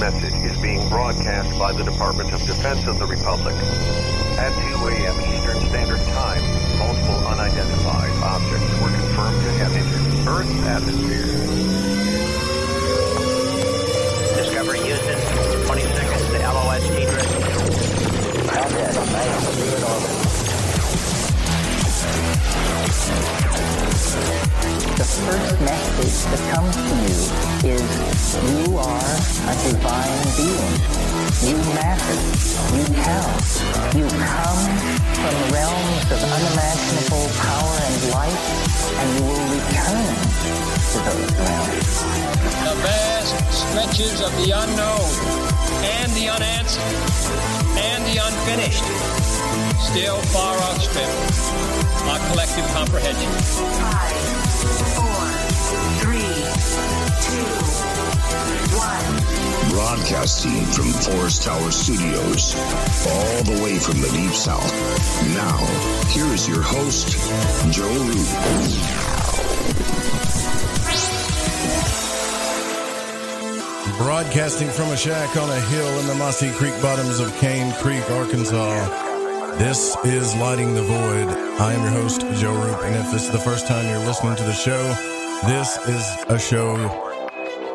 message is being broadcast by the Department of Defense of the Republic. At 2 a.m. Eastern Standard Time, multiple unidentified objects were confirmed to have entered Earth's atmosphere. Discovery Houston, 20 seconds to LOS T-drift. Contact, nice, leave it open. The first message that comes to you is you are a divine being. You matter. You count. You come from realms of unimaginable power and light, and you will return to those realms. The vast stretches of the unknown and the unanswered and the unfinished still far outstrip our collective comprehension. 5, 4, 3, 2, 1. Broadcasting from Forest Tower Studios, all the way from the Deep South. Now, here is your host, Joe Root. Broadcasting from a shack on a hill in the mossy creek bottoms of Cane Creek, Arkansas. This is Lighting the Void. I am your host, Joe Roop, and if this is the first time you're listening to the show, this is a show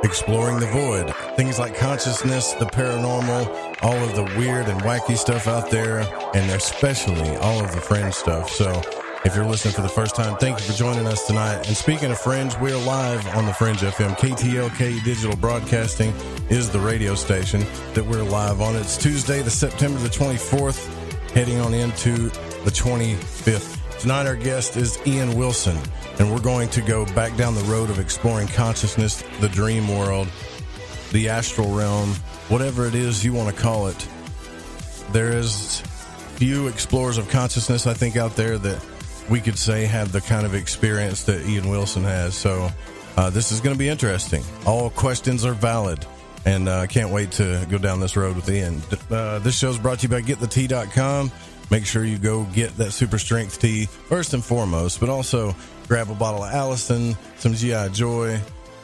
exploring the void. Things like consciousness, the paranormal, all of the weird and wacky stuff out there, and especially all of the fringe stuff. So if you're listening for the first time, thank you for joining us tonight. And speaking of fringe, we're live on the Fringe FM. KTLK Digital Broadcasting is the radio station that we're live on. It's Tuesday, the September the 24th, heading on into the 25th. Tonight our guest is Ian Wilson, and we're going to go back down the road of exploring consciousness, the dream world, the astral realm, whatever it is you want to call it. There is few explorers of consciousness, I think, out there that we could say have the kind of experience that Ian Wilson has. So this is going to be interesting. All questions are valid, and I can't wait to go down this road with Ian. This show is brought to you by GetTheTea.com. Make sure you go get that super strength tea first and foremost, but also grab a bottle of Allison, some G.I. Joy,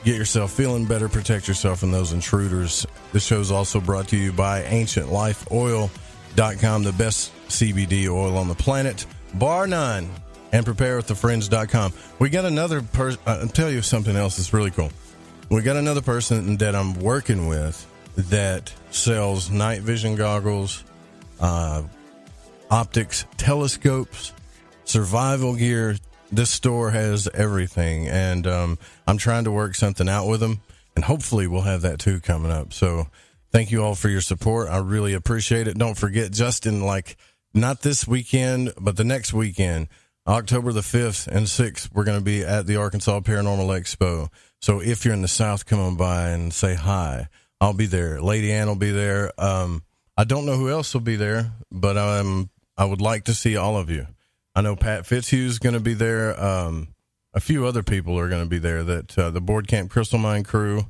get yourself feeling better, protect yourself from those intruders. This show is also brought to you by AncientLifeOil.com, the best CBD oil on the planet, bar none, and PrepareWithTheFriends.com. We got another person. I'll tell you something else that's really cool. We got another person that I'm working with that sells night vision goggles, optics, telescopes, survival gear. This store has everything, and I'm trying to work something out with them, and hopefully we'll have that too coming up. So thank you all for your support. I really appreciate it. Don't forget, Justin, not this weekend, but the next weekend, October the 5th and 6th, we're going to be at the Arkansas Paranormal Expo. So if you're in the South, come on by and say hi. I'll be there. Lady Ann will be there. I don't know who else will be there, but I would like to see all of you. I know Pat Fitzhugh's going to be there. A few other people are going to be there. That the Board Camp Crystal Mine crew.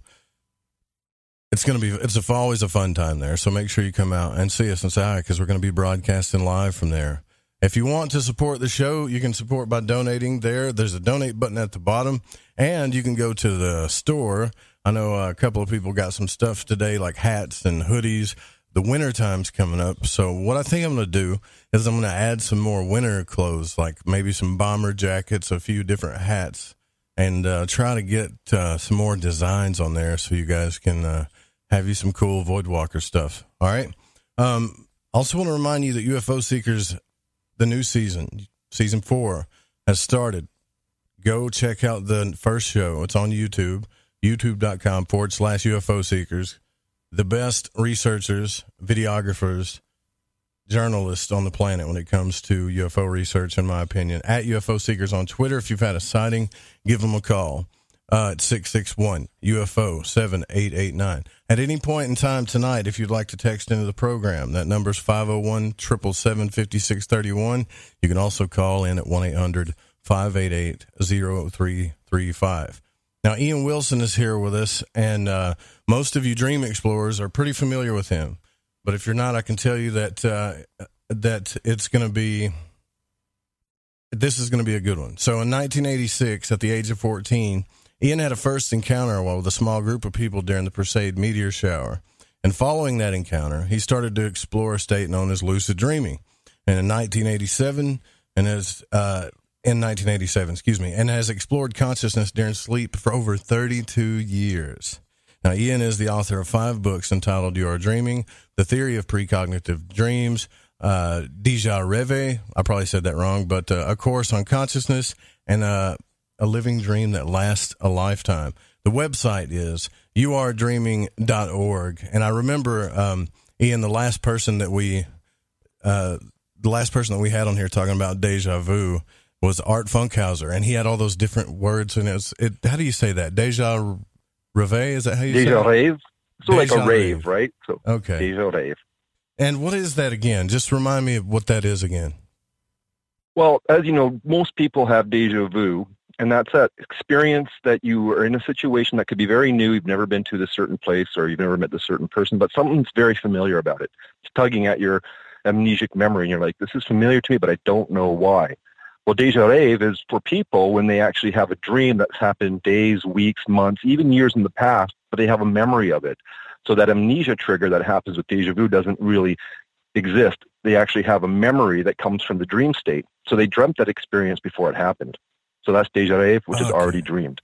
It's always a fun time there. So make sure you come out and see us and say hi, because we're going to be broadcasting live from there. If you want to support the show, you can support by donating there. There's a donate button at the bottom, and you can go to the store. I know a couple of people got some stuff today, like hats and hoodies. The winter time's coming up, so what I think I'm going to do is I'm going to add some more winter clothes, like maybe some bomber jackets, a few different hats, and try to get some more designs on there so you guys can have you some cool Voidwalker stuff. All right? Also want to remind you that UFO Seekers, the new season 4, has started. Go check out the first show. It's on YouTube, youtube.com/UFO Seekers. The best researchers, videographers, journalists on the planet when it comes to UFO research, in my opinion. At UFO Seekers on Twitter. If you've had a sighting, give them a call at 661-UFO-7889. At any point in time tonight, if you'd like to text into the program, that number's 501-777-5631. You can also call in at 1-800-588-0335. Now, Ian Wilson is here with us, and most of you dream explorers are pretty familiar with him. But if you're not, I can tell you that that this is going to be a good one. So in 1986, at the age of 14, Ian had a first encounter with a small group of people during the Perseid Meteor shower. And following that encounter, he started to explore a state known as lucid dreaming. And in 1987, and has explored consciousness during sleep for over 32 years. Now, Ian is the author of 5 books entitled You Are Dreaming, The Theory of Precognitive Dreams, Deja Reve, I probably said that wrong, but A Course on Consciousness, and A Living Dream That Lasts a Lifetime. The website is youaredreaming.org. And I remember, Ian, the last person that we had on here talking about Deja Vu was Art Funkhauser, and he had all those different words, and how do you say that? Deja Reve, is that how you say it? Deja Rave. So Deja like a rave, Rave. right? So Okay. Deja Rave. And what is that again? Just remind me of what that is again. Well, as you know, most people have deja vu, and that's that experience that you are in a situation that could be very new. You've never been to this certain place, or you've never met this certain person, but something's very familiar about it. It's tugging at your amnesic memory, and you're like, this is familiar to me, but I don't know why. Well, Deja Reve is for people when they actually have a dream that's happened days, weeks, months, even years in the past, but they have a memory of it. So that amnesia trigger that happens with deja vu doesn't really exist. They actually have a memory that comes from the dream state. So they dreamt that experience before it happened. So that's Deja Reve, which is already dreamed.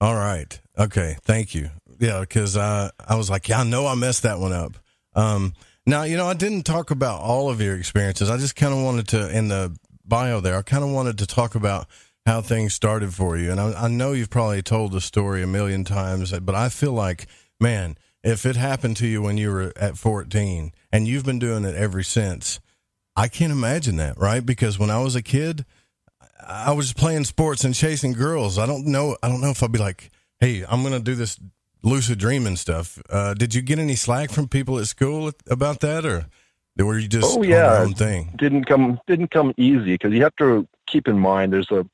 All right. Okay. Thank you. Yeah, because I was like, yeah, I know I messed that one up. Now, I didn't talk about all of your experiences. I just kind of wanted to, in the bio there, I kind of wanted to talk about how things started for you. And I know you've probably told the story a million times, but I feel like, man, if it happened to you when you were at 14 and you've been doing it ever since, I can't imagine that, right? Because when I was a kid, I was playing sports and chasing girls. I don't know if I'd be like, hey, I'm going to do this lucid dreaming stuff. Did you get any slack from people at school about that, or were you just on your own thing? Didn't come easy, because you have to keep in mind there's a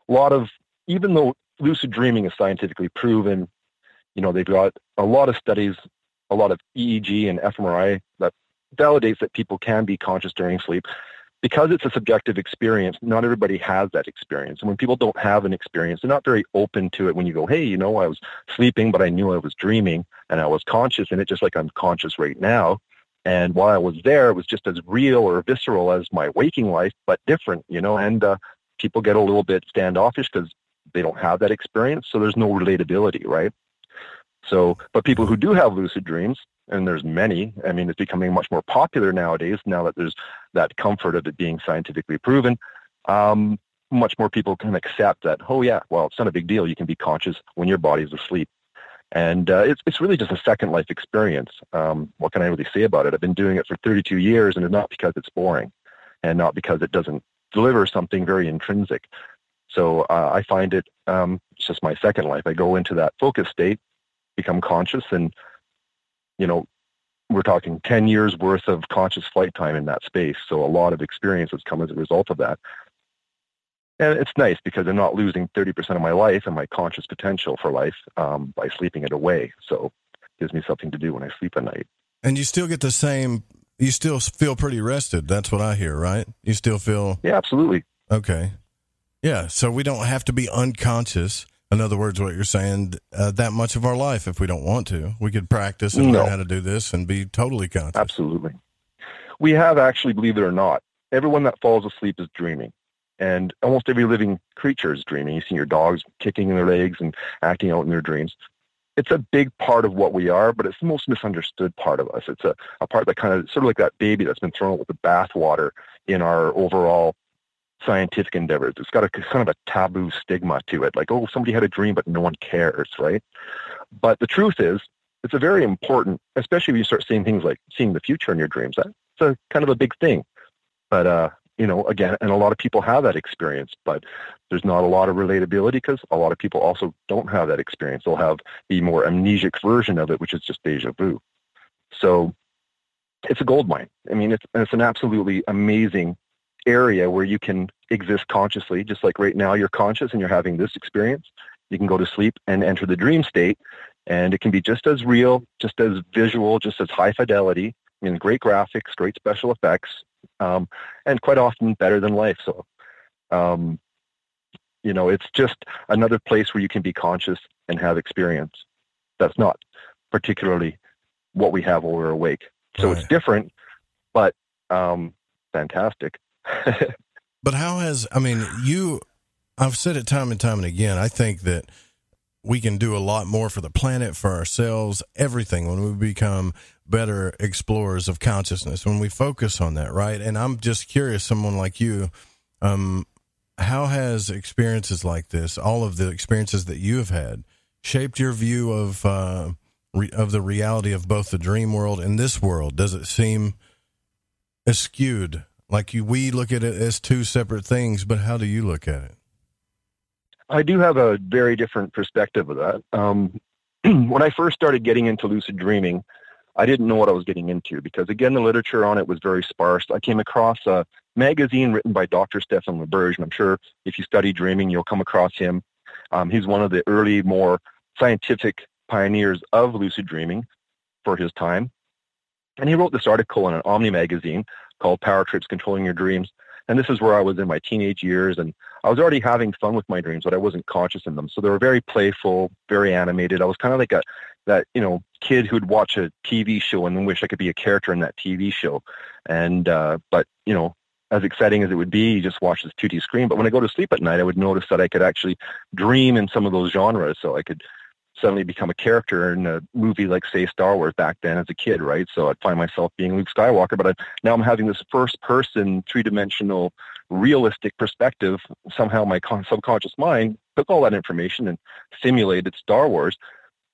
lot of, even though lucid dreaming is scientifically proven, they've got a lot of studies, a lot of EEG and fMRI that validates that people can be conscious during sleep. Because it's a subjective experience, not everybody has that experience. And when people don't have an experience, they're not very open to it when you go, hey, I was sleeping, but I knew I was dreaming, and I was conscious in it, just like I'm conscious right now. And while I was there, it was just as real or visceral as my waking life, but different, and people get a little bit standoffish because they don't have that experience. So there's no relatability, right? So, but people who do have lucid dreams, and there's many, it's becoming much more popular nowadays, now that there's that comfort of it being scientifically proven. Much more people can accept that, oh yeah, well, it's not a big deal. You can be conscious when your body's asleep. And it's really just a second life experience. What can I really say about it? I've been doing it for 32 years, and it's not because it's boring, and not because it doesn't deliver something very intrinsic. So I find it's just my second life. I go into that focus state, become conscious, and we're talking 10 years worth of conscious flight time in that space. So a lot of experience has come as a result of that. And it's nice because I'm not losing 30% of my life and my conscious potential for life by sleeping it away. So it gives me something to do when I sleep at night. And you still get you still feel pretty rested. That's what I hear, right? You still feel... Yeah, absolutely. Okay. Yeah, so we don't have to be unconscious. In other words, what you're saying, that much of our life if we don't want to. We could practice and learn how to do this and be totally conscious. Absolutely. We have actually, believe it or not, everyone that falls asleep is dreaming. And almost every living creature is dreaming. You see your dogs kicking in their legs and acting out in their dreams. It's a big part of what we are, but it's the most misunderstood part of us. It's a part that kind of, sort of like that baby that's been thrown out with the bathwater in our overall scientific endeavors. It's got a kind of a taboo stigma to it, like, oh, somebody had a dream, but no one cares, right? But the truth is, it's a very important, especially when you start seeing things like seeing the future in your dreams. That's a kind of a big thing. But, again, and a lot of people have that experience, but there's not a lot of relatability because a lot of people also don't have that experience. They'll have the more amnesic version of it, which is just deja vu. So it's a goldmine. It's an absolutely amazing area where you can exist consciously, just like right now you're conscious and you're having this experience. You can go to sleep and enter the dream state, and it can be just as real, just as visual, just as high fidelity. Great graphics, great special effects, and quite often better than life. So, it's just another place where you can be conscious and have experience that's not particularly what we have while we're awake. So Right. it's different, but fantastic. But I've said it time and time and again, I think that we can do a lot more for the planet, for ourselves, everything, when we become better explorers of consciousness, when we focus on that, right? And I'm just curious, someone like you, how has experiences like this, all of the experiences that you have had, shaped your view of the reality of both the dream world and this world? Does it seem skewed? Like we look at it as two separate things, but how do you look at it? I do have a very different perspective of that. When I first started getting into lucid dreaming, I didn't know what I was getting into because, again, the literature on it was very sparse. I came across a magazine written by Dr. Stephan LaBerge, and I'm sure if you study dreaming, you'll come across him. He's one of the early, more scientific pioneers of lucid dreaming for his time. And he wrote this article in an Omni magazine called Power Trips Controlling Your Dreams. And this is where I was in my teenage years, and I was already having fun with my dreams, but I wasn't conscious in them. So they were very playful, very animated. I was kind of like that kid who'd watch a TV show and then wish I could be a character in that TV show. And but as exciting as it would be, you just watch this 2D screen. But when I go to sleep at night, I would notice that I could actually dream in some of those genres. So I could suddenly become a character in a movie like, say, Star Wars back then as a kid, right? So I'd find myself being Luke Skywalker, but now I'm having this first-person, three-dimensional, realistic perspective. Somehow my subconscious mind took all that information and simulated Star Wars.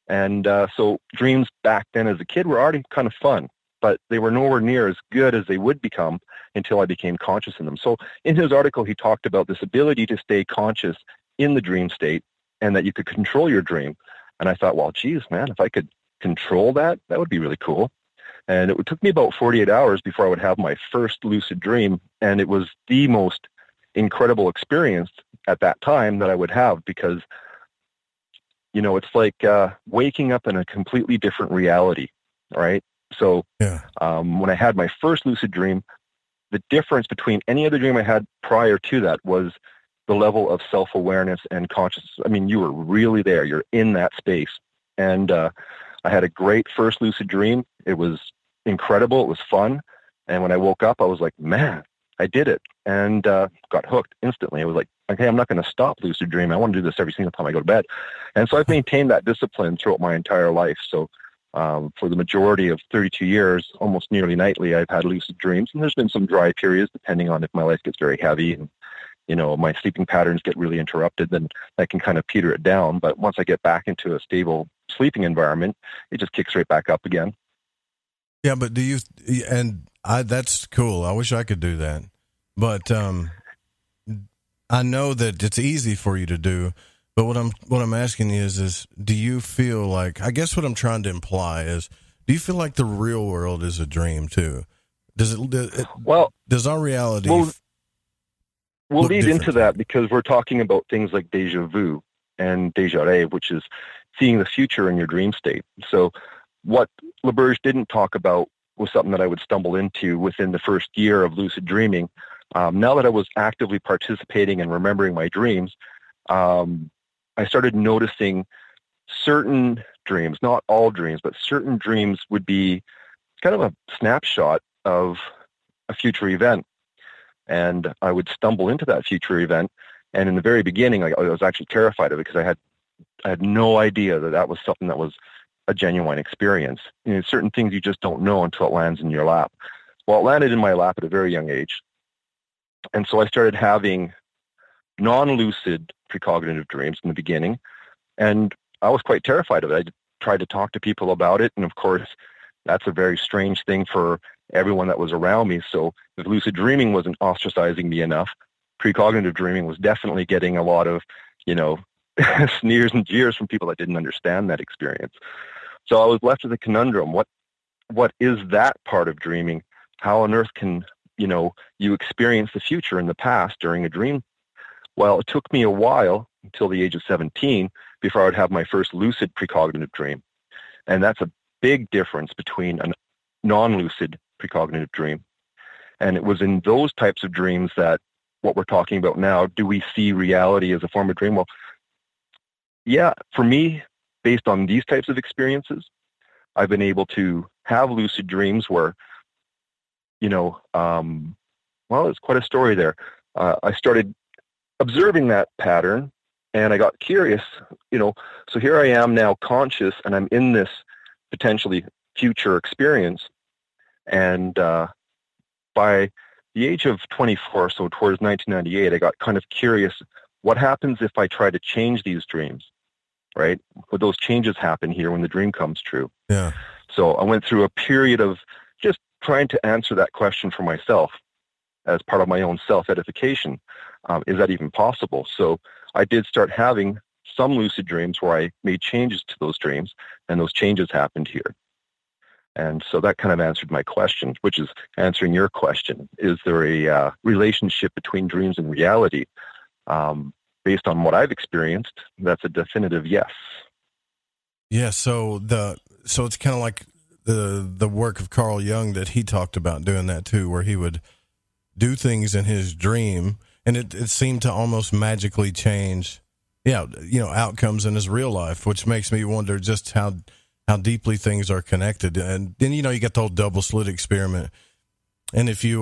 And so dreams back then as a kid were already kind of fun, but they were nowhere near as good as they would become until I became conscious in them. So in his article, he talked about this ability to stay conscious in the dream state and that you could control your dream. And I thought, well, geez, man, if I could control that, that would be really cool. And it took me about 48 hours before I would have my first lucid dream. And it was the most incredible experience at that time that I would have because, it's like waking up in a completely different reality, right? So when I had my first lucid dream, the difference between any other dream I had prior to that was the level of self-awareness and consciousness. I mean, you were really there. You're in that space. And I had a great first lucid dream. It was incredible. It was fun. And when I woke up, I was like, man, I did it. And got hooked instantly. I was like, okay, I'm not going to stop lucid dreaming. I want to do this every single time I go to bed. And so I've maintained that discipline throughout my entire life. So for the majority of 32 years, almost nearly nightly, I've had lucid dreams. And there's been some dry periods, depending on if my life gets very heavy and my sleeping patterns get really interrupted, then that can kind of peter it down. But once I get back into a stable sleeping environment, it just kicks right back up again. Yeah, but that's cool. I wish I could do that. But I know that it's easy for you to do. But what I'm asking you is do you feel like, I guess what I'm trying to imply is, do you feel like the real world is a dream too? Does our reality... We'll lead into that because we're talking about things like Deja Vu and Deja Reve, which is seeing the future in your dream state. So what LaBerge didn't talk about was something that I would stumble into within the first year of lucid dreaming. Now that I was actively participating and remembering my dreams, I started noticing certain dreams, not all dreams, but certain dreams would be kind of a snapshot of a future event. And I would stumble into that future event. And in the very beginning, I was actually terrified of it because I had no idea that was something that was a genuine experience. Certain things you just don't know until it lands in your lap. Well, it landed in my lap at a very young age. And so I started having non-lucid precognitive dreams in the beginning. And I was quite terrified of it. I tried to talk to people about it. And of course, that's a very strange thing for everyone that was around me. So if lucid dreaming wasn't ostracizing me enough, precognitive dreaming was definitely getting a lot of, sneers and jeers from people that didn't understand that experience. So I was left with a conundrum. What is that part of dreaming? How on earth can, you experience the future in the past during a dream? Well, it took me a while, until the age of 17, before I would have my first lucid precognitive dream. And that's a big difference between a non-lucid precognitive dream. And it was in those types of dreams that what we're talking about now, do we see reality as a form of dream? Well, yeah, for me, based on these types of experiences, I've been able to have lucid dreams where, well, it's quite a story there. I started observing that pattern, and I got curious, so here I am now conscious, and I'm in this potentially future experience. And by the age of 24, so towards 1998, I got kind of curious, what happens if I try to change these dreams, right? Would those changes happen here when the dream comes true? Yeah. So I went through a period of just trying to answer that question for myself as part of my own self-edification. Is that even possible? So I did start having some lucid dreams where I made changes to those dreams, and those changes happened here. And so that kind of answered my question, which is answering your question. Is there a relationship between dreams and reality? Based on what I've experienced, that's a definitive yes. Yeah, so it's kind of like the work of Carl Jung that he talked about doing that too, where he would do things in his dream, and it seemed to almost magically change, outcomes in his real life, which makes me wonder just how deeply things are connected. And then, you get the whole double slit experiment. And if you've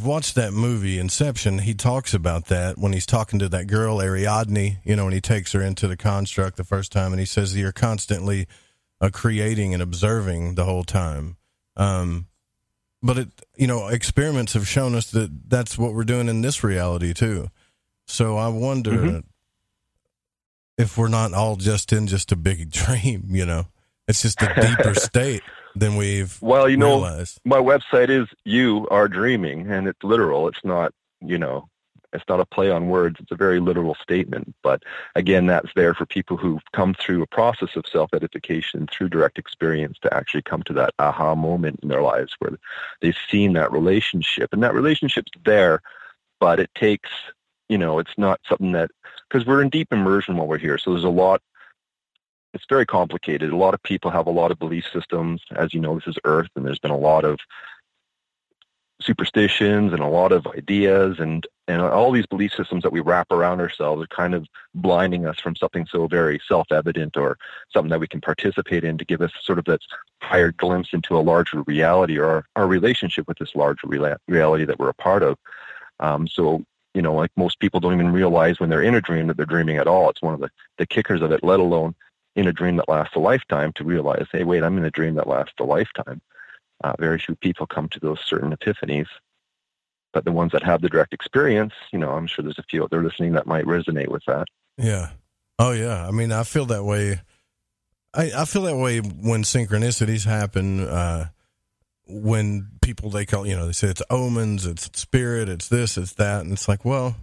watched that movie, Inception, he talks about that when he's talking to that girl, Ariadne, when he takes her into the construct the first time, and he says you're constantly creating and observing the whole time. But experiments have shown us that that's what we're doing in this reality too. So I wonder if we're not all just in just a big dream, it's just a deeper state than we've realized. My website is You Are Dreaming, and it's literal. It's not, it's not a play on words. It's a very literal statement. But again, that's there for people who've come through a process of self-edification through direct experience to actually come to that aha moment in their lives where they've seen that relationship. And that relationship's there, but it takes, it's not something that, because we're in deep immersion while we're here. So there's a lot, it's very complicated. A lot of people have a lot of belief systems. As you know, this is Earth, and there's been a lot of superstitions and a lot of ideas, and all these belief systems that we wrap around ourselves are kind of blinding us from something so very self-evident or something that we can participate in to give us sort of that higher glimpse into a larger reality or our relationship with this larger reality that we're a part of. So, like most people don't even realize when they're in a dream that they're dreaming at all. It's one of the kickers of it, let alone in a dream that lasts a lifetime, to realize, hey, wait, I'm in a dream that lasts a lifetime. Very few people come to those certain epiphanies. But the ones that have the direct experience, I'm sure there's a few out there listening that might resonate with that. Yeah. Oh, yeah. I mean, I feel that way. I feel that way when synchronicities happen, when people, they call, they say it's omens, it's spirit, it's this, it's that. And it's like, well,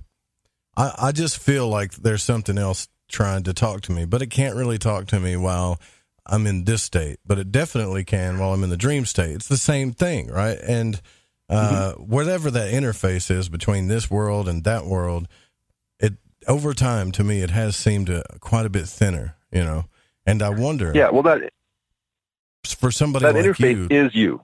I just feel like there's something else trying to talk to me, but it can't really talk to me while I'm in this state, but it definitely can while I'm in the dream state. It's the same thing, right? And whatever that interface is between this world and that world, it over time, to me, it has seemed quite a bit thinner, and I wonder. Yeah, well, that for somebody that like interface is you,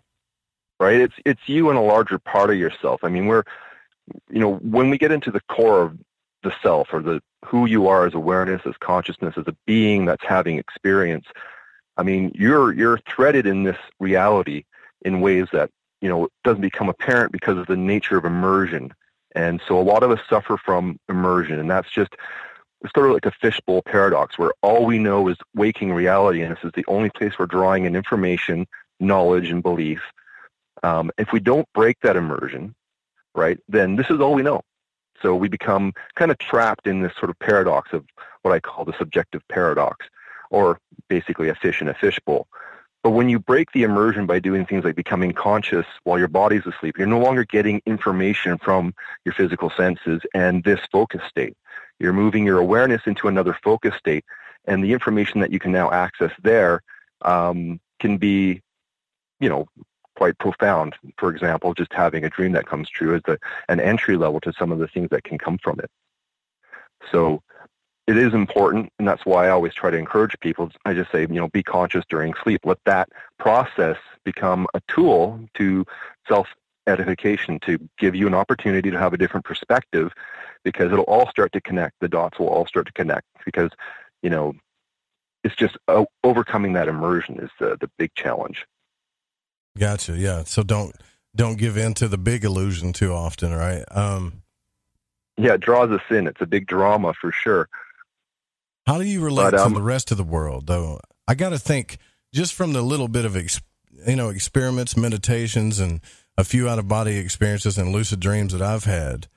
right? It's you and a larger part of yourself. I mean, when we get into the core of the self, or who you are as awareness, as consciousness, as a being that's having experience, I mean, you're threaded in this reality in ways that, doesn't become apparent because of the nature of immersion. And so a lot of us suffer from immersion, and that's just sort of like a fishbowl paradox where all we know is waking reality, and this is the only place we're drawing in information, knowledge, and belief. If we don't break that immersion, right, then this is all we know. So we become kind of trapped in this sort of paradox of what I call the subjective paradox, or basically a fish in a fishbowl. But when you break the immersion by doing things like becoming conscious while your body's asleep, you're no longer getting information from your physical senses and this focus state. You're moving your awareness into another focus state, and the information that you can now access there can be, quite profound. For example, just having a dream that comes true is an entry level to some of the things that can come from it. So it is important, and that's why I always try to encourage people. I just say, be conscious during sleep. Let that process become a tool to self-edification, to give you an opportunity to have a different perspective, because it'll all start to connect. The dots will all start to connect because, it's just overcoming that immersion is the big challenge. Gotcha. Yeah. So don't give in to the big illusion too often, right? Yeah, it draws us in. It's a big drama for sure. How do you relate to the rest of the world, though? I got to think, just from the little bit of experiments, meditations, and a few out-of-body experiences and lucid dreams that I've had,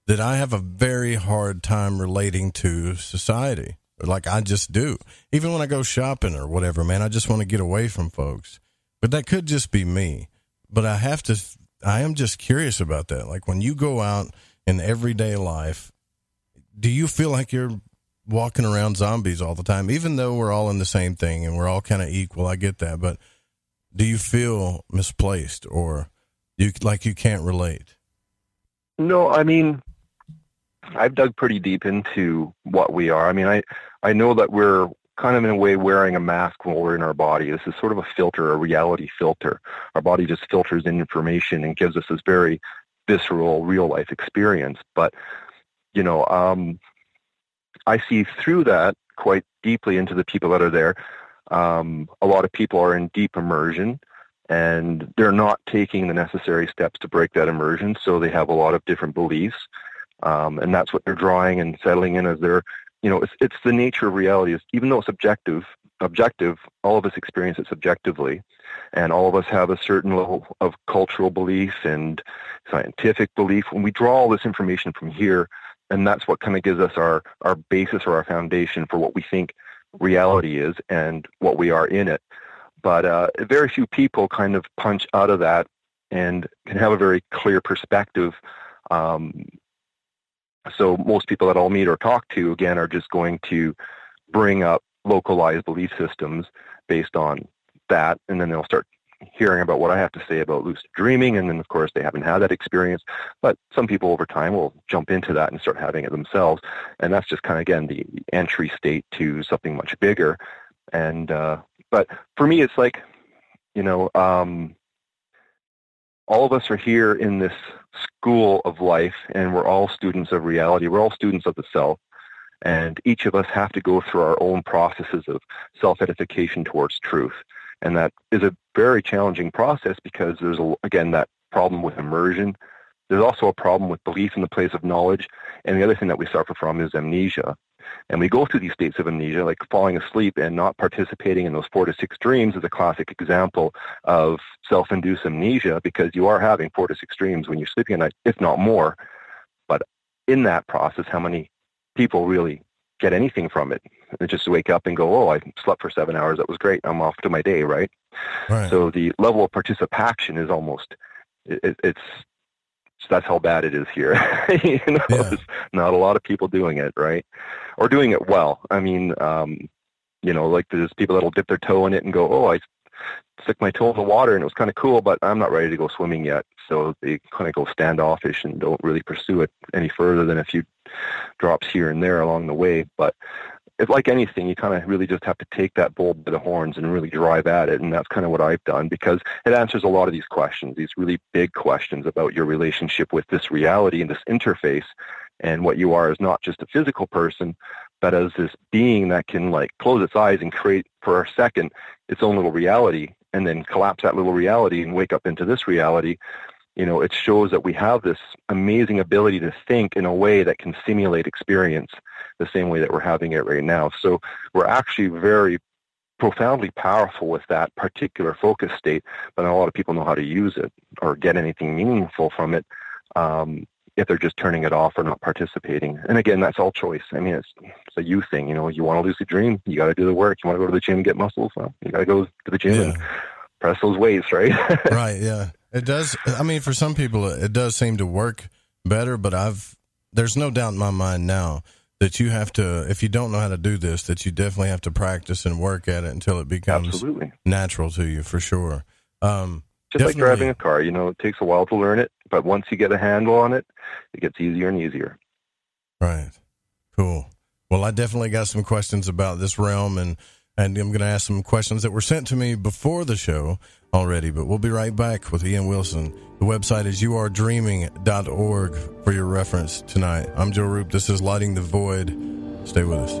that I have a very hard time relating to society. Like, I just do. Even when I go shopping or whatever, man, I just want to get away from folks. But that could just be me. But I am just curious about that. Like, when you go out in everyday life, do you feel like you're walking around zombies all the time, even though we're all in the same thing and we're all kind of equal? I get that. But do you feel misplaced, or you can't relate? No, I mean, I've dug pretty deep into what we are. I mean, I know that we're kind of in a way wearing a mask when we're in our body. This is sort of a filter, a reality filter. Our body just filters in information and gives us this very visceral, real life experience. But, I see through that quite deeply into the people that are there. A lot of people are in deep immersion, and they're not taking the necessary steps to break that immersion, so they have a lot of different beliefs, and that's what they're drawing and settling in as their, it's the nature of reality. Is even though it's objective, all of us experience it subjectively, and all of us have a certain level of cultural belief and scientific belief. When we draw all this information from here, and that's what kind of gives us our basis or our foundation for what we think reality is and what we are in it. But very few people kind of punch out of that and can have a very clear perspective. So most people that I'll meet or talk to, again, are just going to bring up localized belief systems based on that, and then they'll start hearing about what I have to say about lucid dreaming, and then, of course, they haven't had that experience. But some people over time will jump into that and start having it themselves, and that's just kind of, again, the entry state to something much bigger. And but for me, it's like, all of us are here in this school of life, and we're all students of reality. We're all students of the self, and each of us have to go through our own processes of self-edification towards truth. And that is a very challenging process because there's, again, that problem with immersion. There's also a problem with belief in the place of knowledge. And the other thing that we suffer from is amnesia. And we go through these states of amnesia, like falling asleep and not participating in those 4 to 6 dreams is a classic example of self-induced amnesia, because you are having 4 to 6 dreams when you're sleeping at night, if not more. But in that process, how many people really get anything from it? And just wake up and go, oh, I slept for 7 hours. That was great. I'm off to my day, right? So the level of participation is almost, it's that's how bad it is here. There's not a lot of people doing it, right? Or doing it well. I mean, like there's people that'll dip their toe in it and go, oh, I stick my toe in the water and it was kind of cool, but I'm not ready to go swimming yet. So they kind of go standoffish and don't really pursue it any further than a few drops here and there along the way. But it's like anything, you kind of really just have to take that bull by the horns and really drive at it. And that's kind of what I've done, because it answers a lot of these questions, these really big questions about your relationship with this reality and this interface, and what you are is not just a physical person, but as this being that can like close its eyes and create for a second its own little reality, and then collapse that little reality and wake up into this reality. It shows that we have this amazing ability to think in a way that can simulate experience the same way that we're having it right now. So we're actually very profoundly powerful with that particular focus state, but not a lot of people know how to use it or get anything meaningful from it if they're just turning it off or not participating. And again, that's all choice. I mean, it's a you thing. You want to lucid dream, you got to do the work. You want to go to the gym and get muscles, well, you got to go to the gym and press those weights, right? Right, yeah. It does. I mean, for some people, it does seem to work better, but there's no doubt in my mind now that you have to, if you don't know how to do this, that you definitely have to practice and work at it until it becomes natural to you, for sure. Just like driving a car, it takes a while to learn it, but once you get a handle on it, it gets easier and easier. Right. Cool. Well, I definitely got some questions about this realm, and I'm going to ask some questions that were sent to me before the show already, but we'll be right back with Ian Wilson. The website is yourdreaming.org for your reference tonight. I'm Joe Roop. This is Lighting the Void. Stay with us.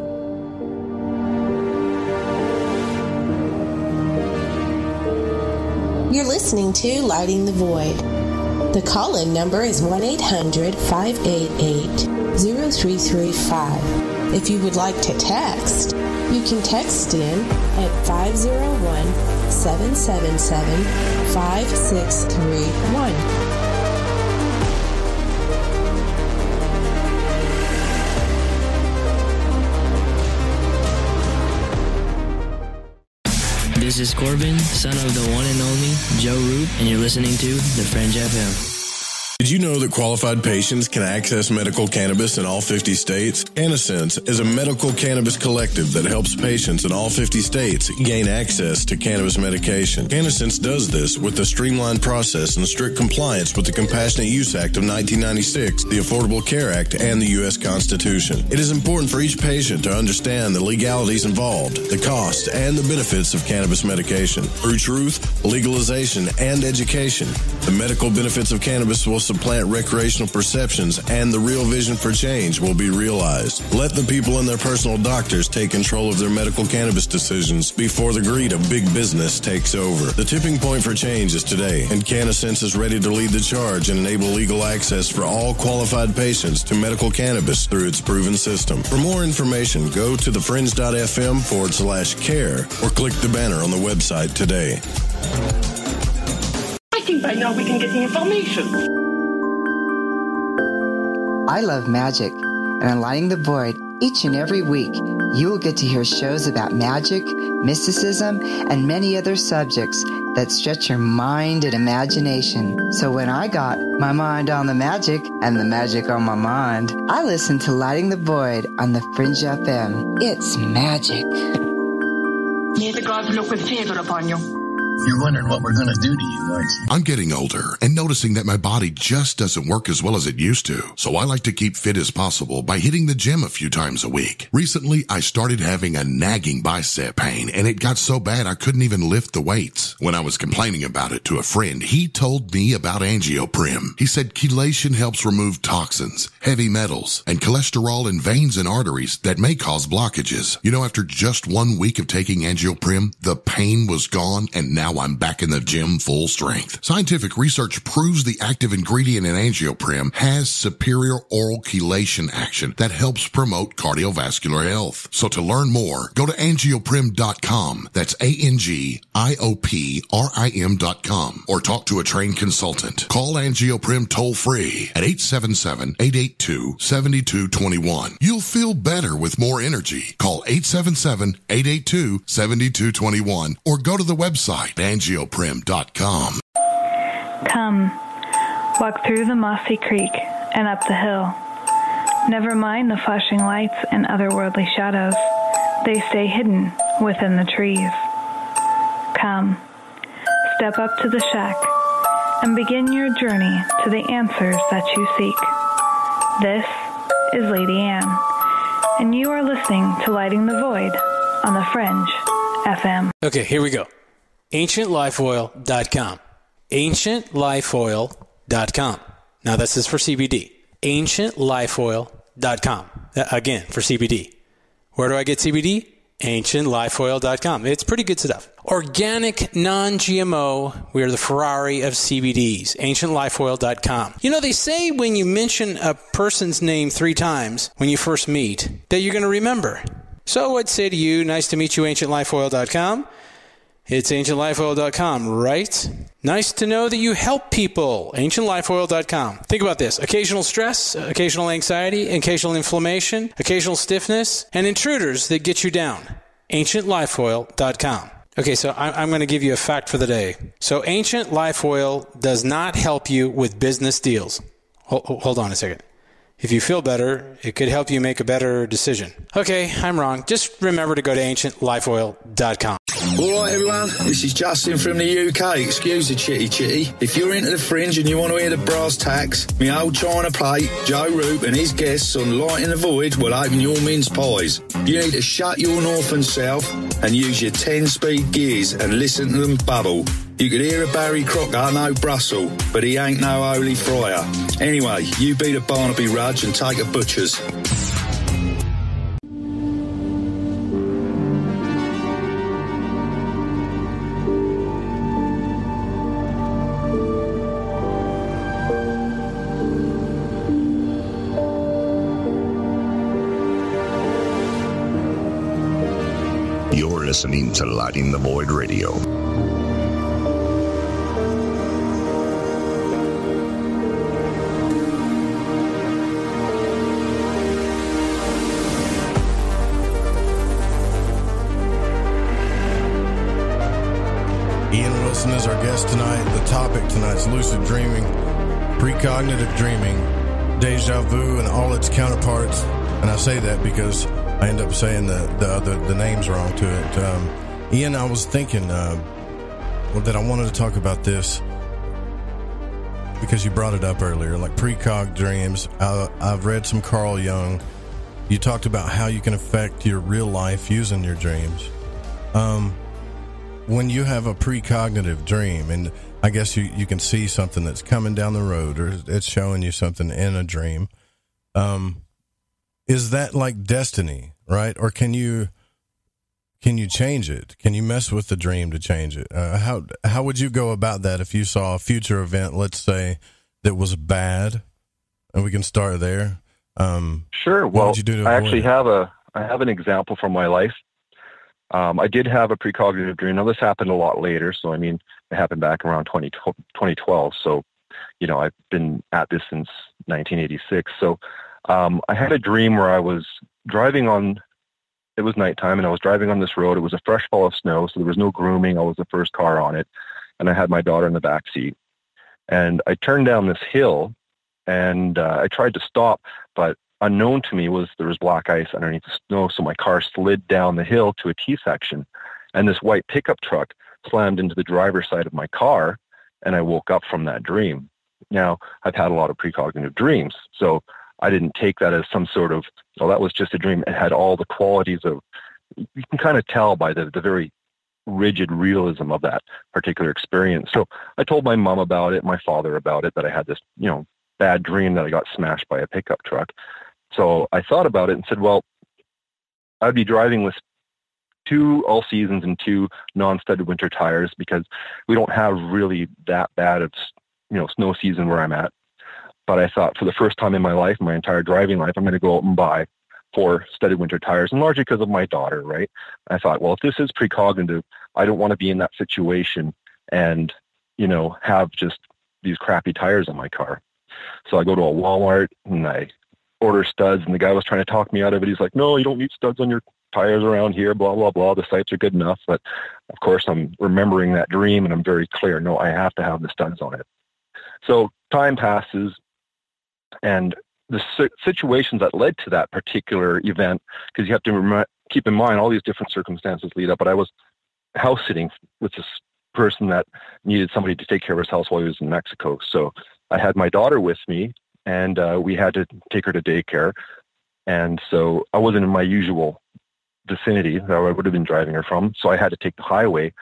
You're listening to Lighting the Void. The call-in number is 1-800-588-0335. If you would like to text, you can text in at 501-777-5631. This is Corbin, son of the one and only Joe Root, and you're listening to The Fringe FM. Did you know that qualified patients can access medical cannabis in all 50 states? CannaSense is a medical cannabis collective that helps patients in all 50 states gain access to cannabis medication. CannaSense does this with a streamlined process and strict compliance with the Compassionate Use Act of 1996, the Affordable Care Act, and the U.S. Constitution. It is important for each patient to understand the legalities involved, the cost, and the benefits of cannabis medication. Through truth, legalization, and education, the medical benefits of cannabis will supplant recreational perceptions, and the real vision for change will be realized. Let the people and their personal doctors take control of their medical cannabis decisions before the greed of big business takes over. The tipping point for change is today, and CannaSense is ready to lead the charge and enable legal access for all qualified patients to medical cannabis through its proven system. For more information, go to thefringe.fm/care or click the banner on the website today. I think by now we can get the information. I love magic, and on Lighting the Void, each and every week, you will get to hear shows about magic, mysticism, and many other subjects that stretch your mind and imagination. So when I got my mind on the magic and the magic on my mind, I listened to Lighting the Void on the Fringe FM. It's magic. May the gods look with favor upon you. You're wondering what we're going to do to you, aren't you? I'm getting older and noticing that my body just doesn't work as well as it used to. So I like to keep fit as possible by hitting the gym a few times a week. Recently, I started having a nagging bicep pain, and it got so bad I couldn't even lift the weights. When I was complaining about it to a friend, he told me about angioprim. He said chelation helps remove toxins, heavy metals, and cholesterol in veins and arteries that may cause blockages. You know, after just 1 week of taking angioprim, the pain was gone, and now I'm back in the gym full strength. Scientific research proves the active ingredient in angioprim has superior oral chelation action that helps promote cardiovascular health. So to learn more, go to angioprim.com. That's ANGIOPRIM.com, or talk to a trained consultant. Call Angioprim toll free at 877-882-7221. You'll feel better with more energy. Call 877-882-7221 or go to the website angioprim.com. Come, walk through the mossy creek and up the hill. Never mind the flashing lights and otherworldly shadows. They stay hidden within the trees. Come, step up to the shack and begin your journey to the answers that you seek. This is Lady Anne, and you are listening to Lighting the Void on the Fringe FM. Okay, here we go. AncientLifeOil.com. AncientLifeOil.com. Now this is for CBD. AncientLifeOil.com. Again, for CBD. Where do I get CBD? AncientLifeOil.com. It's pretty good stuff. Organic, non-GMO. We are the Ferrari of CBDs. AncientLifeOil.com. You know, they say when you mention a person's name 3 times when you first meet, that you're going to remember. So I'd say to you, nice to meet you, AncientLifeOil.com. It's AncientLifeOil.com, right? Nice to know that you help people. AncientLifeOil.com. Think about this. Occasional stress, occasional anxiety, occasional inflammation, occasional stiffness, and intruders that get you down. AncientLifeOil.com. Okay, so I'm going to give you a fact for the day. So Ancient Life Oil does not help you with business deals. Hold on a second. If you feel better, it could help you make a better decision. Okay, I'm wrong. Just remember to go to AncientLifeOil.com. All right, everyone, this is Justin from the UK. Excuse the chitty. If you're into the Fringe and you want to hear the brass tacks, me old China plate, Joe Roop and his guests on Lighting the Void will open your mince pies. You need to shut your north and south and use your 10-speed gears and listen to them bubble. You could hear a Barry Crocker, no Brussels, but he ain't no holy friar. Anyway, you be the Barnaby Rudge and take a butcher's. listening to Lighting the Void Radio. Ian Wilson is our guest tonight. The topic tonight's lucid dreaming, precognitive dreaming, deja vu, and all its counterparts. And I say that because I end up saying the names wrong to it. Ian, I was thinking that I wanted to talk about this because you brought it up earlier, like precog dreams. I've read some Carl Jung. You talked about how you can affect your real life using your dreams. When you have a precognitive dream, and I guess you can see something that's coming down the road, or it's showing you something in a dream, is that like destiny, right? Or can you change it? Can you mess with the dream to change it? How would you go about that if you saw a future event, let's say, that was bad, and we can start there? Sure. Well, I actually have an example from my life. I did have a precognitive dream. Now, this happened a lot later, so I mean, it happened back around 2012. So, you know, I've been at this since 1986. So, I had a dream where I was driving on. It was nighttime, and I was driving on this road. It was a fresh fall of snow, so there was no grooming. I was the first car on it, and I had my daughter in the back seat. And I turned down this hill, and I tried to stop, but unknown to me was there was black ice underneath the snow, so my car slid down the hill to a T-section, and this white pickup truck slammed into the driver's side of my car, and I woke up from that dream. Now, I've had a lot of precognitive dreams, so I didn't take that as some sort of, oh, that was just a dream. It had all the qualities of, you can kind of tell by the very rigid realism of that particular experience. So I told my mom about it, my father about it, that I had this, you know, bad dream that I got smashed by a pickup truck. So I thought about it and said, well, I'd be driving with 2 all seasons and 2 non-studded winter tires because we don't have really that bad of, you know, snow season where I'm at. But I thought for the first time in my life, my entire driving life, I'm going to go out and buy 4 studded winter tires, and largely because of my daughter, right? I thought, well, if this is precognitive, I don't want to be in that situation and, you know, have just these crappy tires on my car. So I go to a Walmart and I order studs, and the guy was trying to talk me out of it. He's like, no, you don't need studs on your tires around here, blah, blah, blah. The sights are good enough. But of course, I'm remembering that dream, and I'm very clear, no, I have to have the studs on it. So time passes, and the situations that led to that particular event, because you have to keep in mind all these different circumstances lead up, but I was house sitting with this person that needed somebody to take care of his house while he was in Mexico. So I had my daughter with me, and we had to take her to daycare. And so I wasn't in my usual vicinity that I would have been driving her from. So I had to take the highway.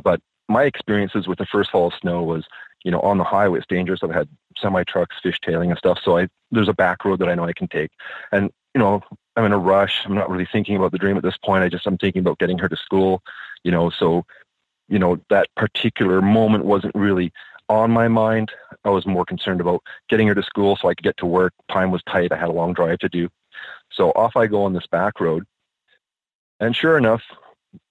But my experiences with the first fall of snow was, you know, on the highway, it's dangerous. I've had semi-trucks fishtailing and stuff. So there's a back road that I know I can take. And, you know, I'm in a rush. I'm not really thinking about the dream at this point. I'm thinking about getting her to school, you know. So, you know, that particular moment wasn't really on my mind. I was more concerned about getting her to school so I could get to work. Time was tight. I had a long drive to do. So off I go on this back road. And sure enough,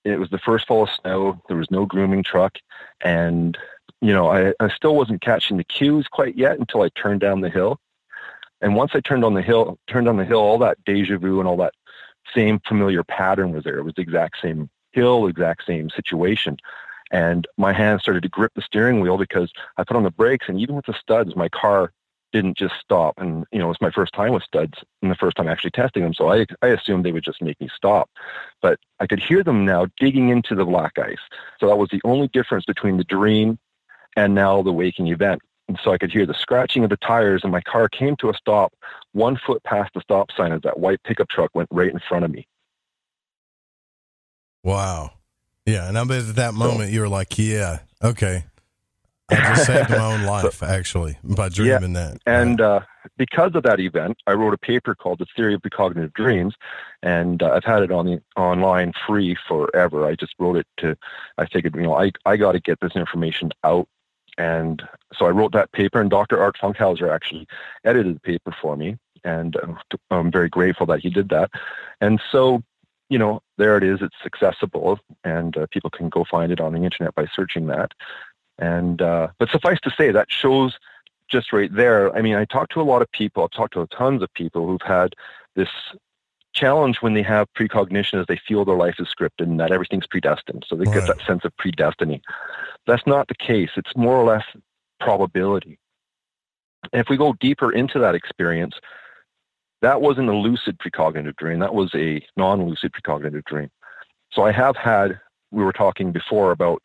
it was the first fall of snow. There was no grooming truck. And, you know, I still wasn't catching the cues quite yet until I turned down the hill. And once I turned on the hill, all that deja vu and all that same familiar pattern was there. It was the exact same hill, exact same situation. And my hand started to grip the steering wheel because I put on the brakes, and even with the studs, my car didn't just stop. And, you know, it's my first time with studs and the first time actually testing them. So I assumed they would just make me stop. But I could hear them now digging into the black ice. So that was the only difference between the dream and now the waking event. And so I could hear the scratching of the tires, and my car came to a stop 1 foot past the stop sign as that white pickup truck went right in front of me. Wow. Yeah, and I bet at that moment you were like, yeah, okay. I just saved my own life, actually, by dreaming that. And because of that event, I wrote a paper called The Theory of Precognitive Dreams, and I've had it online free forever. I just wrote it I figured, you know, I got to get this information out. And so I wrote that paper, and Dr. Art Funkhauser actually edited the paper for me, and I'm very grateful that he did that. And so there it is. It's accessible, and people can go find it on the internet by searching that. And but suffice to say, that shows just right there. I mean, I talked to a lot of people. I've talked to tons of people who've had this challenge when they have precognition, is they feel their life is scripted and that everything's predestined. So they get that sense of predestiny. That's not the case. It's more or less probability. And if we go deeper into that experience, that wasn't a lucid precognitive dream. That was a non-lucid precognitive dream. So I have had, we were talking before about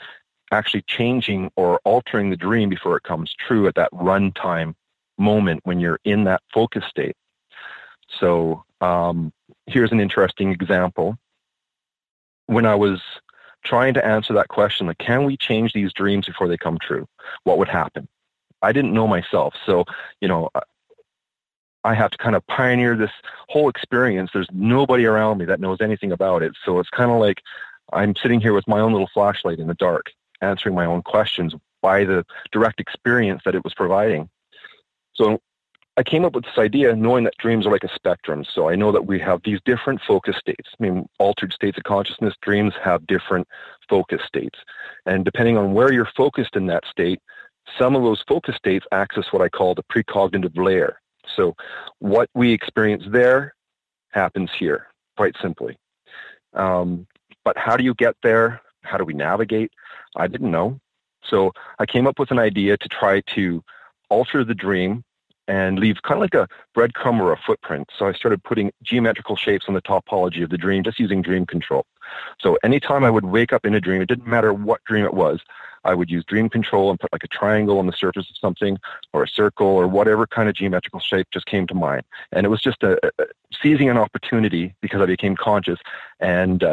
actually changing or altering the dream before it comes true at that runtime moment when you're in that focus state. So here's an interesting example. When I was trying to answer that question, like, can we change these dreams before they come true? What would happen? I didn't know myself. So, I have to kind of pioneer this whole experience. There's nobody around me that knows anything about it. So it's kind of like I'm sitting here with my own little flashlight in the dark, answering my own questions by the direct experience that it was providing. So I came up with this idea knowing that dreams are like a spectrum. So I know that we have these different focus states. I mean, altered states of consciousness, dreams have different focus states. And depending on where you're focused in that state, some of those focus states access what I call the precognitive lair. So what we experience there happens here, quite simply. But how do you get there? How do we navigate? I didn't know. So I came up with an idea to try to alter the dream and leave kind of like a breadcrumb or a footprint. So I started putting geometrical shapes on the topology of the dream, just using dream control. So anytime I would wake up in a dream, it didn't matter what dream it was, I would use dream control and put like a triangle on the surface of something, or a circle, or whatever kind of geometrical shape just came to mind. And it was just a seizing an opportunity, because I became conscious, and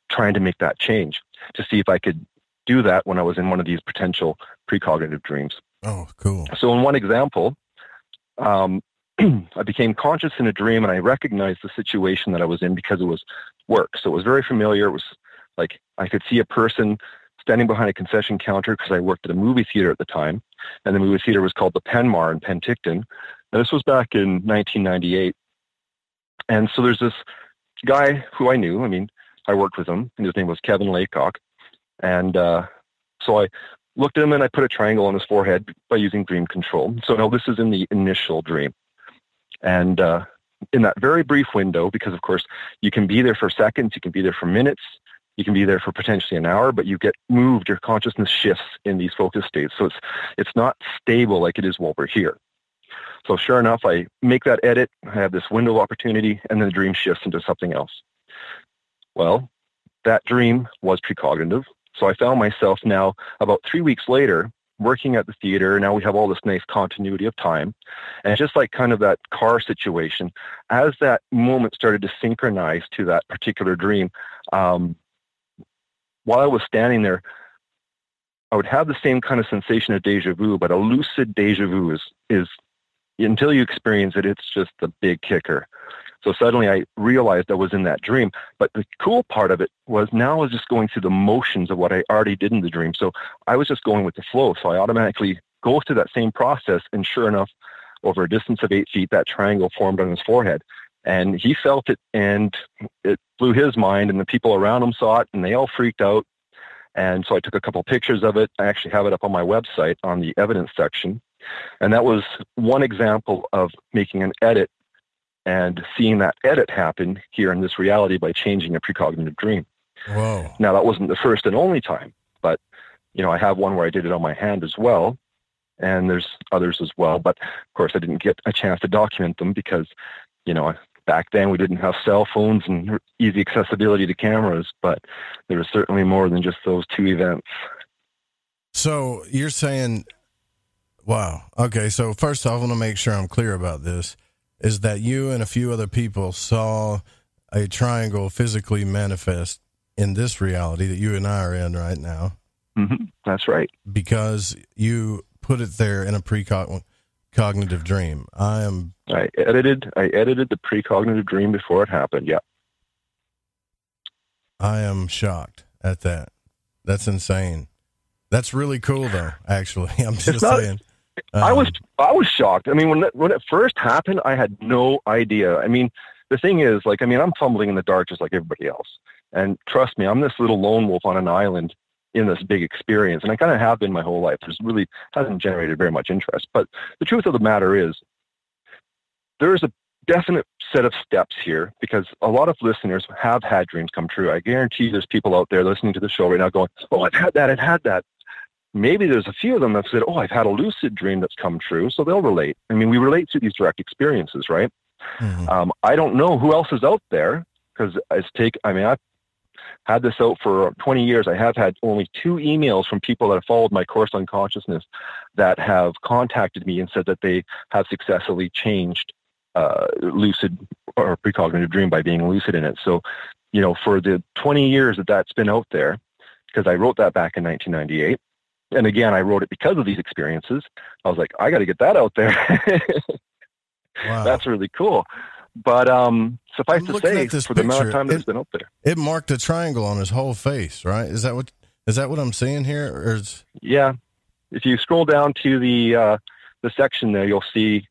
trying to make that change to see if I could do that when I was in one of these potential precognitive dreams. Oh, cool. So in one example, I became conscious in a dream, and I recognized the situation that I was in because it was work. So it was very familiar. It was like I could see a person standing behind a concession counter, because I worked at a movie theater at the time, and the movie theater was called the Penmar in Penticton. And this was back in 1998. And so there's this guy who I knew. I mean, I worked with him, and his name was Kevin Laycock. And so I looked at him, and I put a triangle on his forehead by using dream control. So now this is in the initial dream. And in that very brief window, because of course you can be there for seconds, you can be there for minutes, you can be there for potentially an hour, but you get moved, your consciousness shifts in these focus states. So it's not stable like it is while we're here. So sure enough, I make that edit, I have this window of opportunity, and then the dream shifts into something else. Well, that dream was precognitive. So I found myself now, about 3 weeks later, working at the theater. Now we have all this nice continuity of time. And just like kind of that car situation, as that moment started to synchronize to that particular dream, while I was standing there, I would have the same kind of sensation of deja vu, but a lucid deja vu is until you experience it, it's just the big kicker. So suddenly I realized I was in that dream. But the cool part of it was now I was just going through the motions of what I already did in the dream. So I was just going with the flow. So I automatically go through that same process. And sure enough, over a distance of 8 feet, that triangle formed on his forehead. And he felt it, and it blew his mind, and the people around him saw it, and they all freaked out. And so I took a couple pictures of it. I actually have it up on my website on the evidence section. And that was one example of making an edit and seeing that edit happen here in this reality by changing a precognitive dream. Whoa. Now, that wasn't the first and only time, but, I have one where I did it on my hand as well, and there's others as well. But, of course, I didn't get a chance to document them because, back then we didn't have cell phones and easy accessibility to cameras, but there was certainly more than just those two events. So you're saying, wow. Okay. So first off, I want to make sure I'm clear about this, is that you and a few other people saw a triangle physically manifest in this reality that you and I are in right now. Mm-hmm. That's right. Because you put it there in a precognitive dream. I edited the precognitive dream before it happened. Yeah. I am shocked at that. That's insane. That's really cool though, actually. I'm just saying. I was shocked. I mean, when it first happened, I had no idea. I mean, the thing is, like, I mean, I'm fumbling in the dark just like everybody else. And trust me, I'm this little lone wolf on an island in this big experience. And I kind of have been my whole life. There's really hasn't generated very much interest. But the truth of the matter is, there's a definite set of steps here, because a lot of listeners have had dreams come true. I guarantee there's people out there listening to the show right now going, oh, I've had that. Maybe there's a few of them that said, oh, I've had a lucid dream that's come true, so they'll relate. I mean, we relate to these direct experiences, right? Mm-hmm. I don't know who else is out there, because I've had this out for 20 years. I have had only 2 emails from people that have followed my course on consciousness that have contacted me and said that they have successfully changed lucid or precognitive dream by being lucid in it. So, for the 20 years that's been out there, because I wrote that back in 1998. And again, I wrote it because of these experiences. I was like, I got to get that out there. Wow. That's really cool. But suffice to say, for the amount of time that it's been out there, it marked a triangle on his whole face, right? Is that what I'm seeing here? Or yeah. If you scroll down to the section there, you'll see,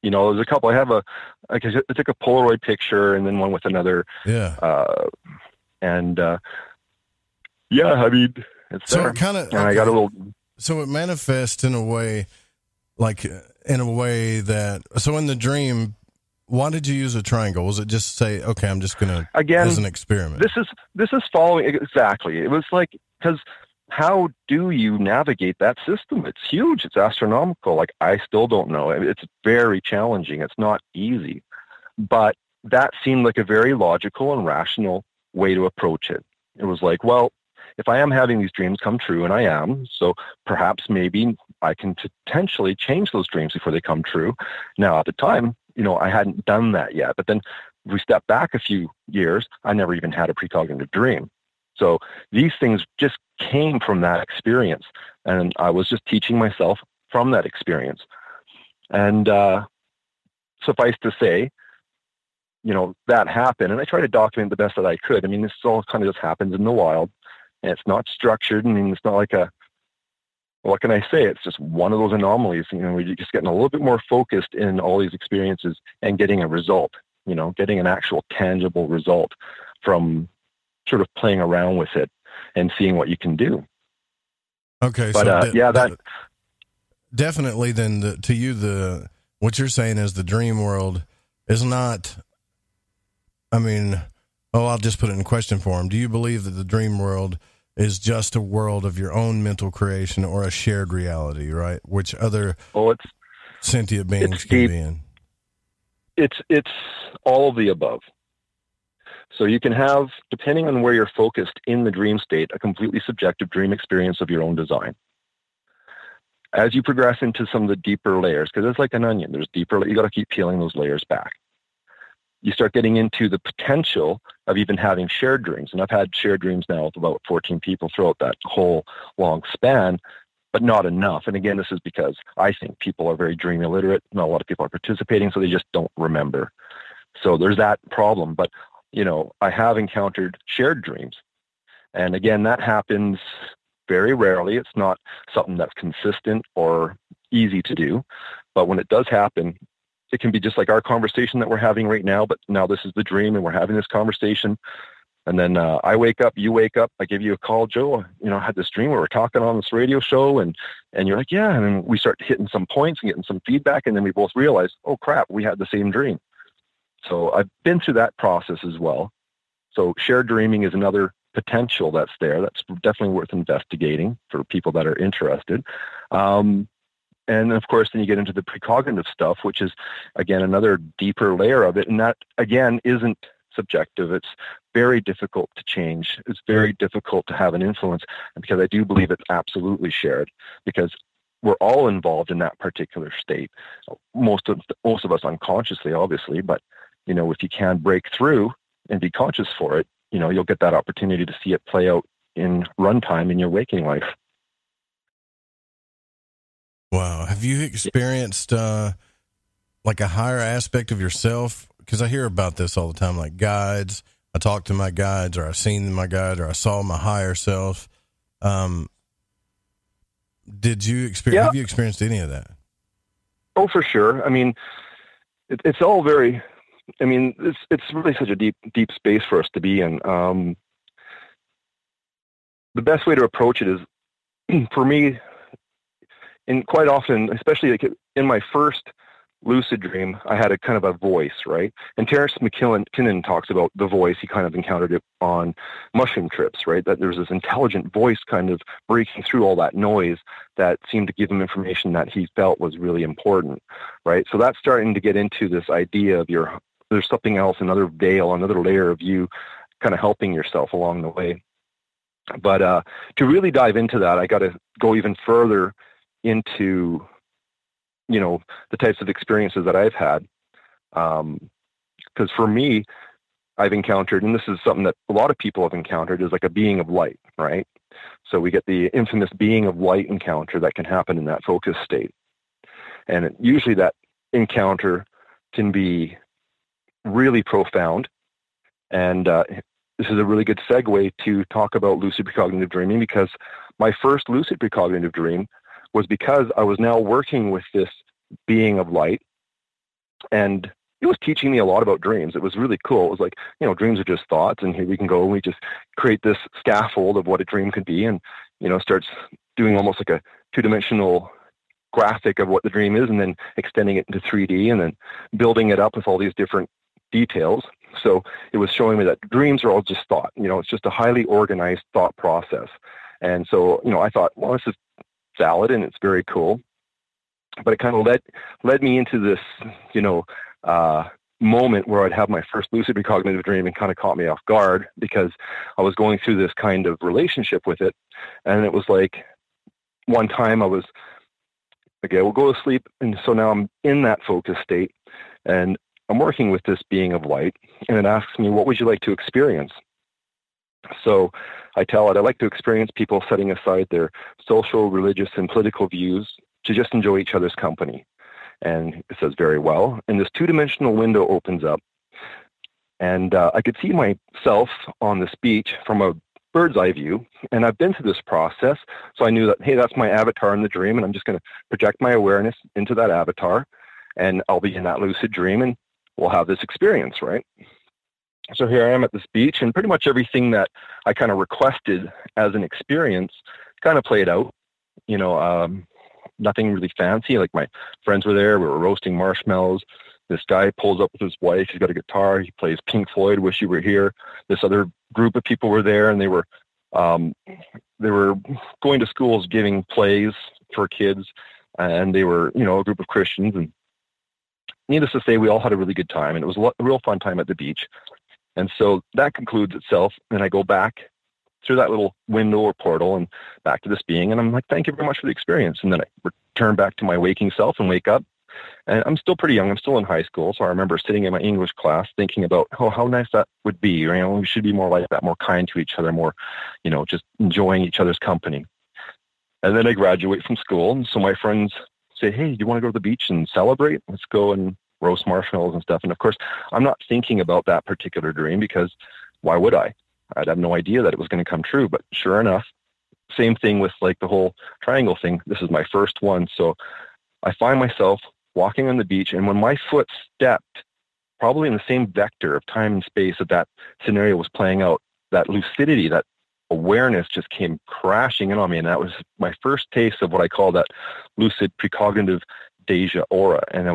there's a couple. I took a Polaroid picture and then one with another. Yeah. I mean, it's so there. It kind of. And I got a little. So it manifests in a way, that. So in the dream, why did you use a triangle? Was it just say, okay, I'm just gonna as an experiment? This is following exactly. It was like, because how do you navigate that system? It's huge. It's astronomical. Like, I still don't know. It's very challenging. It's not easy, but that seemed like a very logical and rational way to approach it. It was like, well, if I am having these dreams come true, and I am, so perhaps maybe I can potentially change those dreams before they come true. Now, at the time, I hadn't done that yet. But then if we step back a few years, I never even had a precognitive dream. So these things just came from that experience. And I was just teaching myself from that experience. And suffice to say, that happened. And I tried to document the best that I could. I mean, this all kind of just happens in the wild. And it's not structured. I mean, it's not like what can I say? It's just one of those anomalies. We're just getting a little bit more focused in all these experiences and getting a result, getting an actual tangible result from sort of playing around with it and seeing what you can do. Okay. But that definitely then to you, what you're saying is the dream world is not, I'll just put it in question form. Do you believe that the dream world is just a world of your own mental creation or a shared reality, right? Which other sentient beings can be in? It's all of the above. So you can have, depending on where you're focused in the dream state, a completely subjective dream experience of your own design. As you progress into some of the deeper layers, because it's like an onion, there's deeper, you got to keep peeling those layers back. You start getting into the potential of even having shared dreams. And I've had shared dreams now with about 14 people throughout that whole long span, but not enough. And again, this is because I think people are very dream illiterate. Not a lot of people are participating, so they just don't remember. So there's that problem. But, I have encountered shared dreams. And again, that happens very rarely. It's not something that's consistent or easy to do. But when it does happen, it can be just like our conversation that we're having right now, but now this is the dream and we're having this conversation. And then I wake up, you wake up, I give you a call, Joe, I had this dream where we're talking on this radio show and you're like, yeah. And then we start hitting some points and getting some feedback. And then we both realize, oh crap, we had the same dream. So I've been through that process as well. So shared dreaming is another potential that's there. That's definitely worth investigating for people that are interested. And of course, then you get into the precognitive stuff, which is, again, another deeper layer of it. And that, again, isn't subjective. It's very difficult to change. It's very difficult to have an influence, because I do believe it's absolutely shared, because we're all involved in that particular state. Most of us unconsciously, obviously, but, if you can break through and be conscious for it, you'll get that opportunity to see it play out in runtime in your waking life. Wow. Have you experienced like a higher aspect of yourself? Because I hear about this all the time, like guides. I talk to my guides, or I've seen my guide, or I saw my higher self. Did you experience? Have you experienced any of that? Oh, for sure. I mean, it's all very I mean, it's really such a deep space for us to be in. The best way to approach it is, for me, and quite often, especially like in my first lucid dream, I had a kind of a voice, right? And Terence McKinnon talks about the voice. He kind of encountered it on mushroom trips, right? That there's this intelligent voice kind of breaking through all that noise that seemed to give him information that he felt was really important, right? So that's starting to get into this idea of there's something else, another veil, another layer of you kind of helping yourself along the way. But to really dive into that, I got to go even further into the types of experiences that I've had. Because for me, I've encountered, and this is something that a lot of people have encountered, is like a being of light, right? So we get the infamous being of light encounter that can happen in that focus state. And usually that encounter can be really profound. And this is a really good segue to talk about lucid precognitive dreaming, because my first lucid precognitive dream was because I was now working with this being of light, and it was teaching me a lot about dreams. It was really cool. It was like, dreams are just thoughts, and here we can go and we just create this scaffold of what a dream could be, and, starts doing almost like a two-dimensional graphic of what the dream is, and then extending it into 3D, and then building it up with all these different details. So it was showing me that dreams are all just thought. It's just a highly organized thought process. And so, I thought, well, this is valid and it's very cool. But it kind of led me into this, moment where I'd have my first lucid precognitive dream, and kind of caught me off guard, because I was going through this kind of relationship with it. And it was like, one time I was, okay, we'll go to sleep. And so now I'm in that focus state, and I'm working with this being of light, and it asks me, what would you like to experience? So I tell it, I like to experience people setting aside their social, religious, and political views to just enjoy each other's company. And it says, very well. And this two-dimensional window opens up, and I could see myself on this beach from a bird's eye view. And I've been through this process, so I knew that, hey, that's my avatar in the dream, and I'm just going to project my awareness into that avatar, and I'll be in that lucid dream, and we'll have this experience, right? So here I am at this beach, and pretty much everything that I kind of requested as an experience kind of played out. Nothing really fancy. Like, my friends were there. We were roasting marshmallows. This guy pulls up with his wife. He's got a guitar. He plays Pink Floyd, Wish You Were Here. This other group of people were there, and they were going to schools giving plays for kids, and they were, a group of Christians. And needless to say, we all had a really good time, and it was a real fun time at the beach. And so that concludes itself, and I go back through that little window or portal and back to this being, and I'm like, thank you very much for the experience. And then I return back to my waking self and wake up, and I'm still pretty young. I'm still in high school, so I remember sitting in my English class thinking about, how nice that would be. We should be more like that, more kind to each other, more, just enjoying each other's company. And then I graduate from school, and so my friends say, hey, do you want to go to the beach and celebrate? Let's go and roast marshmallows and stuff. And of course, I'm not thinking about that particular dream, because why would I? I'd have no idea that it was going to come true. But sure enough, same thing with like the whole triangle thing. This is my first one. So I find myself walking on the beach, and when my foot stepped, probably in the same vector of time and space that scenario was playing out, that lucidity, that awareness just came crashing in on me. And that was my first taste of what I call that lucid precognitive Deja aura. And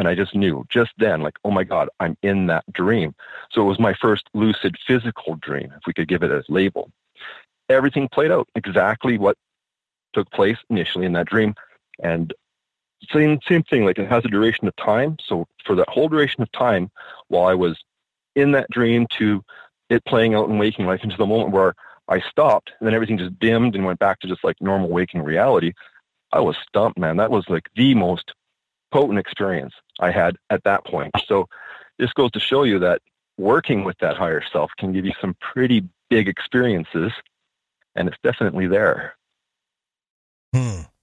I just knew just then, like, oh my God, I'm in that dream. So it was my first lucid physical dream, if we could give it a label. Everything played out exactly what took place initially in that dream. And same thing, like, it has a duration of time. So for that whole duration of time, while I was in that dream to it playing out in waking life, into the moment where I stopped, and then everything just dimmed and went back to just like normal waking reality, I was stumped, man. That was like the most potent experience I had at that point. So this goes to show you that working with that higher self can give you some pretty big experiences, and it's definitely there.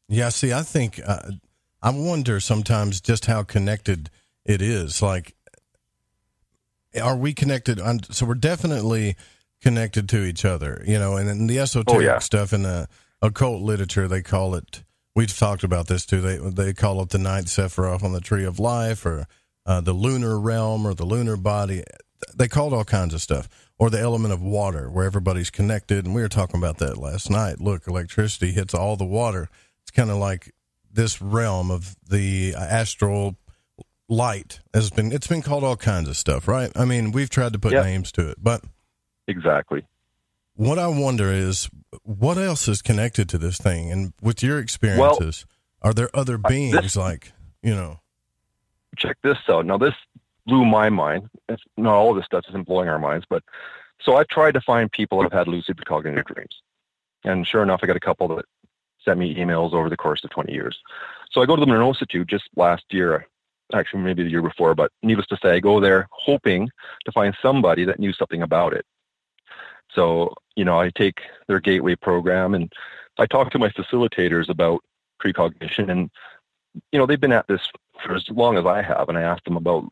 Yeah, see, I think, I wonder sometimes just how connected it is. Like, are we connected? So we're definitely connected to each other, and in the esoteric stuff in the occult literature, they call it, we've talked about this too, they call it the ninth Sephiroth on the Tree of Life, or the lunar realm or the lunar body. They called all kinds of stuff. Or the element of water, where everybody's connected. And we were talking about that last night. Look, electricity hits all the water. It's kind of like this realm of the astral light it's been called all kinds of stuff, right? I mean, we've tried to put names to it, but exactly. What I wonder is what else is connected to this thing? And with your experiences, are there other beings Check this out. Now, this blew my mind. It's not all of this stuff isn't blowing our minds, but so I tried to find people that have had lucid precognitive dreams. And sure enough, I got a couple that sent me emails over the course of 20 years. So I go to the Monroe Institute just last year, actually maybe the year before, but needless to say, I go there hoping to find somebody that knew something about it. So, I take their gateway program and I talk to my facilitators about precognition, and, they've been at this for as long as I have. And I asked them about,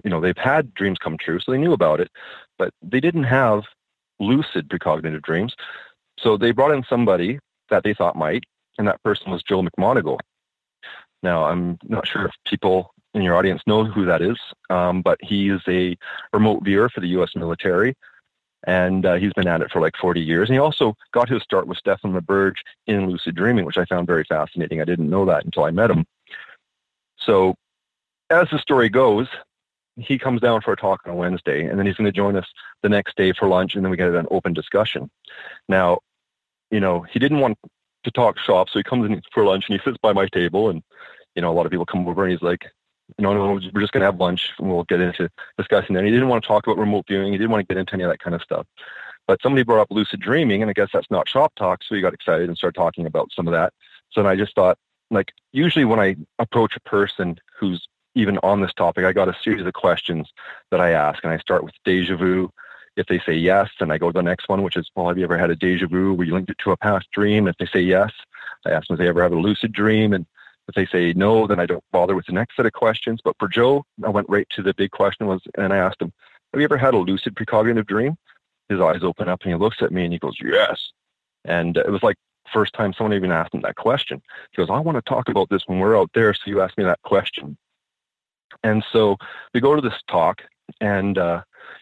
they've had dreams come true, so they knew about it, but they didn't have lucid precognitive dreams. So they brought in somebody that they thought might, and that person was Joe McMoneagle. Now, I'm not sure if people in your audience know who that is, but he is a remote viewer for the U.S. military, and he's been at it for like 40 years. And he also got his start with Stephen LaBerge in lucid dreaming, which I found very fascinating. I didn't know that until I met him. So as the story goes, he comes down for a talk on a Wednesday, and then he's going to join us the next day for lunch, and then we get an open discussion. Now, he didn't want to talk shop, so he comes in for lunch, and he sits by my table, and, a lot of people come over, and he's like, no, we're just going to have lunch, and we'll get into discussing that. And he didn't want to talk about remote viewing. He didn't want to get into any of that kind of stuff. But somebody brought up lucid dreaming, and I guess that's not shop talk, so he got excited and started talking about some of that. So then I just thought, like, usually when I approach a person who's even on this topic, I got a series of questions that I ask, and I start with deja vu. If they say yes, then I go to the next one, which is, well, have you ever had a deja vu where you linked it to a past dream? If they say yes, I ask them if they ever have a lucid dream, and if they say no, then I don't bother with the next set of questions. But for Joe, I went right to the big question and I asked him, have you ever had a lucid precognitive dream? His eyes open up and he looks at me and he goes, yes. And it was like first time someone even asked him that question. He goes, I want to talk about this when we're out there, so you asked me that question. And so we go to this talk, and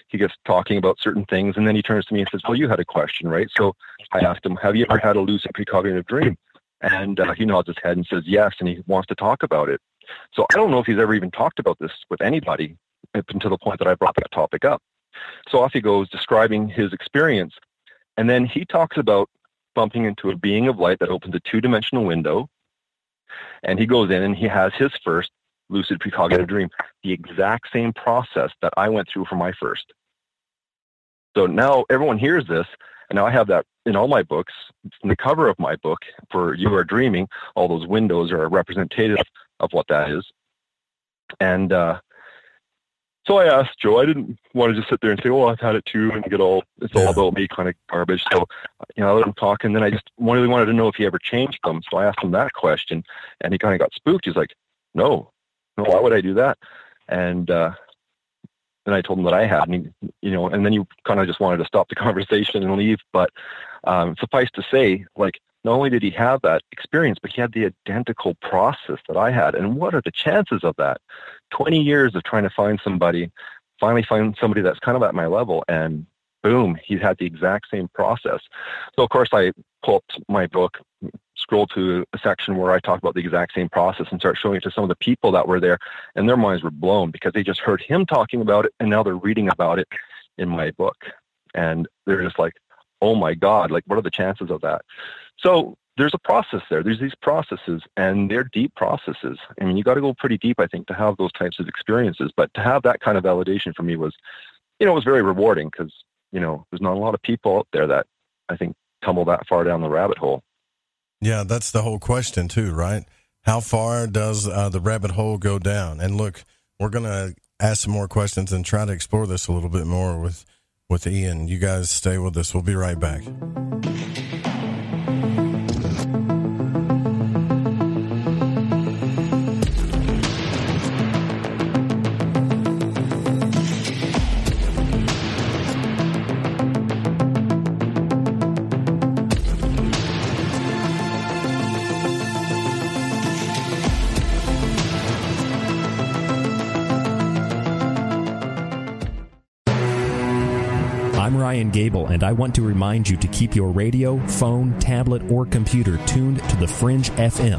he gets talking about certain things, and then he turns to me and says, well, you had a question, right? So I asked him, have you ever had a lucid precognitive dream? And he nods his head and says yes, and he wants to talk about it. So I don't know if he's ever even talked about this with anybody up until the point that I brought that topic up. So off he goes, describing his experience. And then he talks about bumping into a being of light that opens a two-dimensional window. And he goes in and he has his first lucid precognitive dream, the exact same process that I went through for my first. So now everyone hears this, and now I have that in all my books. In the cover of my book for You Are Dreaming, all those windows are representative of what that is. And so I asked Joe, I didn't want to just sit there and say, oh, I've had it too, and it's all about me kind of garbage. So, I let him talk, and then I just really wanted to know if he ever changed them. So I asked him that question, and he kind of got spooked. He's like, no, why would I do that? And then I told him that I had, and and then you kind of just wanted to stop the conversation and leave. But suffice to say, like, not only did he have that experience, but he had the identical process that I had. And what are the chances of that? 20 years of trying to find somebody, finally find somebody that's kind of at my level, and boom, he had the exact same process. So, of course, I pulled up my book, scrolled to a section where I talk about the exact same process and start showing it to some of the people that were there, and their minds were blown because they just heard him talking about it, and now they're reading about it in my book. And they're just like, oh my God, like, what are the chances of that? So there's a process there. There's these processes, and they're deep processes. I mean, you got to go pretty deep, I think, to have those types of experiences. But to have that kind of validation for me was, it was very rewarding because, there's not a lot of people out there that I think tumble that far down the rabbit hole. Yeah, that's the whole question too, right? How far does the rabbit hole go down? And look, we're going to ask some more questions and try to explore this a little bit more with Ian. You guys stay with us. We'll be right back. Brian Gable, and I want to remind you to keep your radio, phone, tablet, or computer tuned to The Fringe FM,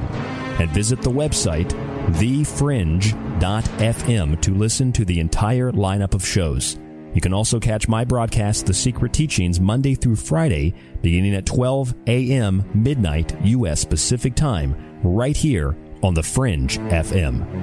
and visit the website thefringe.fm to listen to the entire lineup of shows. You can also catch my broadcast, The Secret Teachings, Monday through Friday, beginning at 12 a.m. midnight U.S. Pacific Time, right here on The Fringe FM.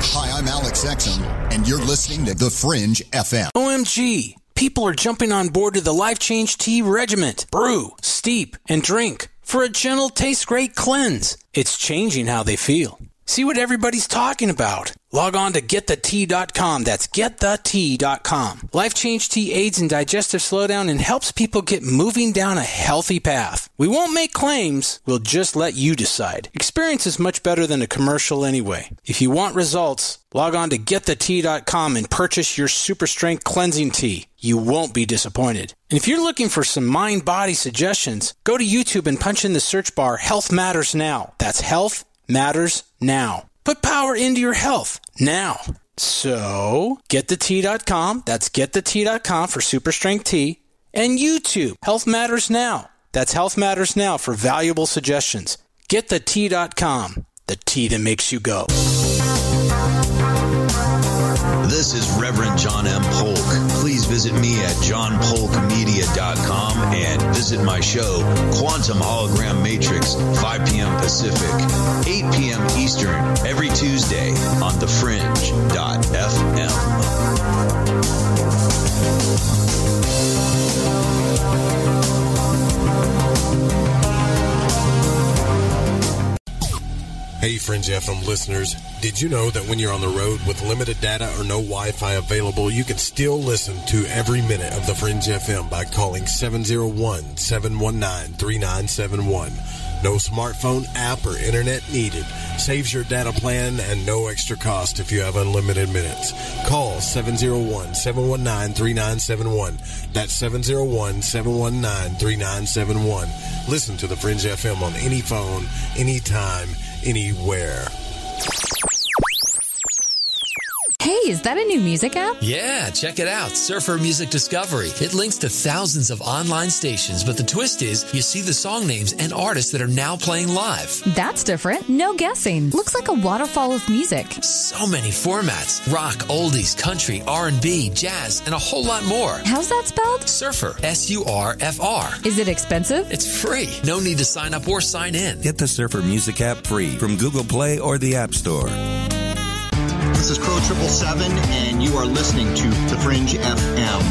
Hi, I'm Alex Exum, and you're listening to The Fringe FM. OMG! People are jumping on board to the Life Change Tea Regiment. Brew, steep, and drink for a gentle, taste-great cleanse. It's changing how they feel. See what everybody's talking about. Log on to getthetea.com. That's getthetea.com. Life Change Tea aids in digestive slowdown and helps people get moving down a healthy path. We won't make claims. We'll just let you decide. Experience is much better than a commercial anyway. If you want results, log on to getthetea.com and purchase your super strength cleansing tea. You won't be disappointed. And if you're looking for some mind-body suggestions, go to YouTube and punch in the search bar Health Matters Now. That's Health Matters Now. Put power into your health now. So, getthetea.com. That's getthetea.com for super strength tea. And YouTube, Health Matters Now. That's Health Matters Now for valuable suggestions. Getthetea.com. The tea that makes you go. This is Reverend John M. Polk. Please visit me at johnpolkmedia.com and visit my show, Quantum Hologram Matrix, 5 p.m. Pacific, 8 p.m. Eastern, every Tuesday on thefringe.fm. Hey, Fringe FM listeners, did you know that when you're on the road with limited data or no Wi-Fi available, you can still listen to every minute of the Fringe FM by calling 701-719-3971. No smartphone app or internet needed. Saves your data plan and no extra cost if you have unlimited minutes. Call 701-719-3971. That's 701-719-3971. Listen to the Fringe FM on any phone, anytime, anywhere. Hey, is that a new music app? Yeah, check it out. Surfer Music Discovery. It links to thousands of online stations, but the twist is you see the song names and artists that are now playing live. That's different. No guessing. Looks like a waterfall of music. So many formats. Rock, oldies, country, R&B, jazz, and a whole lot more. How's that spelled? Surfer. S-U-R-F-R. Is it expensive? It's free. No need to sign up or sign in. Get the Surfer Music app free from Google Play or the App Store. This is Crow 777, and you are listening to The Fringe FM.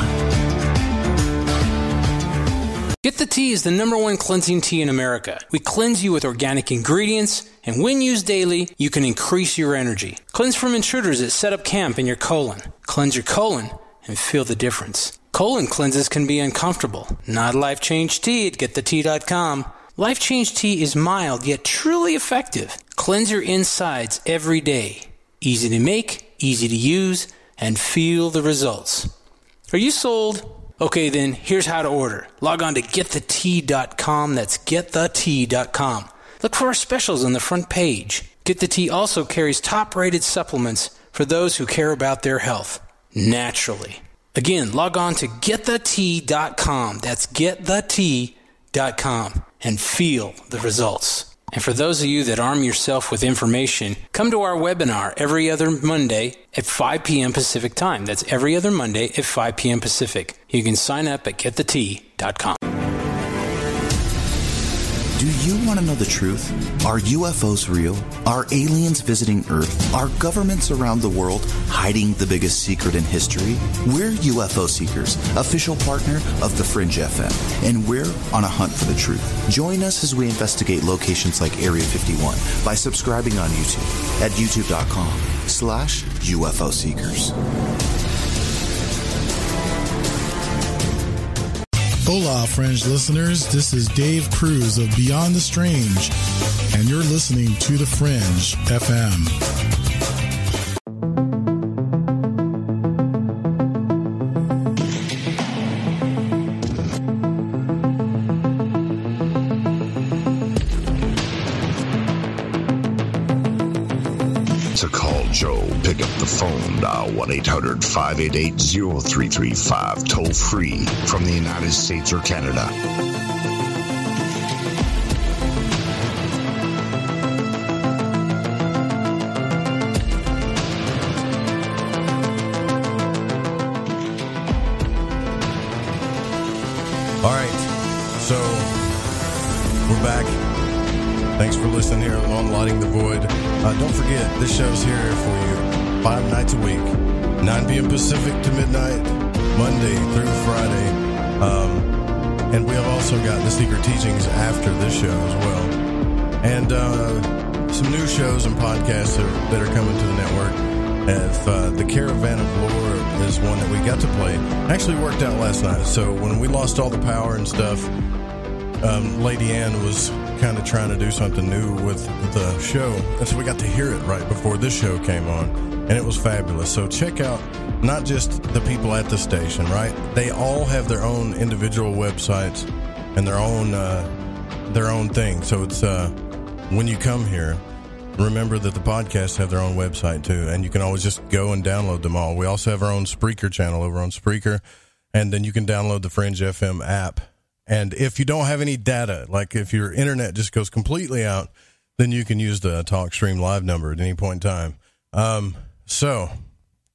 Get the Tea is the #1 cleansing tea in America. We cleanse you with organic ingredients, and when used daily, you can increase your energy. Cleanse from intruders that set up camp in your colon. Cleanse your colon and feel the difference. Colon cleanses can be uncomfortable. Not Life Change Tea at getthetea.com. Life Change Tea is mild yet truly effective. Cleanse your insides every day. Easy to make, easy to use, and feel the results. Are you sold? Okay, then here's how to order. Log on to getthetea.com. That's getthetea.com. Look for our specials on the front page. Get the Tea also carries top-rated supplements for those who care about their health naturally. Again, log on to getthetea.com. That's getthetea.com and feel the results. And for those of you that arm yourself with information, come to our webinar every other Monday at 5 p.m. Pacific time. That's every other Monday at 5 p.m. Pacific. You can sign up at getthetea.com. Do you want to know the truth? Are UFOs real? Are aliens visiting Earth? Are governments around the world hiding the biggest secret in history? We're UFO Seekers, official partner of The Fringe FM, and we're on a hunt for the truth. Join us as we investigate locations like Area 51 by subscribing on YouTube at youtube.com/UFO Seekers. Hola, Fringe listeners. This is Dave Cruz of Beyond the Strange, and you're listening to The Fringe FM. So call Show. Pick up the phone, dial 1-800-588-0335, toll free from the United States or Canada. All right, so we're back. Thanks for listening here on Lighting the Void. Don't forget, this show's here for you 5 nights a week, 9 p.m. Pacific to midnight, Monday through Friday. And we have also got the secret teachings after this show as well. And some new shows and podcasts that are coming to the network. The Caravan of Lore is one that we got to play. Actually worked out last night. So when we lost all the power and stuff, Lady Ann was kind of trying to do something new with the show. And so we got to hear it right before this show came on. And it was fabulous. So check out not just the people at the station, right? They all have their own individual websites and their own thing. So it's when you come here, remember that the podcasts have their own website too, and you can always just go and download them all. We also have our own Spreaker channel over on Spreaker, and then you can download the Fringe FM app. And if you don't have any data, like if your internet just goes completely out, then you can use the TalkStream Live number at any point in time. So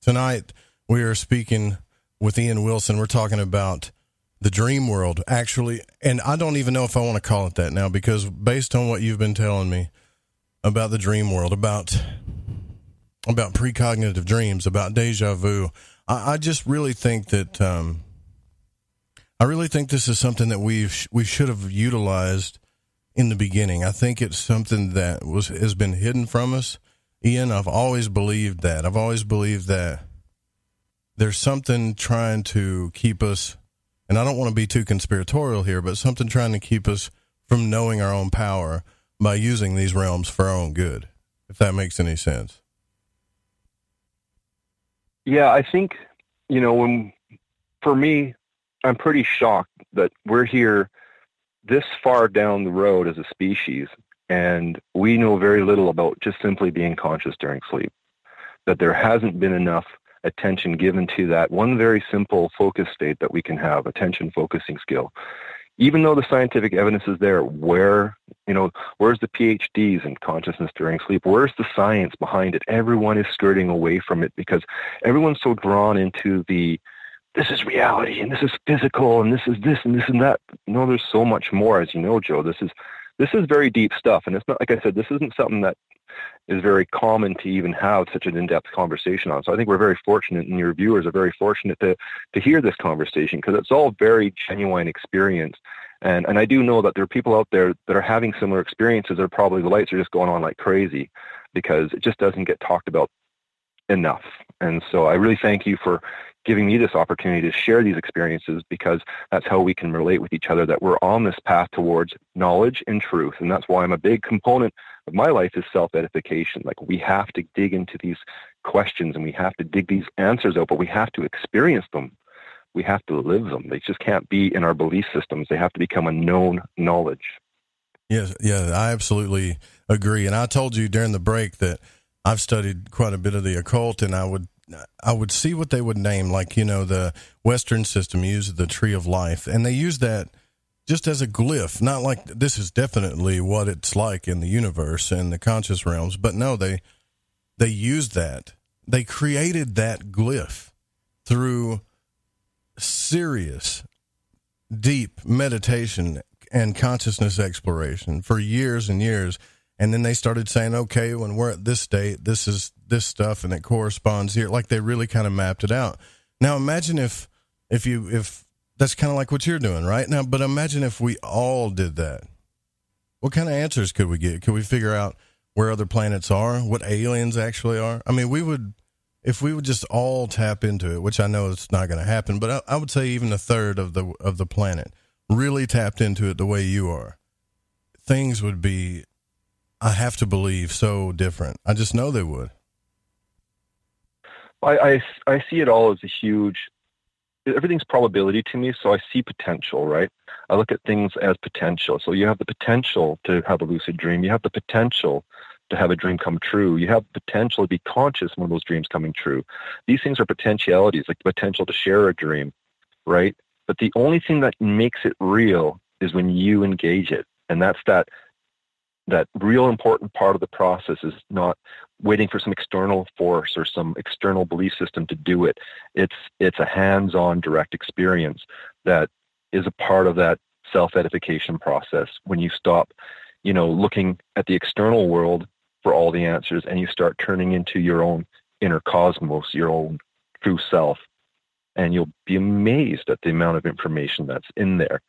tonight we are speaking with Ian Wilson. We're talking about the dream world, actually, and I don't even know if I want to call it that now, because based on what you've been telling me about the dream world, about precognitive dreams, about deja vu, I just really think that this is something that we should have utilized in the beginning. I think it's something that has been hidden from us. Ian, I've always believed that. I've always believed that there's something trying to keep us, and I don't want to be too conspiratorial here, but something trying to keep us from knowing our own power by using these realms for our own good, if that makes any sense. Yeah, I think, for me, I'm pretty shocked that we're here this far down the road as a species, and we know very little about just simply being conscious during sleep, that there hasn't been enough attention given to that one very simple focus state that we can have, attention focusing skill. Even though the scientific evidence is there, where's the PhDs in consciousness during sleep? Where's the science behind it? Everyone is skirting away from it because everyone's so drawn into this is reality and this is physical and this is this and this and that. No, there's so much more, as you know, Joe. This is very deep stuff, and it's not, like I said, this isn't something that is very common to even have such an in-depth conversation on. So I think we're very fortunate, and your viewers are very fortunate to hear this conversation, because it's all very genuine experience. And I do know that there are people out there that are having similar experiences, or probably the lights are just going on like crazy because it just doesn't get talked about enough. And so I really thank you for giving me this opportunity to share these experiences, because that's how we can relate with each other, that we're on this path towards knowledge and truth. And that's why I'm a big component of my life is self-edification. Like, we have to dig into these questions and we have to dig these answers out, but we have to experience them. We have to live them. They just can't be in our belief systems. They have to become a known knowledge. Yes, yeah, I absolutely agree. And I told you during the break that I've studied quite a bit of the occult, and I would see what they would name, like, the Western system uses the tree of life, and they use that just as a glyph, not like this is definitely what it's like in the universe and the conscious realms, but no, they used that. They created that glyph through serious, deep meditation and consciousness exploration for years and years. And then they started saying, okay, when we're at this state, this is this stuff, and it corresponds here. Like, they really kind of mapped it out. Now, imagine if that's kind of like what you're doing right now, but imagine if we all did that. What kind of answers could we get? Could we figure out where other planets are, what aliens actually are? I mean, if we would just all tap into it, which I know it's not going to happen, but I would say even a third of the planet really tapped into it the way you are, things would be, I have to believe, so different. I just know they would. I see it all as a huge, everything's probability to me, so I see potential, right? I look at things as potential. So you have the potential to have a lucid dream. You have the potential to have a dream come true. You have potential to be conscious when those dreams coming true. These things are potentialities, like the potential to share a dream, right? But the only thing that makes it real is when you engage it. And that's that real important part of the process, is not waiting for some external force or some external belief system to do it. It's a hands-on direct experience that is a part of that self-edification process. When you stop, looking at the external world for all the answers, and you start turning into your own inner cosmos, your own true self, and you'll be amazed at the amount of information that's in there.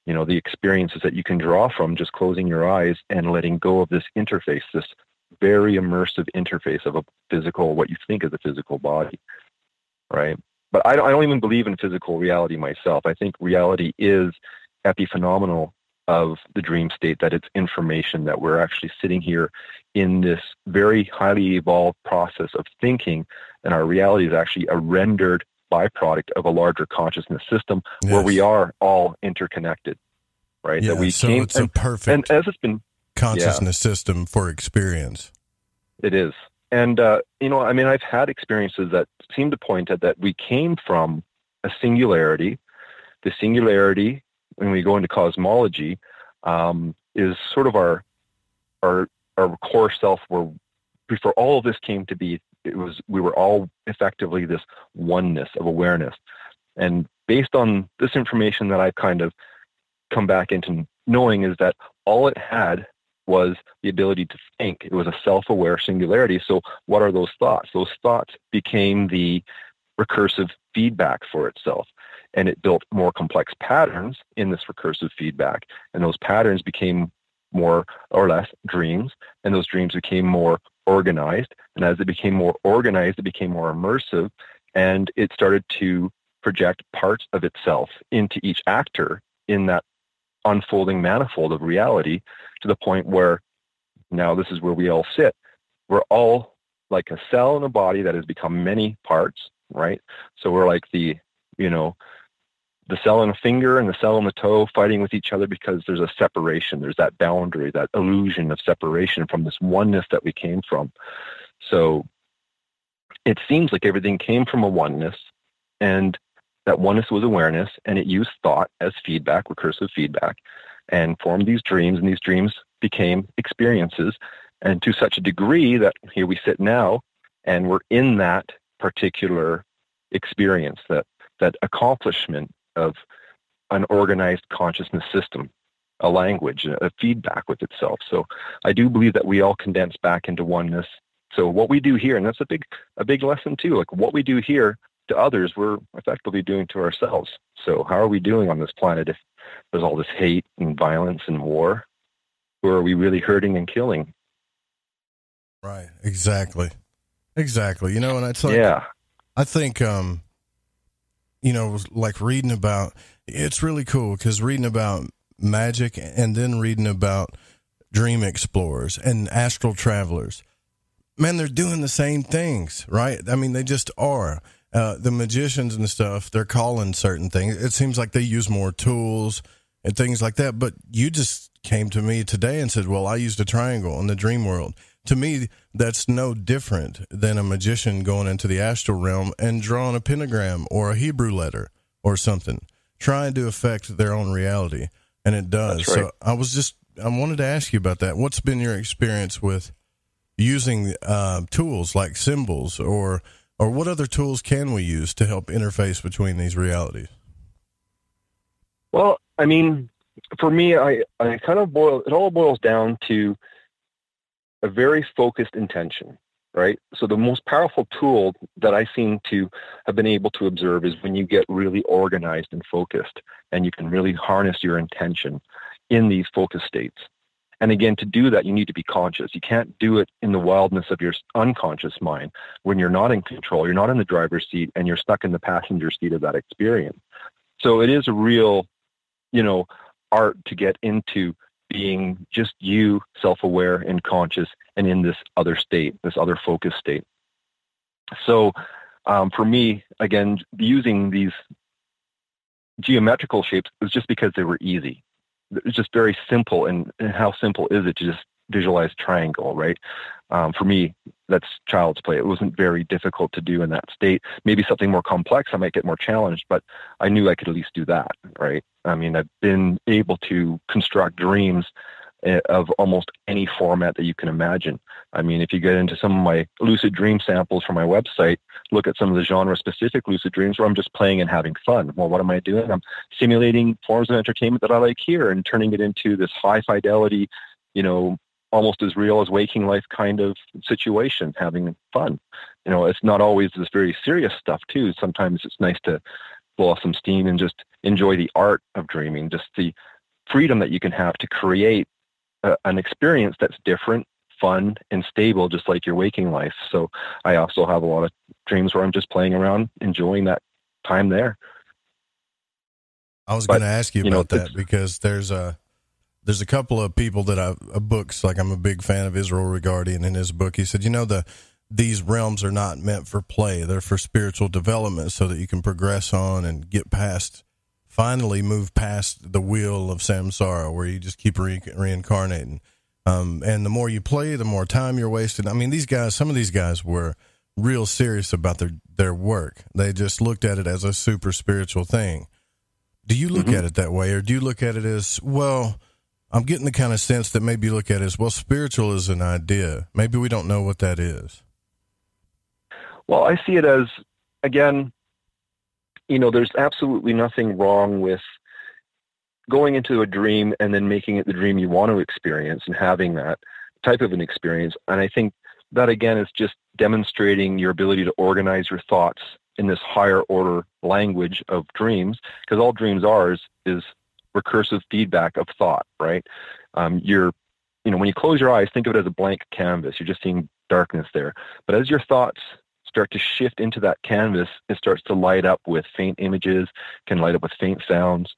The experiences that you can draw from just closing your eyes and letting go of this interface, this very immersive interface of a physical, what you think is a physical body, right? But I don't even believe in physical reality myself. I think reality is epiphenomenal of the dream state, that it's information, that we're actually sitting here in this very highly evolved process of thinking, and our reality is actually a rendered byproduct of a larger consciousness system. Yes. Where we are all interconnected, right? Yeah, that we so it's a perfect and as it's been consciousness system for experience. It is. And, I've had experiences that seem to point at that we came from a singularity. The singularity, when we go into cosmology, is sort of our core self, where before all of this came to be, we were all effectively this oneness of awareness. And based on this information that I've kind of come back into knowing, is that all it had was the ability to think. It was a self-aware singularity. So what are those thoughts? Those thoughts became the recursive feedback for itself. And it built more complex patterns in this recursive feedback. And those patterns became more or less dreams. And those dreams became more organized. And as it became more organized, it became more immersive. And it started to project parts of itself into each actor in that unfolding manifold of reality, to the point where now this is where we all sit. We're all like a cell in a body that has become many parts, right? So we're like the cell in a finger and the cell in the toe fighting with each other because there's a separation. There's that boundary, that illusion of separation from this oneness that we came from. So it seems like everything came from a oneness, and that oneness was awareness, and it used thought as feedback, recursive feedback, and formed these dreams, and these dreams became experiences, and to such a degree that here we sit now, and we're in that particular experience, that accomplishment of an organized consciousness system, a language, a feedback with itself. So I do believe that we all condense back into oneness. So what we do here, and that's a big lesson too, like what we do here to others, we're effectively doing to ourselves. So how are we doing on this planet if there's all this hate and violence and war? Who are we really hurting and killing? Right. Exactly. And it's like, yeah, I think, like reading about, it's really cool because reading about magic and then reading about dream explorers and astral travelers, man, they're doing the same things, right? I mean, they just are. The magicians and stuff, they're calling certain things. It seems like they use more tools and things like that. But you just came to me today and said, well, I used a triangle in the dream world. To me, that's no different than a magician going into the astral realm and drawing a pentagram or a Hebrew letter or something, trying to affect their own reality. And it does. That's right. So I wanted to ask you about that. What's been your experience with using tools like symbols, or what other tools can we use to help interface between these realities? Well, I mean, for me, I kind of it all boils down to a very focused intention, right? So the most powerful tool that I seem to have been able to observe is when you get really organized and focused, and you can really harness your intention in these focus states. And again, to do that, you need to be conscious. You can't do it in the wildness of your unconscious mind when you're not in control, you're not in the driver's seat, and you're stuck in the passenger seat of that experience. So it is a real, art to get into being just you, self-aware and conscious, and in this other state, this other focus state. So for me, again, using these geometrical shapes was just because they were easy. It's just very simple, and how simple is it to just visualized triangle, right? For me, that's child's play. It wasn't very difficult to do in that state. Maybe something more complex, I might get more challenged, but I knew I could at least do that, right? I mean, I've been able to construct dreams of almost any format that you can imagine. I mean, if you get into some of my lucid dream samples from my website, look at some of the genre-specific lucid dreams where I'm just playing and having fun. Well, what am I doing? I'm simulating forms of entertainment that I like here and turning it into this high-fidelity, almost as real as waking life kind of situation, having fun. It's not always this very serious stuff, too. Sometimes it's nice to blow off some steam and just enjoy the art of dreaming, just the freedom that you can have to create an experience that's different, fun, and stable, just like your waking life. So I also have a lot of dreams where I'm just playing around, enjoying that time there. I was going to ask you about that because there's a couple of people that books, like I'm a big fan of Israel Regardie, and in his book he said, these realms are not meant for play. They're for spiritual development so that you can progress on and finally move past the wheel of samsara where you just keep reincarnating. And the more you play, the more time you're wasting. I mean, some of these guys were real serious about their work. They just looked at it as a super spiritual thing. Do you look at it that way, or do you look at it as, well, I'm getting the kind of sense that maybe you look at it as, well, spiritual is an idea. Maybe we don't know what that is. Well, I see it as, again, there's absolutely nothing wrong with going into a dream and then making it the dream you want to experience and having that type of an experience. And I think that, again, is just demonstrating your ability to organize your thoughts in this higher order language of dreams, because all dreams are is recursive feedback of thought, right? When you close your eyes, think of it as a blank canvas. You're just seeing darkness there. But as your thoughts start to shift into that canvas, it starts to light up with faint images, can light up with faint sounds,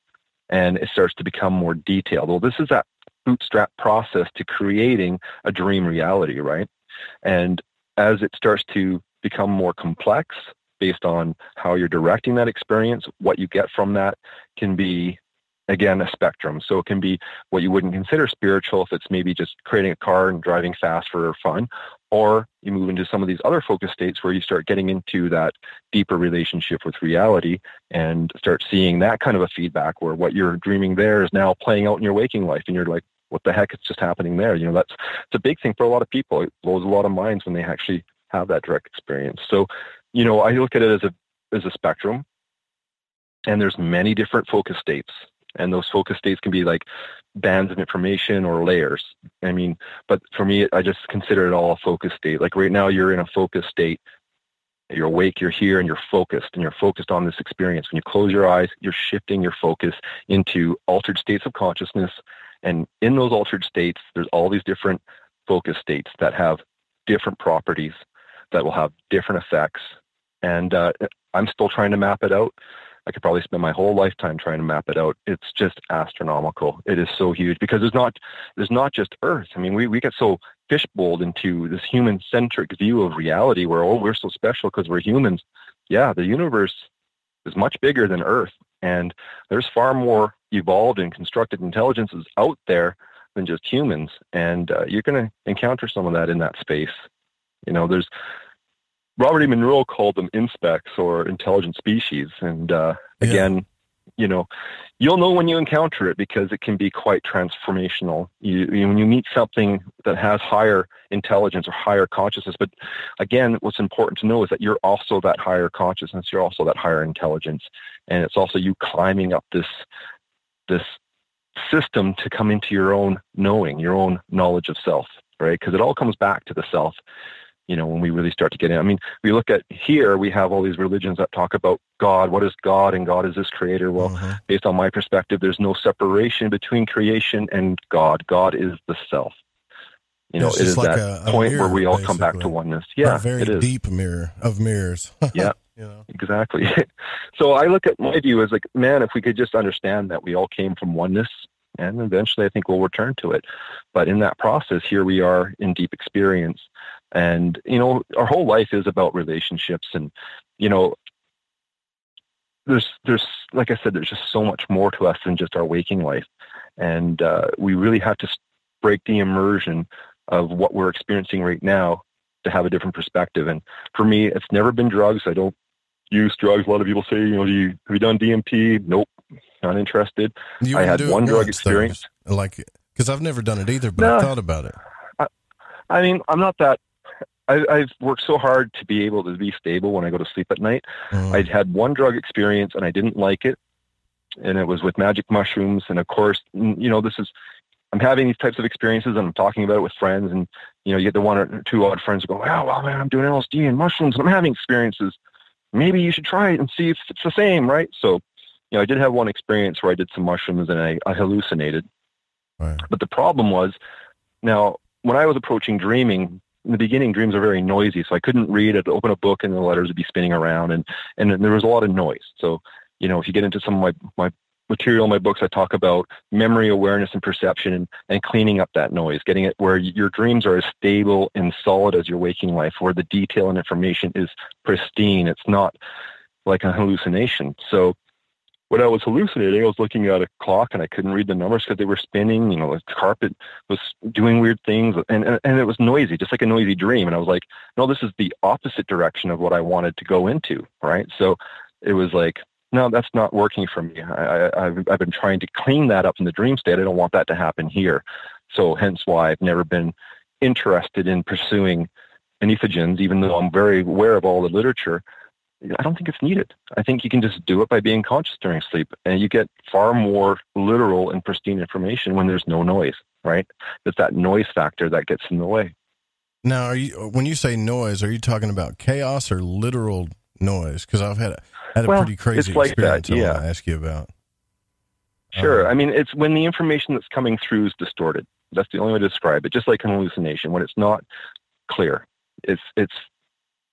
and it starts to become more detailed. Well, this is that bootstrap process to creating a dream reality, right? And as it starts to become more complex based on how you're directing that experience, what you get from that can be, again, a spectrum. So it can be what you wouldn't consider spiritual if it's maybe just creating a car and driving fast for fun, or you move into some of these other focus states where you start getting into that deeper relationship with reality and start seeing that kind of a feedback where what you're dreaming there is now playing out in your waking life, and you're like, what the heck is just happening there? It's a big thing for a lot of people. It blows a lot of minds when they actually have that direct experience. So, I look at it as a spectrum, and there's many different focus states. And those focus states can be like bands of information or layers. I mean, but for me, I just consider it all a focus state. Like right now, you're in a focus state. You're awake, you're here, and you're focused on this experience. When you close your eyes, you're shifting your focus into altered states of consciousness. And in those altered states, there's all these different focus states that have different properties that will have different effects. And I'm still trying to map it out. I could probably spend my whole lifetime trying to map it out. It's just astronomical. It is so huge because there's not just Earth. I mean, we get so fishbowled into this human-centric view of reality where, we're so special because we're humans. Yeah, the universe is much bigger than Earth, and there's far more evolved and constructed intelligences out there than just humans, and you're going to encounter some of that in that space. There's Robert E. Monroe called them inspects or intelligent species. And again, you'll know when you encounter it because it can be quite transformational. When you meet something that has higher intelligence or higher consciousness, but again, what's important to know is that you're also that higher consciousness, you're also that higher intelligence. And it's also you climbing up this system to come into your own knowing, your own knowledge of self, right? Because it all comes back to the self. When we really start to get in. I mean, we look at here, we have all these religions that talk about God. What is God? And God is this creator. Well, based on my perspective, there's no separation between creation and God. God is the self. It is like that point mirror, where we all basically come back to oneness. Yeah, a very deep mirror of mirrors. Yeah, exactly. So I look at my view as like, man, if we could just understand that we all came from oneness, and eventually I think we'll return to it. But in that process, here we are in deep experience. And, our whole life is about relationships. And, there's, like I said, there's just so much more to us than just our waking life. And we really have to break the immersion of what we're experiencing right now to have a different perspective. And for me, it's never been drugs. I don't use drugs. A lot of people say, have you done DMT? Nope, not interested. I had one drug experience. Because I've never done it either, but I thought about it. I mean, I'm not that. I've worked so hard to be able to be stable when I go to sleep at night. I'd had one drug experience and I didn't like it. And it was with magic mushrooms. And of course, I'm having these types of experiences and I'm talking about it with friends. And, you get the one or two odd friends who go, wow, man, I'm doing LSD and mushrooms and I'm having experiences. Maybe you should try it and see if it's the same, right? So, I did have one experience where I did some mushrooms and I hallucinated. Right. But the problem was, now, when I was approaching dreaming, in the beginning, dreams are very noisy, so I couldn't read. I'd open a book and the letters would be spinning around, and there was a lot of noise. So, if you get into some of my material in my books, I talk about memory, awareness, and perception, and cleaning up that noise, getting it where your dreams are as stable and solid as your waking life, where the detail and information is pristine. It's not like a hallucination. So when I was hallucinating, I was looking at a clock and I couldn't read the numbers because they were spinning. The carpet was doing weird things, and it was noisy, just like a noisy dream. And I was like, no, this is the opposite direction of what I wanted to go into, right? So it was like, no, that's not working for me. I've been trying to clean that up in the dream state. I don't want that to happen here. So hence why I've never been interested in pursuing entheogens, even though I'm very aware of all the literature. I don't think it's needed. I think you can just do it by being conscious during sleep, and you get far more literal and pristine information when there's no noise, right? It's that noise factor that gets in the way. Now, when you say noise, are you talking about chaos or literal noise? Because I've had a pretty crazy experience I want to ask you about. Sure. I mean, it's when the information that's coming through is distorted. That's the only way to describe it, just like an hallucination. When it's not clear, it's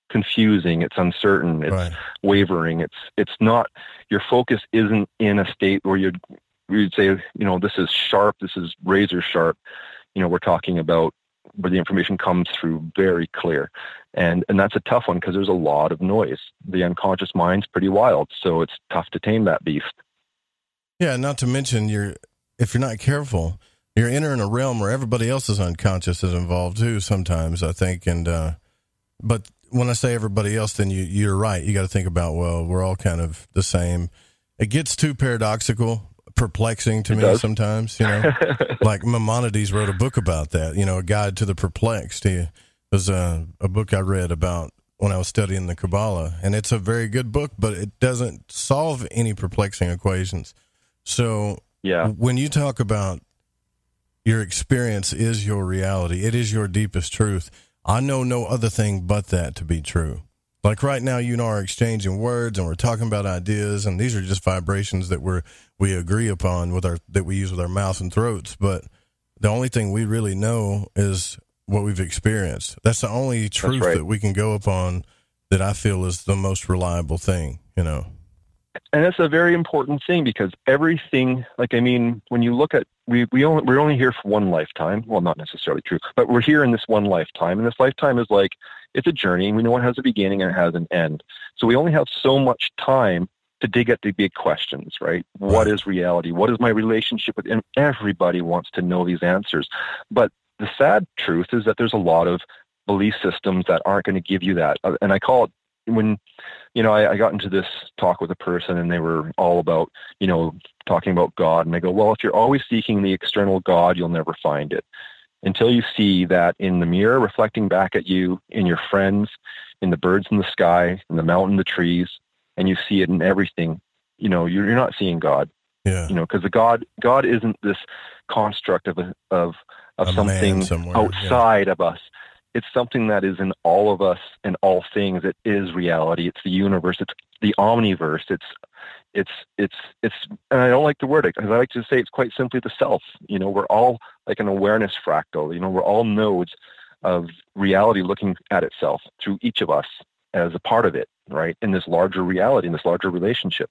confusing, it's uncertain, it's wavering, it's not, your focus isn't in a state where you'd say, this is sharp, this is razor sharp. We're talking about where the information comes through very clear. And that's a tough one because there's a lot of noise. The unconscious mind's pretty wild, so it's tough to tame that beast. Yeah, not to mention if you're not careful, you're entering a realm where everybody else's unconscious is involved too sometimes, I think. And but when I say everybody else, then you're right. You got to think about, well, we're all kind of the same. It gets too paradoxical, perplexing to me sometimes, like Maimonides wrote a book about that, A Guide to the Perplexed. It was a book I read about when I was studying the Kabbalah, and it's a very good book, but it doesn't solve any perplexing equations. So when you talk about your experience is your reality, it is your deepest truth, I know no other thing but that to be true. Like right now, you and I are exchanging words and we're talking about ideas, and these are just vibrations that we agree upon that we use with our mouths and throats. But the only thing we really know is what we've experienced. That's the only truth that we can go upon that I feel is the most reliable thing, And that's a very important thing because everything, when you look at, we're only here for one lifetime. Well, not necessarily true, but we're here in this one lifetime. And this lifetime is it's a journey. We know it has a beginning and it has an end. So we only have so much time to dig at the big questions, right? What is reality? What is my relationship with? And everybody wants to know these answers. But the sad truth is that there's a lot of belief systems that aren't going to give you that. And I call it, when, I got into this talk with a person and they were all about, talking about God. And I go, well, if you're always seeking the external God, you'll never find it until you see that in the mirror reflecting back at you, in your friends, in the birds in the sky, in the mountain, the trees, and you see it in everything. You're not seeing God. Yeah. Because the God isn't this construct of something outside of us. It's something that is in all of us and all things. It is reality. It's the universe. It's the omniverse. It's and I don't like the word because I like to say it's quite simply the self. We're all like an awareness fractal. We're all nodes of reality looking at itself through each of us as a part of it, right? In this larger reality, in this larger relationship,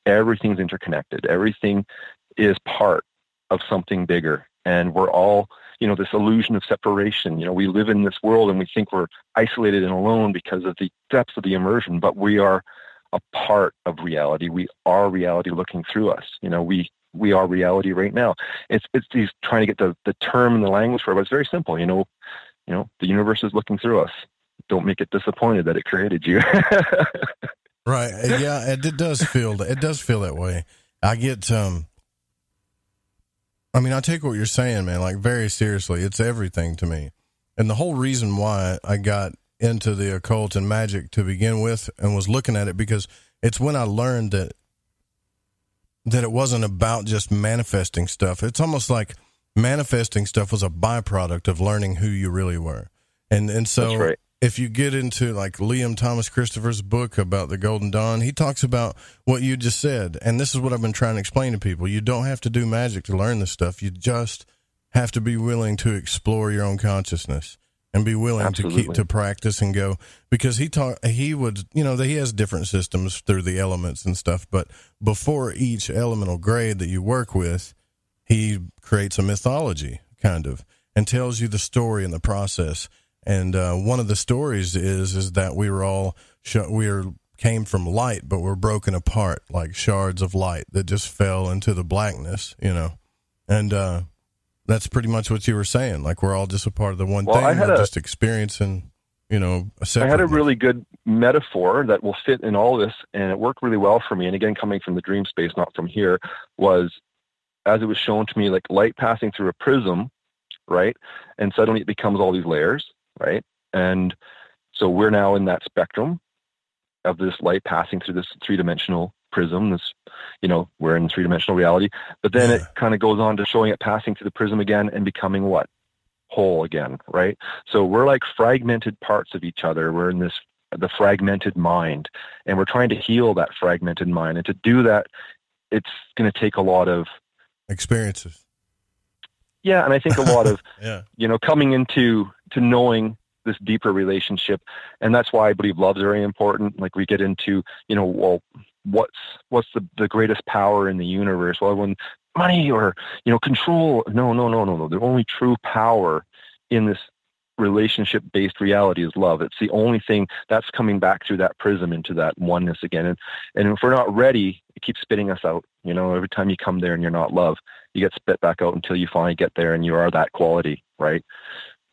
everything's interconnected. Everything is part of something bigger. And we're all, this illusion of separation. We live in this world and we think we're isolated and alone because of the depths of the immersion, but we are a part of reality. We are reality looking through us. We we are reality right now. It's he's trying to get the term and the language for it, but it's very simple. The universe is looking through us. Don't make it disappointed that it created you. Right. Yeah, it does feel that way. I get, I take what you're saying, man, like very seriously. It's everything to me. And the whole reason why I got into the occult and magic to begin with and was looking at it, because it's when I learned that it wasn't about just manifesting stuff. It's almost like manifesting stuff was a byproduct of learning who you really were. And so that's right. If you get into like Liam Thomas Christopher's book about the Golden Dawn, he talks about what you just said. And this is what I've been trying to explain to people. You don't have to do magic to learn this stuff. You just have to be willing to explore your own consciousness and be willing Absolutely. to practice and go, because he has different systems through the elements and stuff. But before each elemental grade that you work with, he creates a mythology kind of and tells you the story and the process. And one of the stories is that we were all came from light, but we're broken apart like shards of light that just fell into the blackness, And that's pretty much what you were saying. Like we're all just a part of the one thing. We're just experiencing, a I had a really good metaphor that will fit in all this, and it worked really well for me. And again, coming from the dream space, not from here, was as it was shown to me, like light passing through a prism, right? And suddenly it becomes all these layers. Right. And so we're now in that spectrum of this light passing through this 3-dimensional prism. We're in 3-dimensional reality, but then it kind of goes on to showing it passing through the prism again and becoming what? Whole again. Right. So we're like fragmented parts of each other. We're in the fragmented mind, and we're trying to heal that fragmented mind. And to do that, it's going to take a lot of experiences. Yeah. And I think a lot of, coming into knowing this deeper relationship. And that's why I believe love's very important. Like we get into, what's the greatest power in the universe? Well, when money or, control. No. The only true power in this relationship-based reality is love. It's the only thing that's coming back through that prism into that oneness again. And if we're not ready, it keeps spitting us out. Every time you come there and you're not love, you get spit back out until you finally get there and you are that quality, right?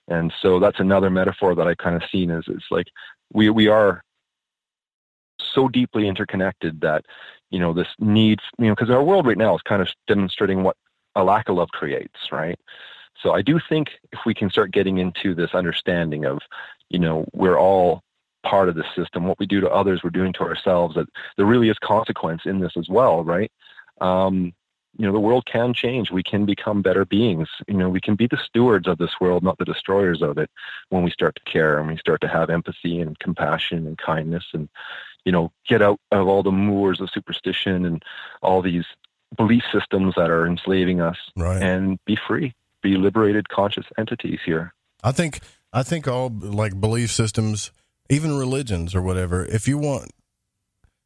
And so that's another metaphor that I kind of seen is it's like we are so deeply interconnected that, this need, because our world right now is kind of demonstrating what a lack of love creates, right? So I do think if we can start getting into this understanding of, we're all part of the system, what we do to others, we're doing to ourselves, that there really is consequence in this as well, right? The world can change. We can become better beings. We can be the stewards of this world, not the destroyers of it, when we start to care and we start to have empathy and compassion and kindness and, get out of all the moors of superstition and all these belief systems that are enslaving us, right, and be free, be liberated, conscious entities here. I think all like belief systems, even religions or whatever, if you want,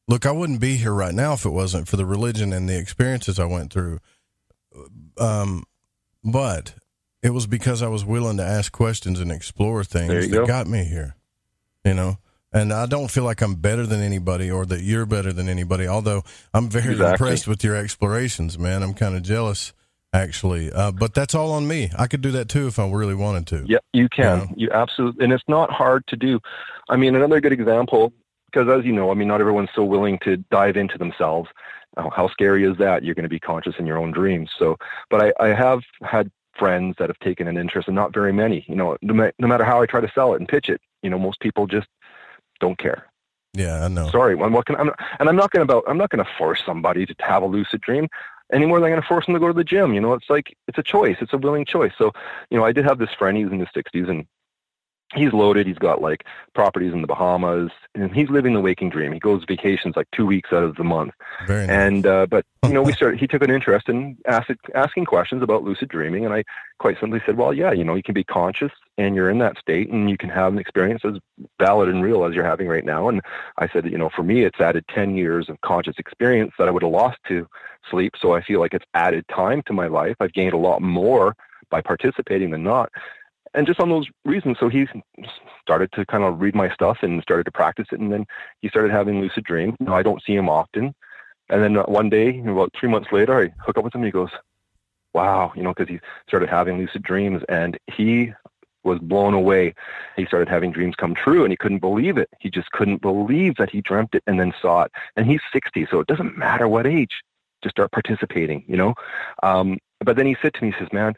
look, I wouldn't be here right now if it wasn't for the religion and the experiences I went through. But it was because I was willing to ask questions and explore things that got me here, and I don't feel like I'm better than anybody or that you're better than anybody, although I'm very impressed with your explorations, man. I'm kind of jealous, actually. But that's all on me. I could do that too if I really wanted to. Yeah, you can. You absolutely, and it's not hard to do. Another good example, because as you know, not everyone's so willing to dive into themselves. How scary is that? You're going to be conscious in your own dreams. So, but I have had friends that have taken an interest, and not very many. No matter how I try to sell it and pitch it, most people just don't care. Yeah, I know. Sorry, I'm not going to force somebody to have a lucid dream any more than I'm going to force them to go to the gym. It's like it's a choice. It's a willing choice. So, I did have this friend. He's in his 60s and he's loaded. He's got like properties in the Bahamas, and he's living the waking dream. He goes vacations like 2 weeks out of the month. Very nice. And but he took an interest in asking questions about lucid dreaming, and I quite simply said, well, yeah, you can be conscious and you're in that state, and you can have an experience as valid and real as you're having right now. And I said, for me, it's added 10 years of conscious experience that I would have lost to sleep. So I feel like it's added time to my life. I've gained a lot more by participating than not. And just on those reasons, so he started to kind of read my stuff and started to practice it. And then he started having lucid dreams. I don't see him often. And then one day, about 3 months later, I hook up with him. He goes, wow, because he started having lucid dreams, and he was blown away. He started having dreams come true, and he couldn't believe it. He just couldn't believe that he dreamt it and then saw it. And he's 60, so it doesn't matter what age. Just start participating, But then he said to me, he says, man,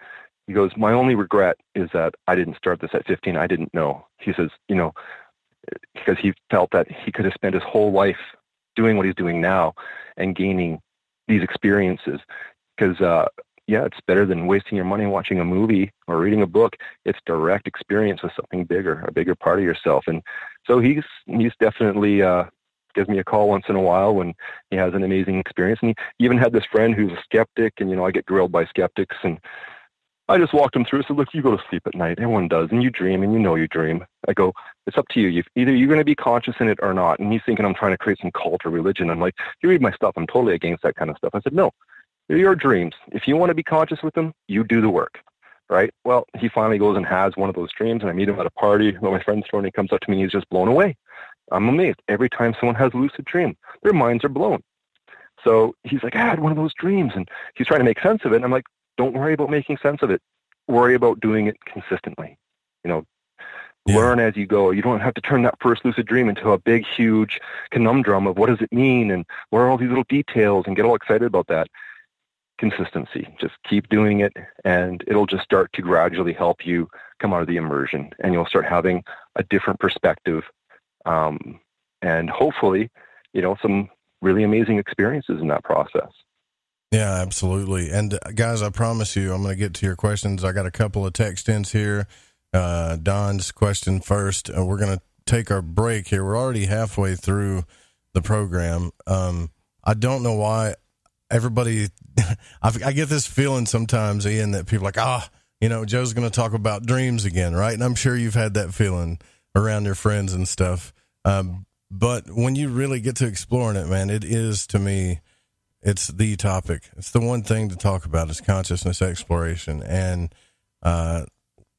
he goes, my only regret is that I didn't start this at 15. I didn't know. He says, because he felt that he could have spent his whole life doing what he's doing now and gaining these experiences. Because, it's better than wasting your money watching a movie or reading a book. It's direct experience with something bigger, a bigger part of yourself. And so he's definitely gives me a call once in a while when he has an amazing experience. And he even had this friend who's a skeptic, and, I get grilled by skeptics, and I just walked him through and said, look, you go to sleep at night. Everyone does, and you dream, and you dream. I go, it's up to you. Either you're going to be conscious in it or not. And he's thinking I'm trying to create some cult or religion. I'm like, you read my stuff. I'm totally against that kind of stuff. I said, no, they're your dreams. If you want to be conscious with them, you do the work, right? Well, he finally goes and has one of those dreams, and I meet him at a party with my friend's throwing. He comes up to me, and he's just blown away. I'm amazed. Every time someone has a lucid dream, their minds are blown. So he's like, I had one of those dreams, and he's trying to make sense of it. And I'm like, don't worry about making sense of it. Worry about doing it consistently. Learn as you go. You don't have to turn that first lucid dream into a big, huge conundrum of what does it mean and what are all these little details and get all excited about that. Consistency. Just keep doing it, and it'll just start to gradually help you come out of the immersion, and you'll start having a different perspective. And hopefully, some really amazing experiences in that process. Yeah, absolutely. And guys, I promise you, I'm going to get to your questions. I got a couple of text-ins here. Don's question first. We're going to take our break here. We're already halfway through the program. I don't know why everybody, I get this feeling sometimes, Ian, that people are like, Joe's going to talk about dreams again, right? And I'm sure you've had that feeling around your friends and stuff. But when you really get to exploring it, man, it is, to me, it's the topic. It's the one thing to talk about is consciousness exploration. And, I'm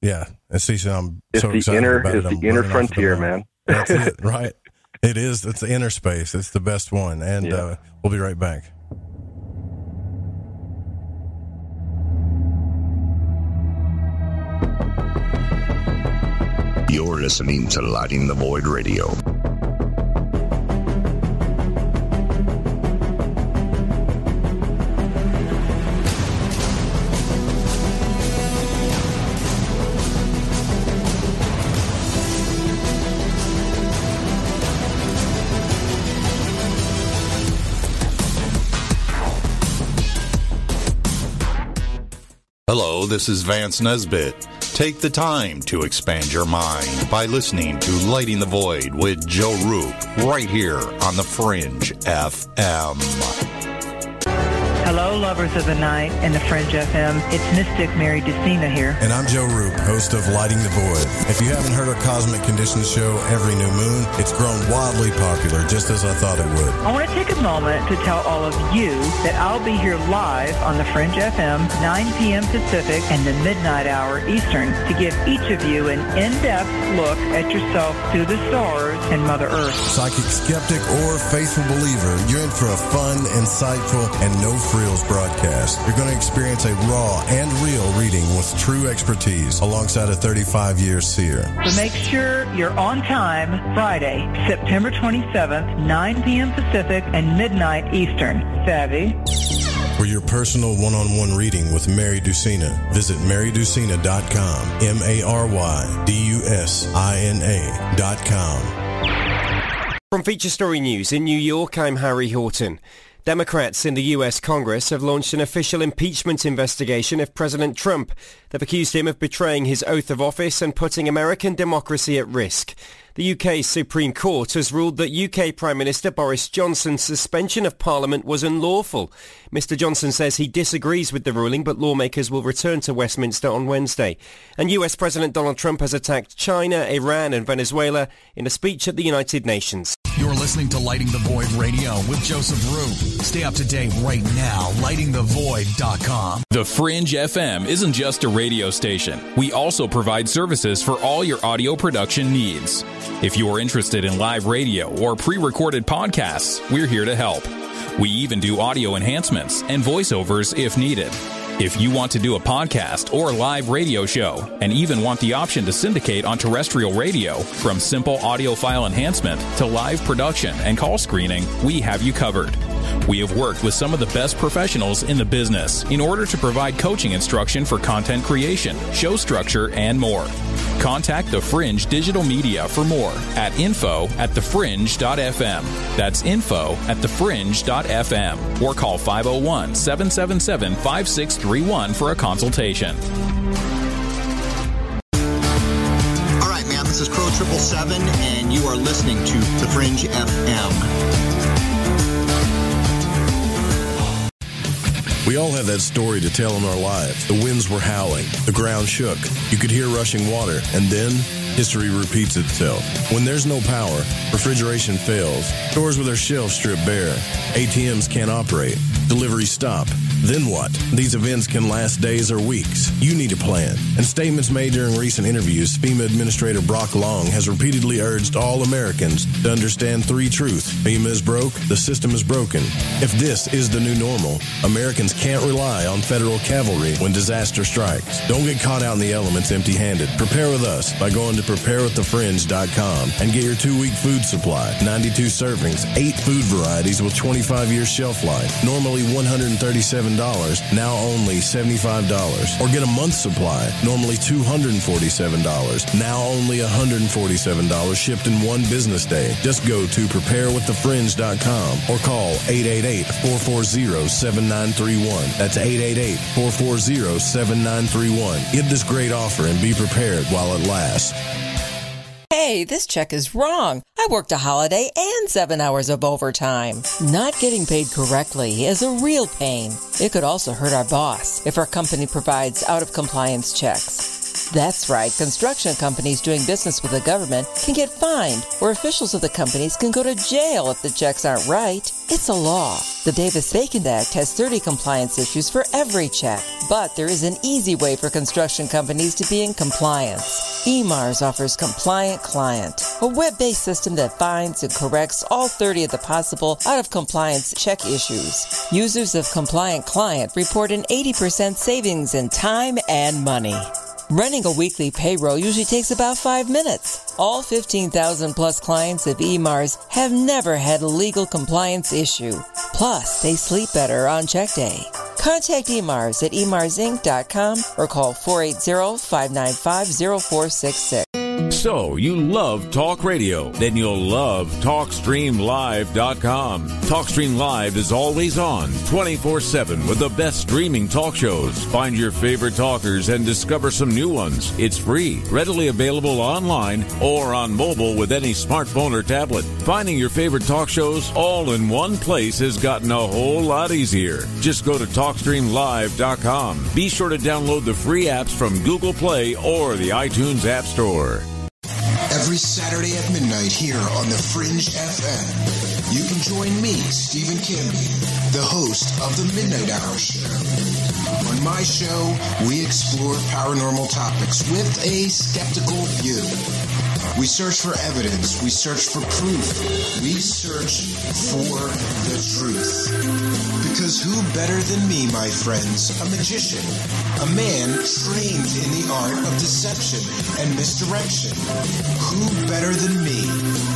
so excited about it. It's the inner frontier, man. That's it, right? It is. It's the inner space. It's the best one. And we'll be right back. You're listening to Lighting the Void Radio. Hello, this is Vance Nesbitt. Take the time to expand your mind by listening to Lighting the Void with Joe Roop right here on The Fringe FM. Hello, lovers of the night and the Fringe FM. It's Mystic Mary DeCina here. And I'm Joe Roop, host of Lighting the Void. If you haven't heard our Cosmic Conditions show every new moon, it's grown wildly popular, just as I thought it would. I want to take a moment to tell all of you that I'll be here live on the Fringe FM, 9 p.m. Pacific and the midnight hour Eastern, to give each of you an in-depth look at yourself through the stars and Mother Earth. Psychic skeptic or faithful believer, you're in for a fun, insightful, and no-frills broadcast. You're going to experience a raw and real reading with true expertise alongside a 35-year seer. So make sure you're on time Friday, September 27th, 9 p.m. Pacific and midnight Eastern. Savvy? For your personal one-on-one reading with Mary DeCina, visit maryducina.com, MaryDucina.com. From Feature Story News in New York, I'm Harry Horton. Democrats in the U.S. Congress have launched an official impeachment investigation of President Trump. They've accused him of betraying his oath of office and putting American democracy at risk. The UK's Supreme Court has ruled that UK Prime Minister Boris Johnson's suspension of Parliament was unlawful. Mr Johnson says he disagrees with the ruling, but lawmakers will return to Westminster on Wednesday. And US President Donald Trump has attacked China, Iran and Venezuela in a speech at the United Nations. You're listening to Lighting the Void Radio with Joseph Roop. Stay up to date right now, lightingthevoid.com. The Fringe FM isn't just a radio station. We also provide services for all your audio production needs. If you are interested in live radio or pre-recorded podcasts, we're here to help. We even do audio enhancements and voiceovers if needed. If you want to do a podcast or live radio show and even want the option to syndicate on terrestrial radio, from simple audio file enhancement to live production and call screening, we have you covered. We have worked with some of the best professionals in the business in order to provide coaching instruction for content creation, show structure, and more. Contact The Fringe Digital Media for more at info@thefringe.fm. That's info@thefringe.fm. Or call 501-777-5631 for a consultation. All right, man, this is Crow 777, and you are listening to The Fringe FM. We all have that story to tell in our lives. The winds were howling. The ground shook. You could hear rushing water. And then history repeats itself. When there's no power, refrigeration fails, stores with their shelves stripped bare, ATMs can't operate, deliveries stop. Then what? These events can last days or weeks. You need a plan. In statements made during recent interviews, FEMA Administrator Brock Long has repeatedly urged all Americans to understand three truths. FEMA is broke, the system is broken. If this is the new normal, Americans can't rely on federal cavalry when disaster strikes. Don't get caught out in the elements empty-handed. Prepare with us by going to preparewiththefringe.com and get your 2-week food supply. 92 servings, 8 food varieties with 25-year shelf life. Normally $137, now only $75. Or get a month's supply, normally $247, now only $147, shipped in one business day. Just go to preparewiththefringe.com or call 888-440-7931. That's 888-440-7931. Get this great offer and be prepared while it lasts. Hey, this check is wrong. I worked a holiday and 7 hours of overtime. Not getting paid correctly is a real pain. It could also hurt our boss if our company provides out-of-compliance checks. That's right, construction companies doing business with the government can get fined, or officials of the companies can go to jail if the checks aren't right. It's a law. The Davis-Bacon Act has 30 compliance issues for every check, but there is an easy way for construction companies to be in compliance. EMARS offers Compliant Client, a web-based system that finds and corrects all 30 of the possible out-of-compliance check issues. Users of Compliant Client report an 80% savings in time and money. Running a weekly payroll usually takes about 5 minutes. All 15,000 plus clients of EMARS have never had a legal compliance issue. Plus, they sleep better on check day. Contact EMARS at emarsinc.com or call 480-595-0466. So, you love talk radio? Then you'll love TalkStreamLive.com. TalkStream Live is always on, 24/7 with the best streaming talk shows. Find your favorite talkers and discover some new ones. It's free, readily available online or on mobile with any smartphone or tablet. Finding your favorite talk shows all in one place has gotten a whole lot easier. Just go to TalkStreamLive.com. Be sure to download the free apps from Google Play or the iTunes App Store. Every Saturday at midnight here on the Fringe FM, you can join me, Stephen Kimby, the host of the Midnight Hour Show. On my show, we explore paranormal topics with a skeptical view. We search for evidence. We search for proof. We search for the truth. Because who better than me, my friends, a magician, a man trained in the art of deception and misdirection? Who better than me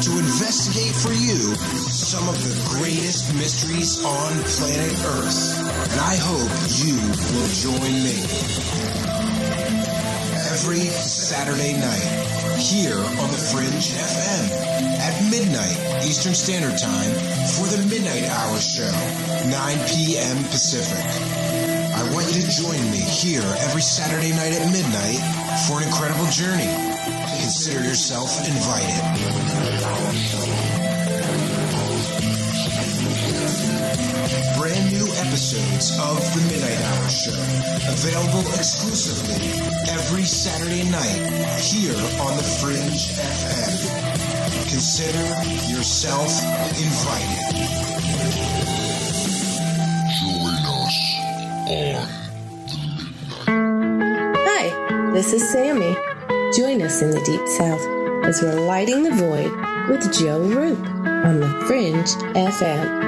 to investigate for you some of the greatest mysteries on planet Earth? And I hope you will join me every Saturday night here on the Fringe FM at midnight Eastern Standard Time for the Midnight Hour Show, 9 p.m. Pacific. I want you to join me here every Saturday night at midnight for an incredible journey. Consider yourself invited. Brand new episodes of The Midnight Hour Show, available exclusively every Saturday night here on the Fringe FM. Consider yourself invited. Join us on Hi, this is Sammy. Join us in the Deep South as we're lighting the void with Joe Roop on the Fringe FM.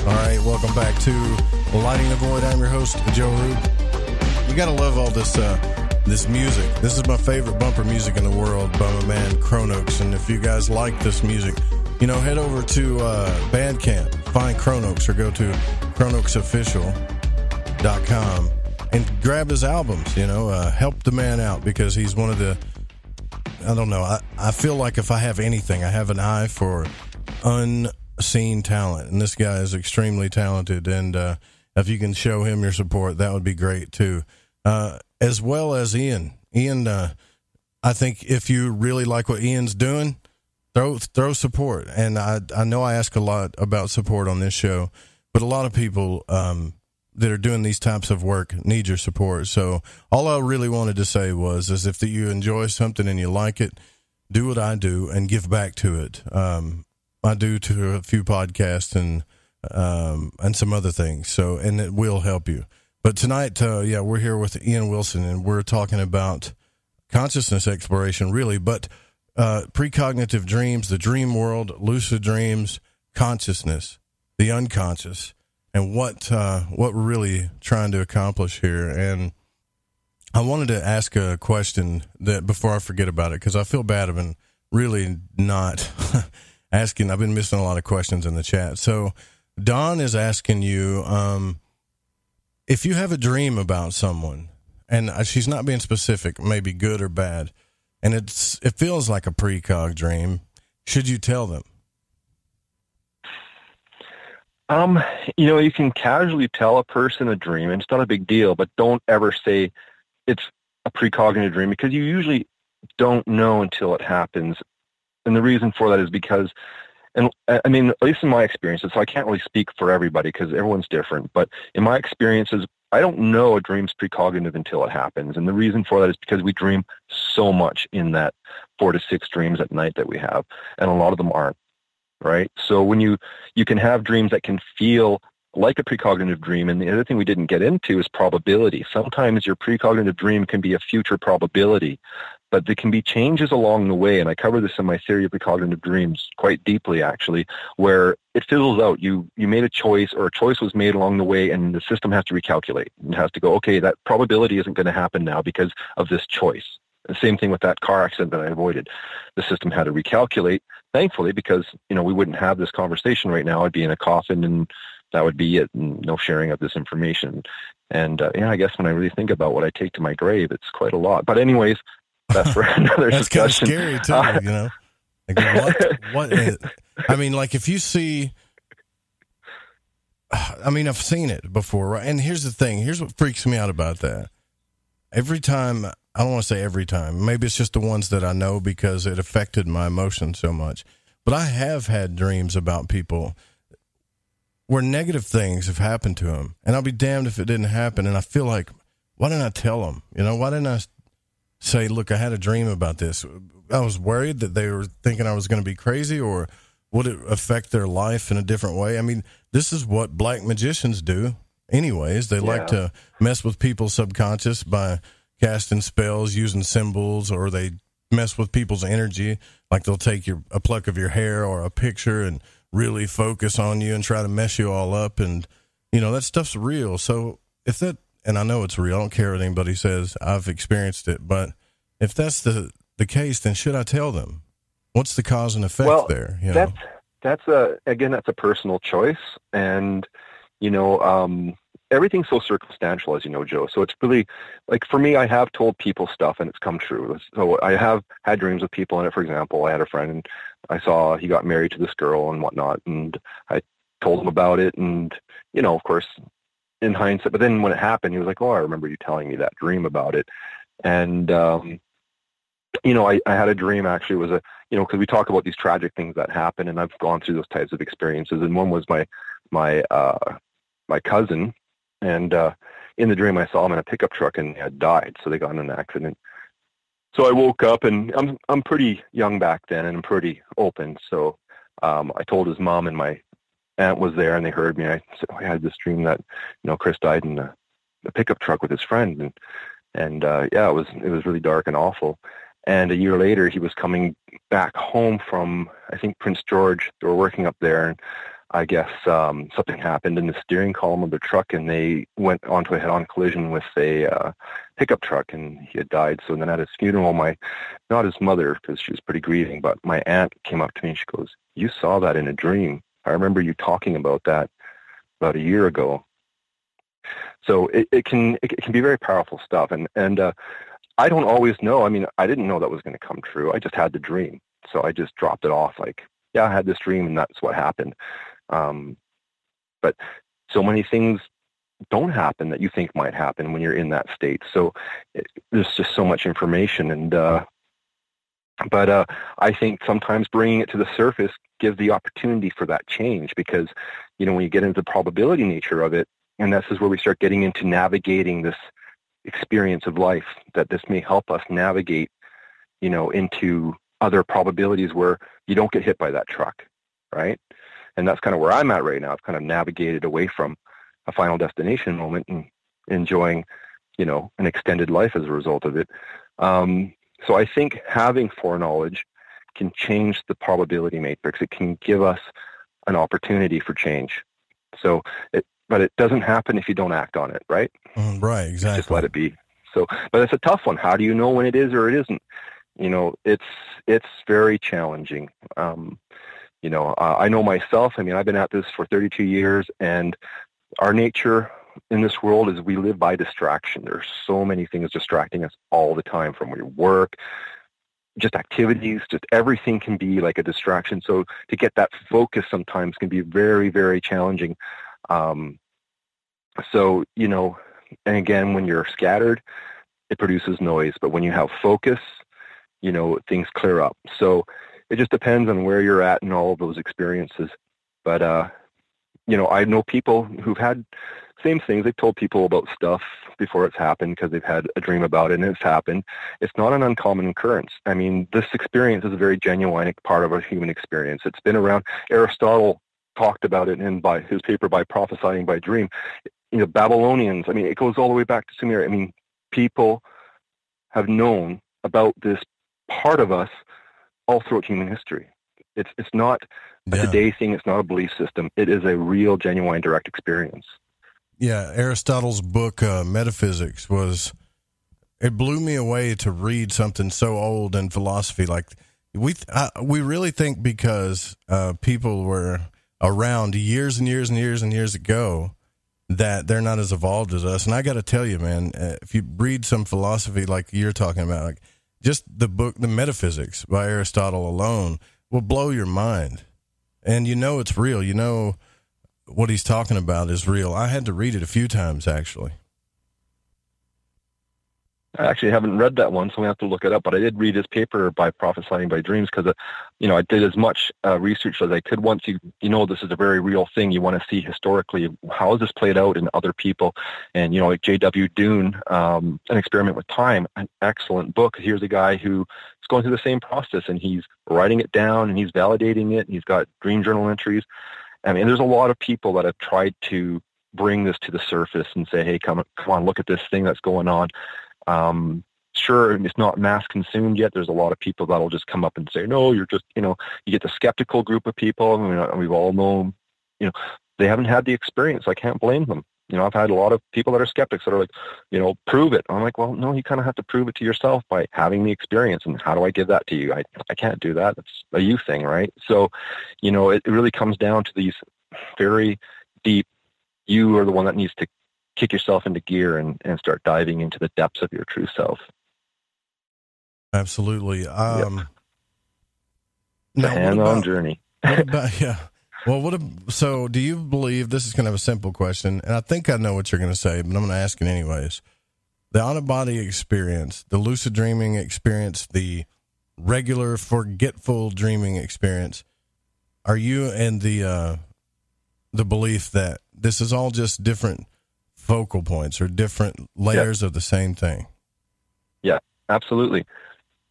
All right, welcome back to Lighting the Void. I'm your host, Joe Rube. You got to love all this music. This is my favorite bumper music in the world by my man Chronox. And if you guys like this music, head over to Bandcamp, find Chronox, or go to chronoxofficial.com and grab his albums. Help the man out, because he's one of the, I don't know, I feel like if I have anything, I have an eye for unseen talent, and this guy is extremely talented, and if you can show him your support, that would be great too, as well as Ian. I think if you really like what Ian's doing, throw support. And I know I ask a lot about support on this show, but a lot of people that are doing these types of work need your support. So all I really wanted to say is if you enjoy something and you like it, do what I do and give back to it. I do to a few podcasts and some other things. So, and it will help you. But tonight, we're here with Ian Wilson, and we're talking about consciousness exploration, really, but precognitive dreams, the dream world, lucid dreams, consciousness, the unconscious, and what we're really trying to accomplish here. And I wanted to ask a question that before I forget about it, because I feel bad. I've been really not asking. I've been missing a lot of questions in the chat. So Dawn is asking you, if you have a dream about someone, and she's not being specific, maybe good or bad, and it feels like a precog dream, should you tell them? You can casually tell a person a dream, and it's not a big deal, but don't ever say it's a precognitive dream, because you usually don't know until it happens. And the reason for that is because, and I mean, at least in my experiences, so I can't really speak for everybody because everyone's different, but in my experiences, I don't know a dream's precognitive until it happens. And the reason for that is because we dream so much in that 4 to 6 dreams at night that we have, and a lot of them aren't, right? So when you can have dreams that can feel like a precognitive dream, and the other thing we didn't get into is probability. Sometimes your precognitive dream can be a future probability, but there can be changes along the way, and I cover this in my Theory of Precognitive Dreams quite deeply, actually, where it fizzles out. You made a choice, or a choice was made along the way, and the system has to recalculate. It has to go, okay, that probability isn't going to happen now because of this choice. The same thing with that car accident that I avoided. The system had to recalculate, thankfully, because we wouldn't have this conversation right now. I'd be in a coffin, and that would be it, and no sharing of this information. And I guess when I really think about what I take to my grave, it's quite a lot. But anyways, that's for another That's discussion. Kind of scary too, Like what is, I mean, like if you see, I mean, I've seen it before, right? And here's the thing. Here's what freaks me out about that. Every time, I don't want to say every time, maybe it's just the ones that I know because it affected my emotions so much. But I have had dreams about people where negative things have happened to them. And I'll be damned if it didn't happen. And I feel like, why didn't I tell them? Why didn't I say, look, I had a dream about this. I was worried that they were thinking I was going to be crazy, or would it affect their life in a different way? I mean, this is what black magicians do anyways. They like to mess with people's subconscious by casting spells, using symbols, or they mess with people's energy. Like they'll take a pluck of your hair or a picture and really focus on you and try to mess you all up. And, that stuff's real. So if that, and I know it's real, I don't care what anybody says, I've experienced it, but if that's the case, then should I tell them? What's the cause and effect there? That's a personal choice, and everything's so circumstantial, as you know, Joe. So it's really, like, for me, I have told people stuff and it's come true. So I have had dreams with people in it. For example, I had a friend and I saw he got married to this girl and whatnot, and I told him about it, and of course, in hindsight, but then when it happened, he was like, oh, I remember you telling me that dream about it. And, I had a dream, actually. It was because we talk about these tragic things that happen, and I've gone through those types of experiences. And one was my cousin, and in the dream I saw him in a pickup truck, and he had died. So they got in an accident. So I woke up, and I'm pretty young back then, and I'm pretty open. So I told his mom, and my aunt was there, and they heard me. I said, I had this dream that Chris died in a pickup truck with his friend, and it was really dark and awful. And a year later, he was coming back home from, I think, Prince George. They were working up there, I guess something happened in the steering column of the truck, and they went onto a head-on collision with a pickup truck, and he had died. So then at his funeral, not his mother, because she was pretty grieving, but my aunt came up to me and she goes, "You saw that in a dream. I remember you talking about that about a year ago." So it can be very powerful stuff, and I don't always know. I mean, I didn't know that was going to come true. I just had the dream, so I just dropped it off like, yeah, I had this dream, and that's what happened. But so many things don't happen that you think might happen when you're in that state. So there's just so much information, and but I think sometimes bringing it to the surface gives the opportunity for that change, because when you get into the probability nature of it, and this is where we start getting into navigating this experience of life, that this may help us navigate, into other probabilities where you don't get hit by that truck, right? And that's kind of where I'm at right now. I've kind of navigated away from a final destination moment and enjoying, an extended life as a result of it. So I think having foreknowledge can change the probability matrix. It can give us an opportunity for change. But it doesn't happen if you don't act on it, right? Right, exactly. Just let it be. So, but it's a tough one. How do you know when it is or it isn't? It's very challenging. I know myself. I mean, I've been at this for 32 years, and our nature in this world is we live by distraction. There's so many things distracting us all the time, from your work, just activities, just everything can be like a distraction. So to get that focus sometimes can be very, very challenging. And again, when you're scattered, it produces noise. But when you have focus, things clear up. So it just depends on where you're at in all of those experiences. But, I know people who've had same things. They've told people about stuff before it's happened because they've had a dream about it and it's happened. It's not an uncommon occurrence. I mean, this experience is a very genuine part of a human experience. It's been around. Aristotle talked about it by his paper, By Prophesying by Dream. Babylonians, I mean, it goes all the way back to Sumer. I mean, people have known about this part of us all throughout human history. It's not a today thing. It's not a belief system. It is a real, genuine, direct experience. Yeah, Aristotle's book, Metaphysics, it blew me away to read something so old in philosophy. Like, we really think because people were around years and years and years and years ago that they're not as evolved as us. And I got to tell you, man, if you read some philosophy like you're talking about, like just the book, The Metaphysics by Aristotle alone will blow your mind. And it's real. What he's talking about is real. I had to read it a few times, actually. I actually haven't read that one, so we have to look it up. But I did read his paper, By Prophesying by Dreams, because, I did as much research as I could. Once this is a very real thing, you want to see historically how has this played out in other people. And, like J.W. Dune, An Experiment with Time, an excellent book. Here's a guy who is going through the same process, and he's writing it down, and he's validating it, and he's got dream journal entries. I mean, there's a lot of people that have tried to bring this to the surface and say, hey, come on, look at this thing that's going on. Sure, it's not mass consumed yet. There's a lot of people that'll just come up and say, no, you're just, you get the skeptical group of people. I mean, we've all known, they haven't had the experience. I can't blame them. I've had a lot of people that are skeptics that are like, prove it. I'm like, well, no, you kind of have to prove it to yourself by having the experience. And how do I give that to you? I can't do that. It's a you thing, right? So, it really comes down to these very deep, you are the one that needs to kick yourself into gear and start diving into the depths of your true self. Absolutely. The hand-on journey. Well, so do you believe, this is kind of a simple question, and I think I know what you're going to say, but I'm going to ask it anyways. The out-of-body experience, the lucid dreaming experience, the regular forgetful dreaming experience, are you in the belief that this is all just different focal points or different layers of the same thing? Yeah, absolutely.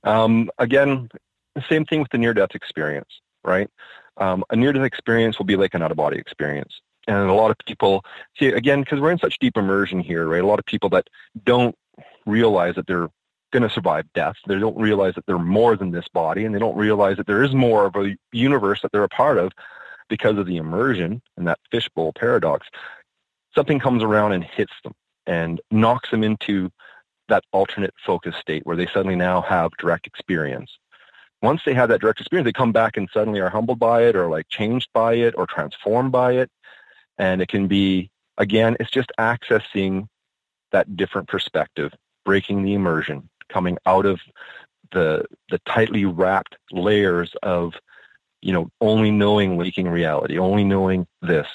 Again, the same thing with the near-death experience, right? A near-death experience will be like an out-of-body experience. And a lot of people, see, again, because we're in such deep immersion here, right? A lot of people that don't realize that they're going to survive death, they don't realize that they're more than this body, and they don't realize that there is more of a universe that they're a part of. because of the immersion and that fishbowl paradox, something comes around and hits them and knocks them into that alternate focus state where they suddenly now have direct experience. Once they have that direct experience, they come back and suddenly are humbled by it, or like changed by it, or transformed by it. And it can be, again, it's just accessing that different perspective, breaking the immersion, coming out of the tightly wrapped layers of, only knowing waking reality, only knowing this.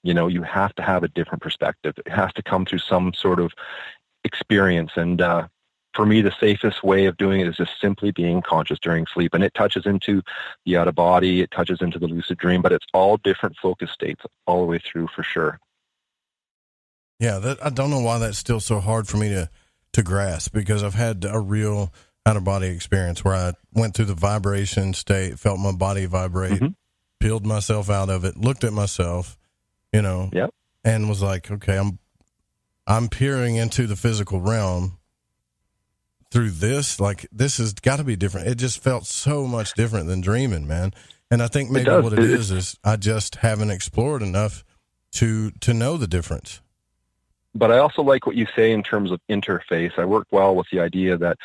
You have to have a different perspective. It has to come through some sort of experience. And for me, the safest way of doing it is just simply being conscious during sleep. And it touches into the out of body, it touches into the lucid dream, but it's all different focus states all the way through for sure. Yeah, I don't know why that's still so hard for me to grasp, because I've had a real out-of-body experience where I went through the vibration state, felt my body vibrate, peeled myself out of it, looked at myself, yep. and was like, okay, I'm peering into the physical realm through this. Like, this has got to be different. It just felt so much different than dreaming, man. And I think maybe what it is I just haven't explored enough to know the difference. But I also like what you say in terms of interface. I work well with the idea that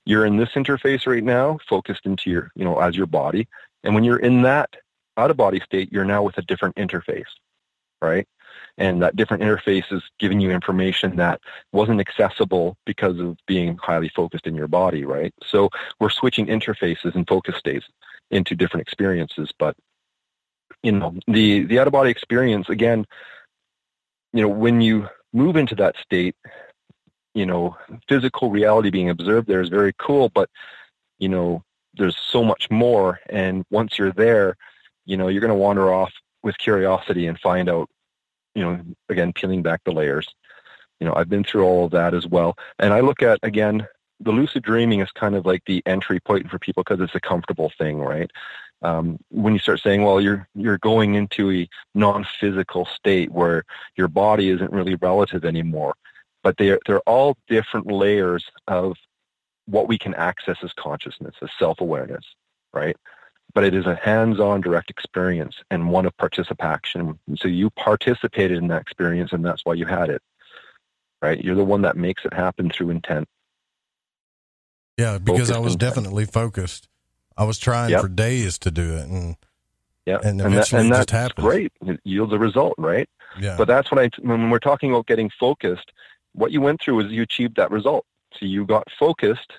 you're in this interface right now, focused into your, as your body. And when you're in that out-of-body state, you're now with a different interface, right? And that different interface is giving you information that wasn't accessible because of being highly focused in your body, right? So we're switching interfaces and focus states into different experiences. But, the out-of-body experience, again, when you move into that state, physical reality being observed there is very cool, but, there's so much more. And once you're there, you're going to wander off with curiosity and find out, again, peeling back the layers. I've been through all of that as well. And I look at, again, the lucid dreaming is kind of like the entry point for people because it's a comfortable thing, right? When you start saying, well, you're going into a non-physical state where your body isn't really relative anymore, but they're all different layers of what we can access as consciousness, as self-awareness, right? But it is a hands-on direct experience and one of participation. So you participated in that experience, and that's why you had it, right? You're the one that makes it happen through intent. Yeah, because I was definitely focused. I was trying for days to do it, and eventually that's just happened. Great. It yields a result, right? Yeah. But that's when we're talking about getting focused, what you went through is you achieved that result. So you got focused,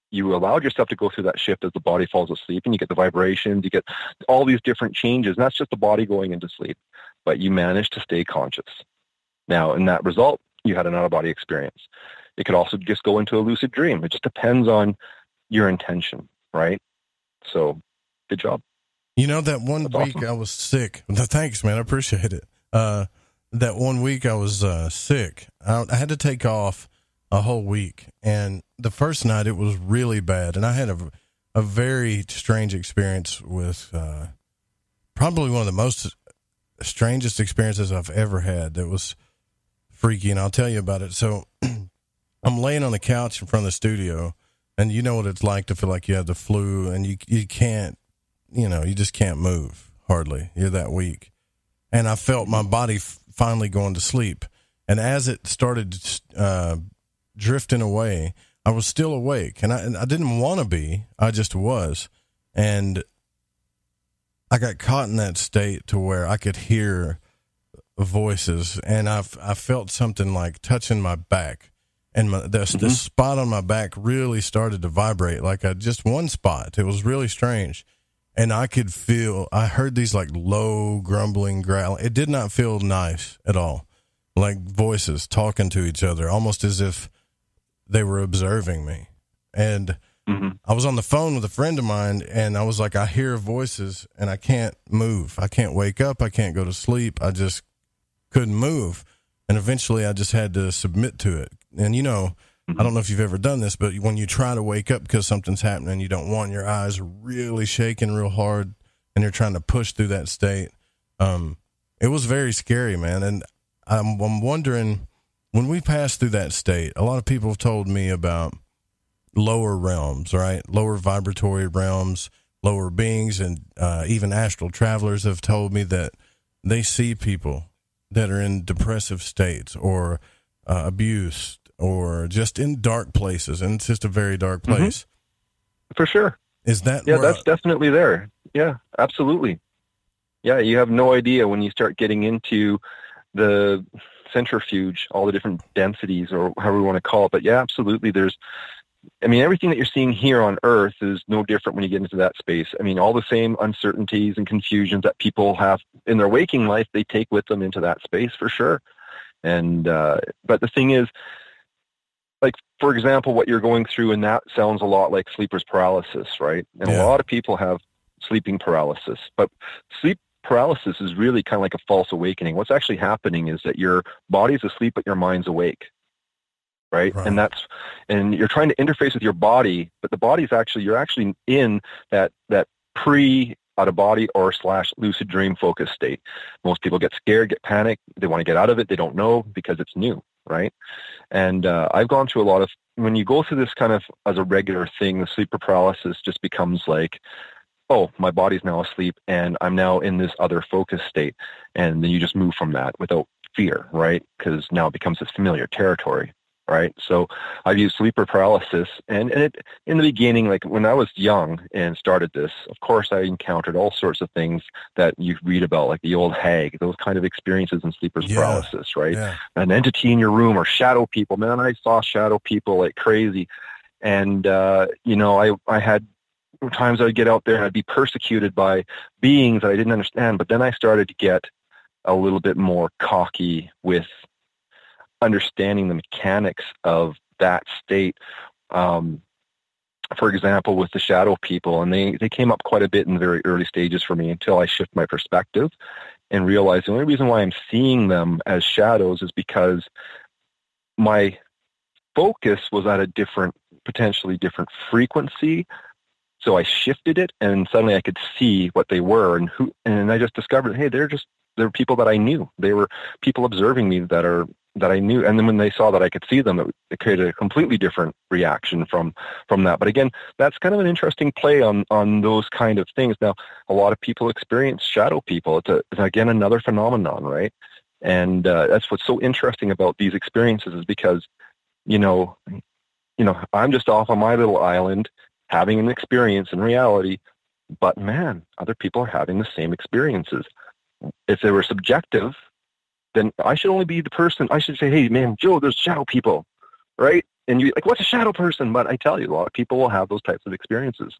you allowed yourself to go through that shift as the body falls asleep, and you get the vibrations, you get all these different changes, and that's just the body going into sleep. But you managed to stay conscious. Now, in that result, you had an out-of-body experience. It could also just go into a lucid dream. It just depends on your intention, right? So, good job. That one week awesome. I was sick. Thanks, man. I appreciate it. That one week I was sick. I had to take off a whole week. And the first night it was really bad. And I had a very strange experience with probably one of the most strangest experiences I've ever had. It was freaky, and I'll tell you about it. So I'm laying on the couch in front of the studio, and you know what it's like to feel like you have the flu, and you can't, you just can't move hardly. You're that weak. And I felt my body finally going to sleep. And as it started drifting away, I was still awake, and I didn't want to be. I just was. And I got caught in that state to where I could hear voices, and I felt something like touching my back. And the spot on my back really started to vibrate, like just one spot. It was really strange. And I heard these like low grumbling growl. It did not feel nice at all. Like voices talking to each other, almost as if they were observing me. And I was on the phone with a friend of mine, and I was like, I hear voices and I can't move. I can't wake up. I can't go to sleep. I just couldn't move. And eventually I just had to submit to it. And, I don't know if you've ever done this, but when you try to wake up because something's happening, you don't want, your eyes really shaking real hard, and you're trying to push through that state. It was very scary, man. And I'm wondering, when we pass through that state, a lot of people have told me about lower realms, right? Lower vibratory realms, lower beings, and even astral travelers have told me that they see people that are in depressive states or abused or just in dark places, and it's just a very dark place. Mm-hmm. For sure. Is that? Yeah, that's definitely there. Yeah, absolutely. Yeah, you have no idea when you start getting into the centrifuge, all the different densities, or however we want to call it. But yeah, absolutely. Everything that you're seeing here on Earth is no different when you get into that space. I mean, all the same uncertainties and confusions that people have in their waking life, they take with them into that space for sure. And, but the thing is, like, for example, what you're going through, and that sounds a lot like sleeper's paralysis, right? And a lot of people have sleeping paralysis, but sleep paralysis is really kind of like a false awakening. What's actually happening is that your body's asleep, but your mind's awake. Right. And you're trying to interface with your body, but the body's you're actually in that pre out of body or / lucid dream focus state. Most people get scared, get panicked. They want to get out of it. They don't know because it's new. Right. And I've gone through a lot of, when you go through this kind of as a regular thing, the sleep paralysis just becomes like, oh, my body's now asleep and I'm now in this other focus state. And then you just move from that without fear, right? Because now it becomes this familiar territory. Right. So I've used sleeper paralysis, and it, in the beginning, like when I was young and started this, of course, I encountered all sorts of things that you read about, like the old hag, those kind of experiences in sleeper's paralysis, right? Yeah. An entity in your room or shadow people. Man, I saw shadow people like crazy. And, I had times I'd get out there and I'd be persecuted by beings that I didn't understand. But then I started to get a little bit more cocky with understanding the mechanics of that state. For example, with the shadow people, and they came up quite a bit in the very early stages for me until I shift my perspective and realized the only reason why I'm seeing them as shadows is because my focus was at a potentially different frequency. So I shifted it, and suddenly I could see what they were and I just discovered, hey, they're people that I knew. They were people observing me that I knew. And then when they saw that I could see them, it created a completely different reaction from that. But again, that's kind of an interesting play on those kind of things. Now, a lot of people experience shadow people. It's again, another phenomenon, right? And that's what's so interesting about these experiences is because, I'm just off on my little island having an experience in reality, but man, other people are having the same experiences. If they were subjective, then I should only be the person. I should say, hey, man, Joe, there's shadow people, right? And you're like, what's a shadow person? But I tell you, a lot of people will have those types of experiences.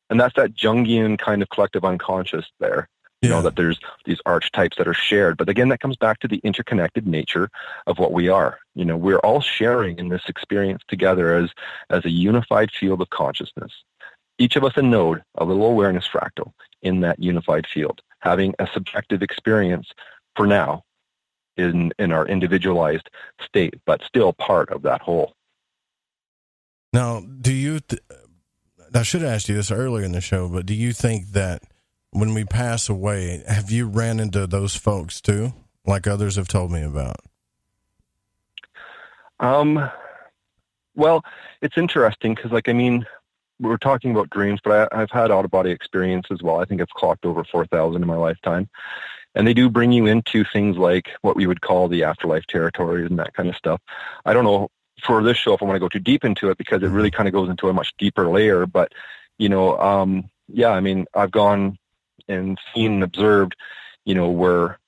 And that's that Jungian kind of collective unconscious there, that there's these archetypes that are shared. But again, that comes back to the interconnected nature of what we are. We're all sharing in this experience together as a unified field of consciousness. Each of us a node, a little awareness fractal in that unified field, having a subjective experience for now, in our individualized state, but still part of that whole. Now, I should have asked you this earlier in the show, but do you think that when we pass away, have you ran into those folks too, like others have told me about? Well, it's interesting because, we're talking about dreams, but I've had out-of-body experience as well. I think I've clocked over 4,000 in my lifetime. And they do bring you into things like what we would call the afterlife territories and that kind of stuff. I don't know for this show if I want to go too deep into it because it really kind of goes into a much deeper layer. But, I've gone and seen and observed, where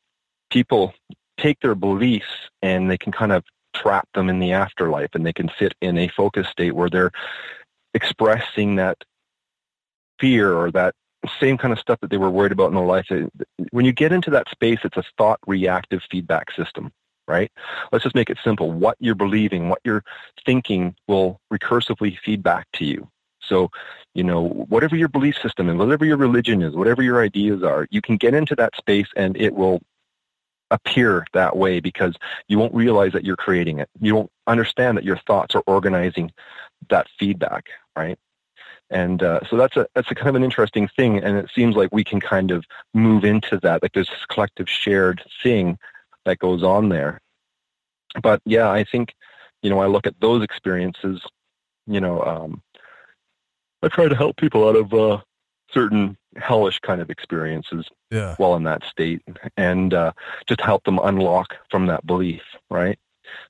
people take their beliefs and they can kind of trap them in the afterlife, and they can sit in a focus state where they're expressing that fear or that same kind of stuff that they were worried about in their life. When you get into that space, it's a thought reactive feedback system, right? Let's just make it simple. What you're believing, what you're thinking will recursively feed back to you. So, whatever your belief system is, whatever your religion is, whatever your ideas are, you can get into that space and it will appear that way because you won't realize that you're creating it. You won't understand that your thoughts are organizing that feedback, right? And so that's a kind of an interesting thing, and it seems like we can kind of move into that, like there's this collective shared thing that goes on there. But yeah, I think, I look at those experiences, I try to help people out of certain hellish kind of experiences while in that state, and just help them unlock from that belief, right?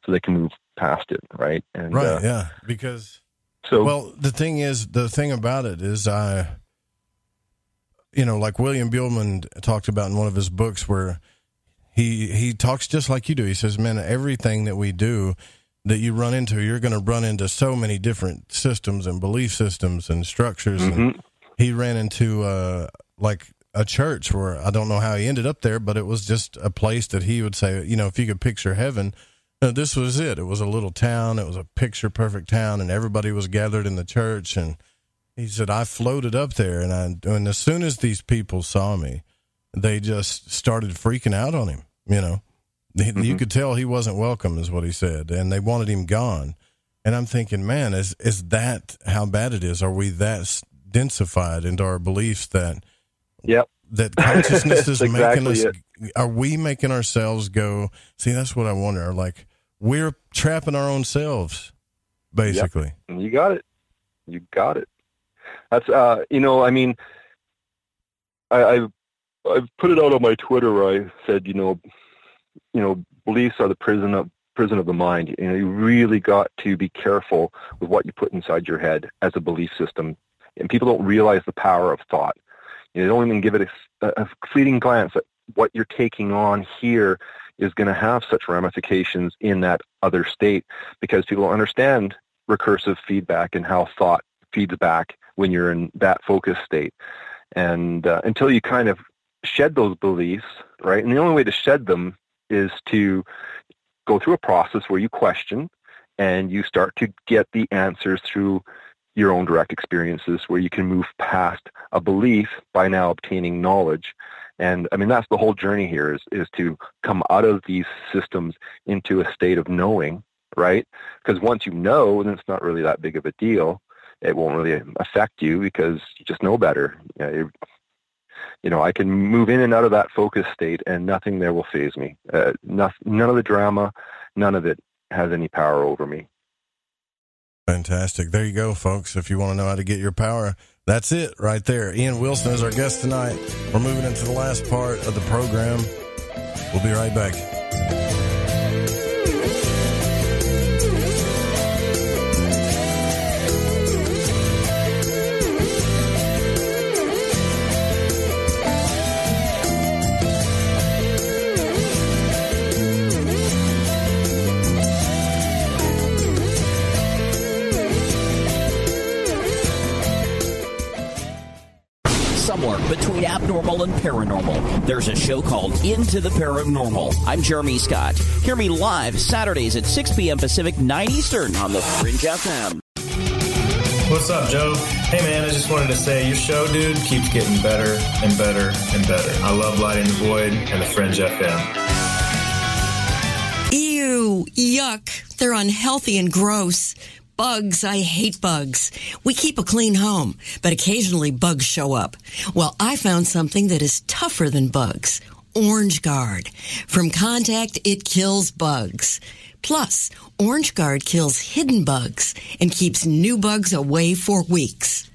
So they can move past it, right? And because the thing about it is, like William Buhlman talked about in one of his books, where he talks just like you do. He says, man, everything that we do that you run into, you're going to run into so many different systems and belief systems and structures. And he ran into like a church where I don't know how he ended up there, but it was just a place that he would say, if you could picture heaven, this was it. It was a little town. It was a picture perfect town, and everybody was gathered in the church. And he said, I floated up there, and as soon as these people saw me, they just started freaking out on him. You could tell he wasn't welcome, is what he said, and they wanted him gone. And I'm thinking, man, is that how bad it is? Are we that densified into our beliefs that that consciousness is making us? Are we making ourselves go? See, that's what I wonder. Like, we're trapping our own selves, basically. Yep. You got it. That's I mean, I've put it out on my Twitter where I said, beliefs are the prison of the mind. You really got to be careful with what you put inside your head as a belief system. And people don't realize the power of thought. They don't even give it a fleeting glance at what you're taking on here is going to have such ramifications in that other state, because people don't understand recursive feedback and how thought feeds back when you're in that focused state. And until you kind of shed those beliefs, right? And the only way to shed them is to go through a process where you question and you start to get the answers through your own direct experiences, where you can move past a belief by now obtaining knowledge. And I mean, that's the whole journey here is to come out of these systems into a state of knowing, right? Because once you know, then it's not really that big of a deal. It won't really affect you because you just know better. I can move in and out of that focus state and nothing there will faze me. None of the drama, none of it has any power over me. Fantastic. There you go, folks. If you want to know how to get your power, that's it right there. Ian Wilson is our guest tonight. We're moving into the last part of the program. We'll be right back. Somewhere between abnormal and paranormal, there's a show called Into the Paranormal. I'm Jeremy Scott. Hear me live Saturdays at 6 p.m. Pacific, 9 Eastern on the Fringe FM. What's up, Joe? Hey, man, I just wanted to say your show, dude, keeps getting better and better and better. I love Lighting the Void and the Fringe FM. Ew, yuck. They're unhealthy and gross. Bugs, I hate bugs. We keep a clean home, but occasionally bugs show up. Well, I found something that is tougher than bugs. Orange Guard. From contact, it kills bugs. Plus, Orange Guard kills hidden bugs and keeps new bugs away for weeks.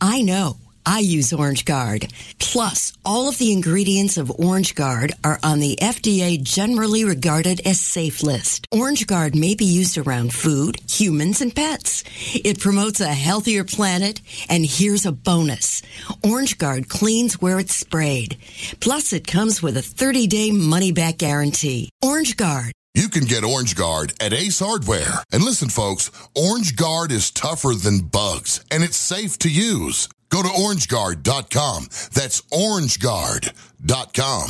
I know. I use Orange Guard. Plus, all of the ingredients of Orange Guard are on the FDA generally regarded as safe list. Orange Guard may be used around food, humans, and pets. It promotes a healthier planet, and here's a bonus. Orange Guard cleans where it's sprayed. Plus, it comes with a 30-day money-back guarantee. Orange Guard. You can get Orange Guard at Ace Hardware. And listen, folks, Orange Guard is tougher than bugs, and it's safe to use. Go to orangeguard.com. That's orangeguard.com.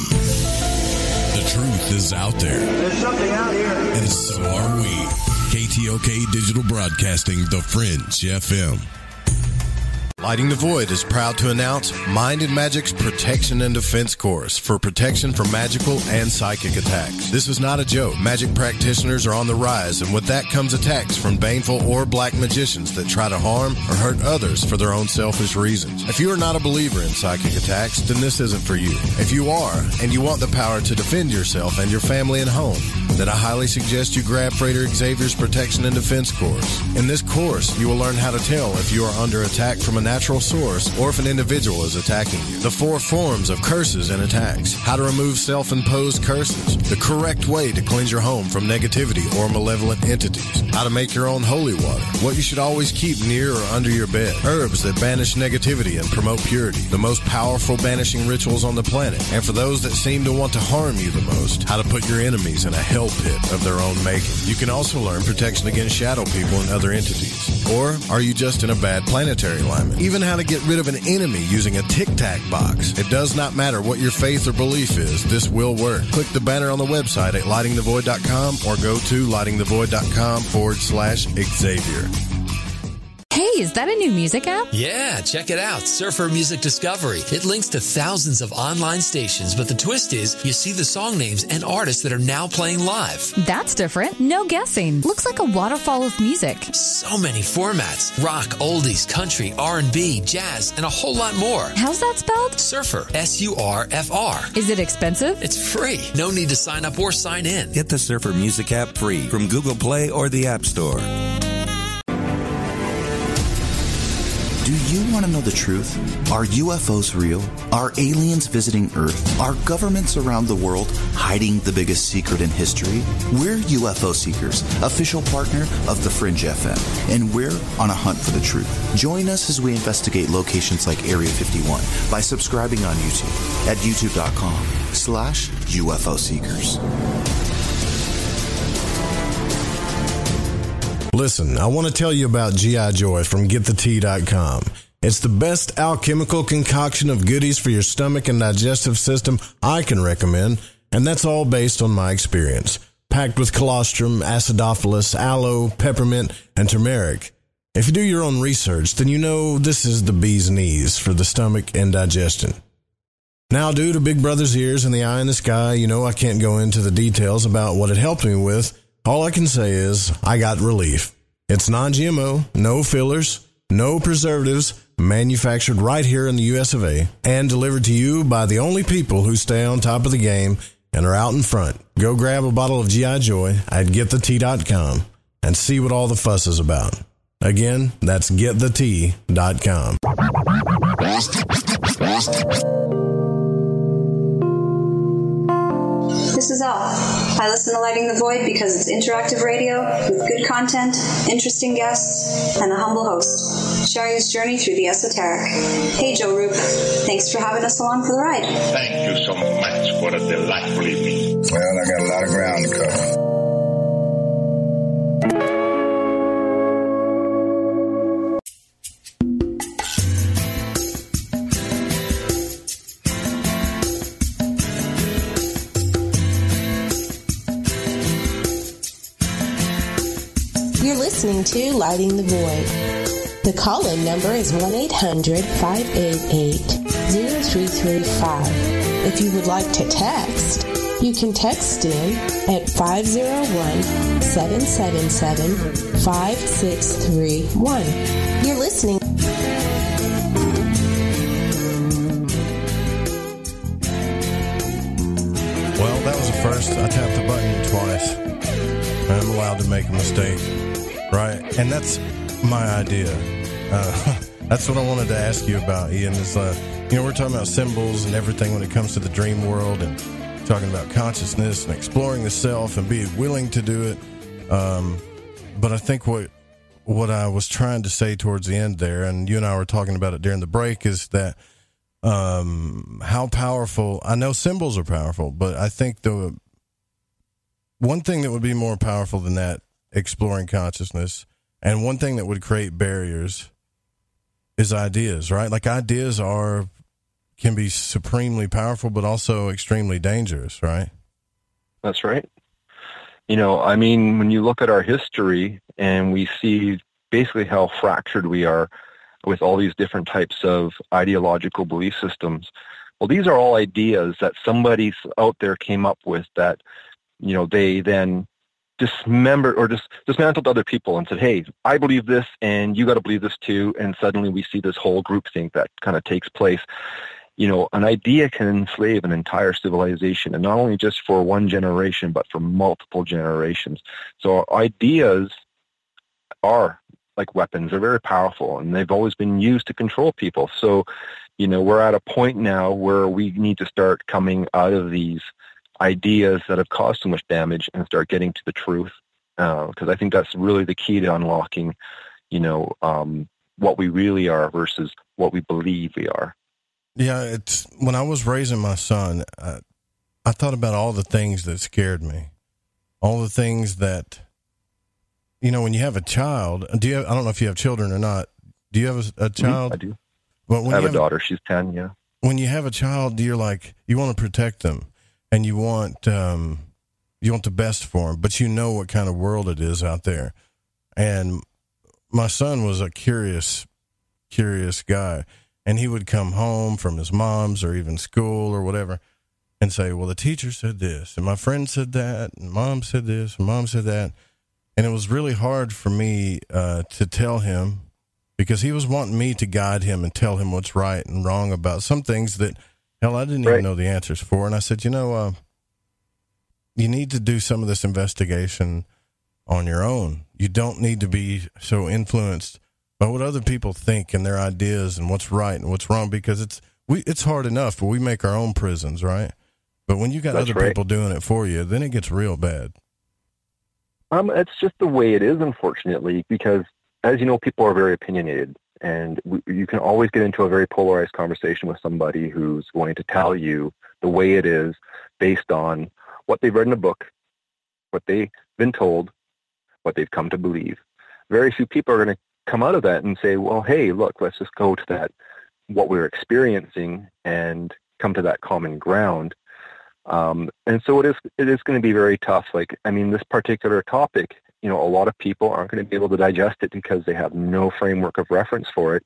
The truth is out there. There's something out here. And so are we. KTOK Digital Broadcasting, The Fringe FM. Lighting the Void is proud to announce Mind and Magic's Protection and Defense Course for protection from magical and psychic attacks. This is not a joke. Magic practitioners are on the rise, and with that comes attacks from baneful or black magicians that try to harm or hurt others for their own selfish reasons. If you are not a believer in psychic attacks, then this isn't for you. If you are, and you want the power to defend yourself and your family and home, that I highly suggest you grab Freighter Xavier's Protection and Defense course. In this course, you will learn how to tell if you are under attack from a natural source or if an individual is attacking you. The 4 forms of curses and attacks, how to remove self-imposed curses, the correct way to cleanse your home from negativity or malevolent entities, how to make your own holy water, what you should always keep near or under your bed, herbs that banish negativity and promote purity, the most powerful banishing rituals on the planet, and for those that seem to want to harm you the most, how to put your enemies in a hell pit of their own making. You can also learn protection against shadow people and other entities. Or are you just in a bad planetary alignment? Even how to get rid of an enemy using a tic-tac box. It does not matter what your faith or belief is, this will work. Click the banner on the website at lightingthevoid.com or go to lightingthevoid.com/Xavier. Hey, is that a new music app? Yeah, check it out. Surfer Music Discovery. It links to thousands of online stations, but the twist is you see the song names and artists that are now playing live. That's different. No guessing. Looks like a waterfall of music. So many formats. Rock, oldies, country, R&B, jazz, and a whole lot more. How's that spelled? Surfer. S-U-R-F-R. Is it expensive? It's free. No need to sign up or sign in. Get the Surfer Music app free from Google Play or the App Store. Do you want to know the truth? Are UFOs real? Are aliens visiting Earth? Are governments around the world hiding the biggest secret in history? We're UFO Seekers, official partner of The Fringe FM, and we're on a hunt for the truth. Join us as we investigate locations like Area 51 by subscribing on YouTube at youtube.com/UFO Seekers. Listen, I want to tell you about G.I. Joy from GetTheTea.com. It's the best alchemical concoction of goodies for your stomach and digestive system I can recommend, and that's all based on my experience. Packed with colostrum, acidophilus, aloe, peppermint, and turmeric. If you do your own research, then you know this is the bee's knees for the stomach and digestion. Now, due to Big Brother's ears and the eye in the sky, you know I can't go into the details about what it helped me with. All I can say is I got relief. It's non-GMO, no fillers, no preservatives, manufactured right here in the US of A, and delivered to you by the only people who stay on top of the game and are out in front. Go grab a bottle of G.I. Joy at GetTheTea.com and see what all the fuss is about. Again, that's GetTheTea.com. This is Elle. I listen to Lighting the Void because it's interactive radio with good content, interesting guests, and a humble host, sharing his journey through the esoteric. Hey, Joe Roop. Thanks for having us along for the ride. Thank you so much for a delightful evening. Well, I got a lot of ground to cover. You're listening to Lighting the Void. The call-in number is 1-800-588-0335. If you would like to text, you can text in at 501-777-5631. You're listening. Well, that was a first. I tapped the button twice. I'm allowed to make a mistake, right? And that's my idea. That's what I wanted to ask you about, Ian, is, we're talking about symbols and everything when it comes to the dream world and talking about consciousness and exploring the self and being willing to do it. But I think what I was trying to say towards the end there, and you and I were talking about it during the break, is that how powerful, I know symbols are powerful, but I think the one thing that would be more powerful than that, exploring consciousness, and one thing that would create barriers is ideas, right? Like ideas can be supremely powerful, but also extremely dangerous, right? That's right. When you look at our history and we see basically how fractured we are with all these different types of ideological belief systems, well, these are all ideas that somebody out there came up with that, they then dismembered or dismantled other people and said, hey, I believe this and you got to believe this too. And suddenly we see this whole groupthink that kind of takes place. an idea can enslave an entire civilization, and not only just for one generation, but for multiple generations. So ideas are like weapons. They're very powerful, and they've always been used to control people. So, we're at a point now where we need to start coming out of these ideas that have caused so much damage and start getting to the truth. Because I think that's really the key to unlocking, what we really are versus what we believe we are. Yeah, it's when I was raising my son, I thought about all the things that scared me, all the things that, when you have a child. I don't know if you have children or not. Do you have a child? I do. But when I have a daughter. She's 10. Yeah. When you have a child, you're like, you want to protect them, and you want the best for them, but you know what kind of world it is out there. And my son was a curious guy. And he would come home from his mom's or even school or whatever and say, well, the teacher said this, and my friend said that, and mom said this, and mom said that. And it was really hard for me to tell him, because he was wanting me to guide him and tell him what's right and wrong about some things that, hell, I didn't even know the answers for. And I said, you need to do some of this investigation on your own. You don't need to be so influenced by what other people think and their ideas and what's right and what's wrong, because it's hard enough, but we make our own prisons, right? But when you got other people doing it for you, then it gets real bad. It's just the way it is, unfortunately, because as you know, people are very opinionated, and you can always get into a very polarized conversation with somebody who's going to tell you the way it is based on what they've read in a book, what they've been told, what they've come to believe. Very few people are going to come out of that and say, well, hey, look, let's just go to that, what we're experiencing, and come to that common ground. And so it is going to be very tough. Like, I mean, this particular topic, a lot of people aren't going to be able to digest it because they have no framework of reference for it,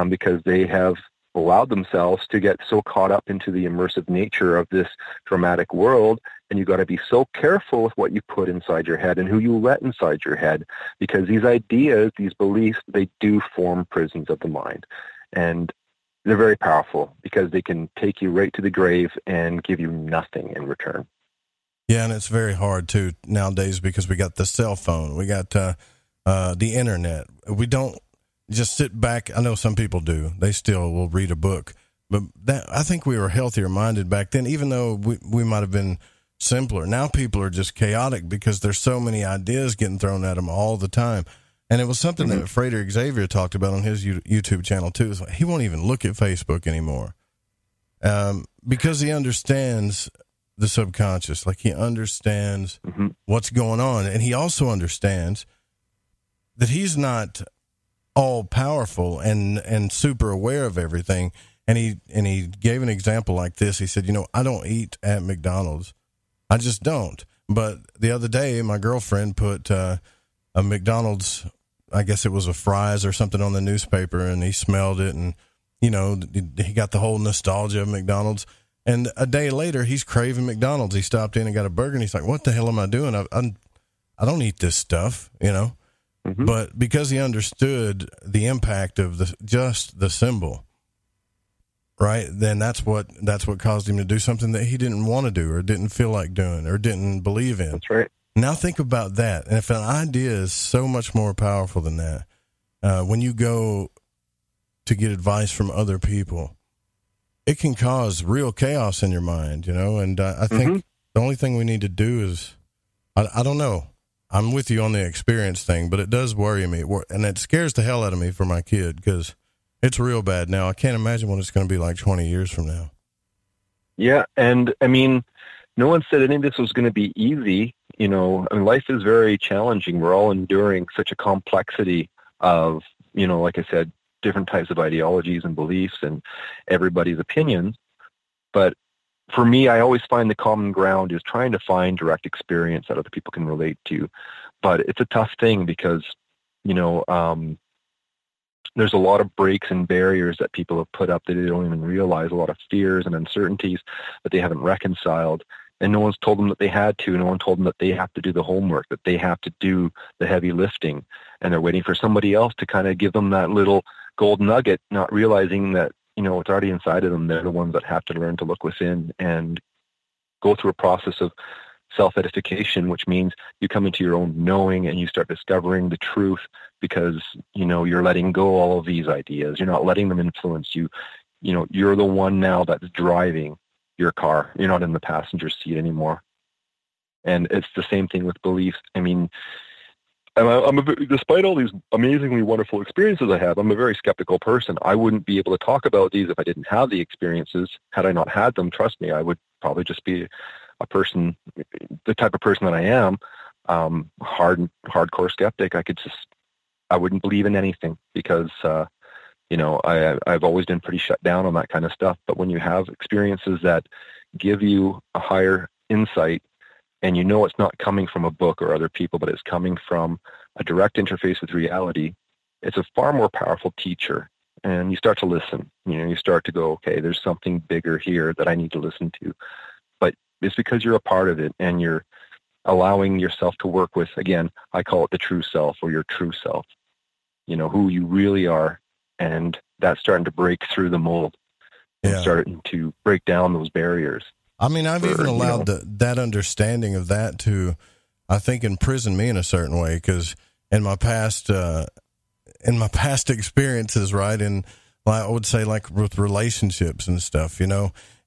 because they have allowed themselves to get so caught up into the immersive nature of this dramatic world. And you've got to be so careful with what you put inside your head and who you let inside your head, because these ideas, these beliefs, they do form prisons of the mind. And they're very powerful because they can take you right to the grave and give you nothing in return. Yeah, and it's very hard, too, nowadays, because we got the cell phone. We got the internet. We don't just sit back. I know some people do. They still will read a book. But I think we were healthier minded back then, even though we might have been simpler. Now people are just chaotic because there's so many ideas getting thrown at them all the time. And it was something that Frater Xavier talked about on his YouTube channel, too. It's like he won't even look at Facebook anymore because he understands the subconscious. Like, he understands what's going on. And he also understands that he's not all powerful and super aware of everything. And he gave an example like this. He said, I don't eat at McDonald's. I just don't. But the other day, my girlfriend put a McDonald's, I guess it was a fries or something, on the newspaper, and he smelled it, and he got the whole nostalgia of McDonald's. And a day later, he's craving McDonald's. He stopped in and got a burger, and he's like, what the hell am I doing? I don't eat this stuff, But because he understood the impact of just the symbol, right, then that's what caused him to do something that he didn't want to do or didn't feel like doing or didn't believe in. That's right. Now think about that. And if an idea is so much more powerful than that, when you go to get advice from other people, it can cause real chaos in your mind, and I think the only thing we need to do is, I don't know. I'm with you on the experience thing, but it does worry me. And it scares the hell out of me for my kid, because it's real bad now. I can't imagine what it's going to be like 20 years from now. Yeah. And I mean, no one said any of this was going to be easy. Life is very challenging. We're all enduring such a complexity of, like I said, different types of ideologies and beliefs and everybody's opinions. But for me, I always find the common ground is trying to find direct experience that other people can relate to. But it's a tough thing because, there's a lot of breaks and barriers that people have put up that they don't even realize, a lot of fears and uncertainties that they haven't reconciled. And no one's told them that they had to. No one told them that they have to do the homework, that they have to do the heavy lifting. And they're waiting for somebody else to kind of give them that little gold nugget, not realizing that it's already inside of them. They're the ones that have to learn to look within and go through a process of self-edification, which means you come into your own knowing and you start discovering the truth because, you're letting go all of these ideas. You're not letting them influence you. You're the one now that's driving your car. You're not in the passenger seat anymore. And it's the same thing with beliefs. I mean, despite all these amazingly wonderful experiences I have, I'm a very skeptical person. I wouldn't be able to talk about these if I didn't have the experiences. Had I not had them, trust me, I would probably just be a person, the type of person that I am, hardcore skeptic. I wouldn't believe in anything because, I've always been pretty shut down on that kind of stuff. But when you have experiences that give you a higher insight, and it's not coming from a book or other people, but it's coming from a direct interface with reality, it's a far more powerful teacher. And you start to listen. You start to go, okay, there's something bigger here that I need to listen to. But it's because you're a part of it and you're allowing yourself to work with, again, I call it the true self or your true self, who you really are. And that's starting to break through the mold and starting to break down those barriers. I mean, I've even allowed that understanding of that to, I think, imprison me in a certain way, because in my past experiences, right, and I would say like with relationships and stuff,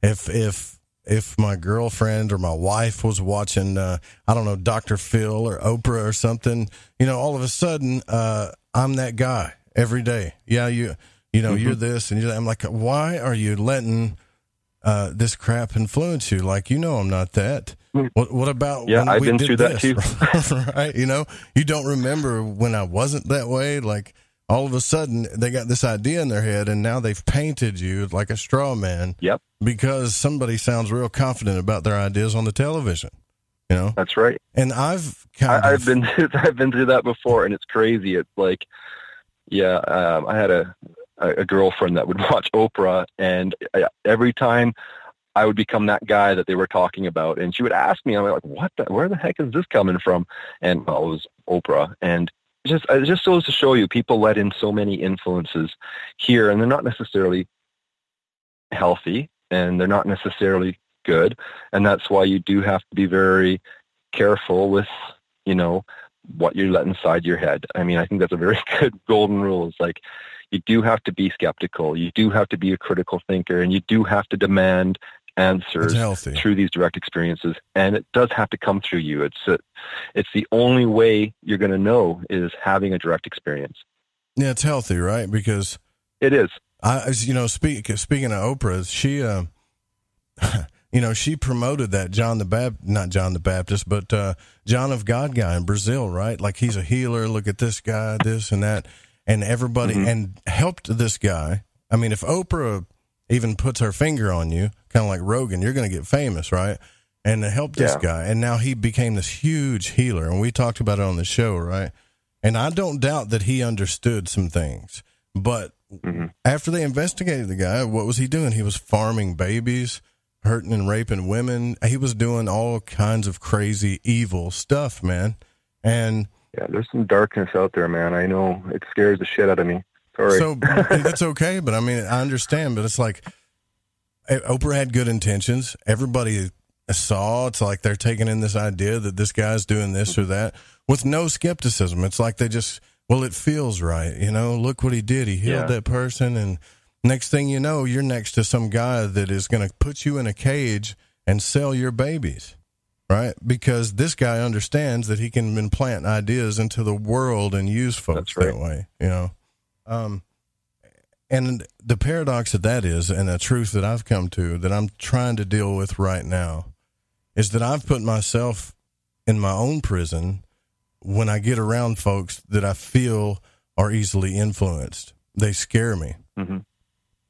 if my girlfriend or my wife was watching, I don't know, Dr. Phil or Oprah or something, all of a sudden, I'm that guy every day. Yeah, you're this and you're that. I'm like, why are you letting this crap influence you? Like, I'm not that. What about when I've we been did through this? That too. Right? You don't remember when I wasn't that way. Like, all of a sudden they got this idea in their head and now they've painted you like a straw man. Yep. Because somebody sounds real confident about their ideas on the television. That's right. And I've been through that before, and it's crazy. It's like, I had a girlfriend that would watch Oprah, and every time I would become that guy that they were talking about, and she would ask me, I'm like, where the heck is this coming from? And it was Oprah. And it just goes to show you, people let in so many influences here, and they're not necessarily healthy, and they're not necessarily good. And that's why you do have to be very careful with, what you let inside your head. I mean, I think that's a very good golden rule. It's like, you do have to be skeptical. You do have to be a critical thinker, and you do have to demand answers through these direct experiences. And it does have to come through you. It's the only way you're going to know is having a direct experience. Yeah, it's healthy, right? Because it is. Speaking of Oprah, she, she promoted that John of God guy in Brazil, right? Like, he's a healer. Look at this guy, this and that. And everybody, and helped this guy. I mean, if Oprah even puts her finger on you, kind of like Rogan, you're going to get famous, right? And it helped this guy. And now he became this huge healer. And we talked about it on the show, right? And I don't doubt that he understood some things. But after they investigated the guy, what was he doing? He was farming babies, hurting and raping women. He was doing all kinds of crazy, evil stuff, man. And there's some darkness out there, man. I know. It scares the shit out of me. Sorry. So that's okay, but I mean, I understand, but it's like Oprah had good intentions. Everybody saw, it's like they're taking in this idea that this guy's doing this or that with no skepticism. It's like they just, it feels right. Look what he did. He healed that person. And next thing you know, you're next to some guy that is going to put you in a cage and sell your babies. Right? Because this guy understands that he can implant ideas into the world and use folks that way, and the paradox of that is, and the truth that I've come to, that I'm trying to deal with right now, is that I've put myself in my own prison when I get around folks that I feel are easily influenced. They scare me. And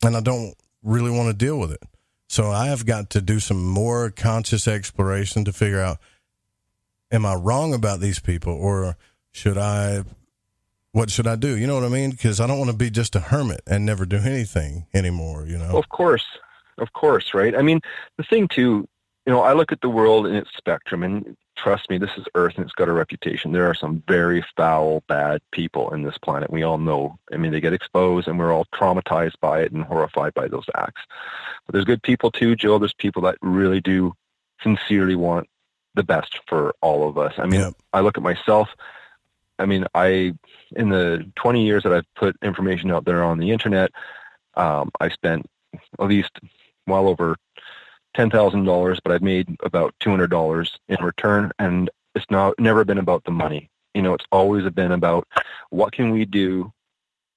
I don't really want to deal with it. So I have got to do some more conscious exploration to figure out, am I wrong about these people, or what should I do? You know what I mean? Because I don't want to be just a hermit and never do anything anymore, Well, of course, right? I mean, the thing too, I look at the world in its spectrum, and trust me, this is Earth and it's got a reputation. There are some very foul, bad people in this planet. We all know. I mean, they get exposed and we're all traumatized by it and horrified by those acts. But there's good people too, Joe. There's people that really do sincerely want the best for all of us. I mean, I look at myself. I mean, in the 20 years that I've put information out there on the internet, I spent at least well over $10,000, but I've made about $200 in return, and it's never been about the money. You know, it's always been about what can we do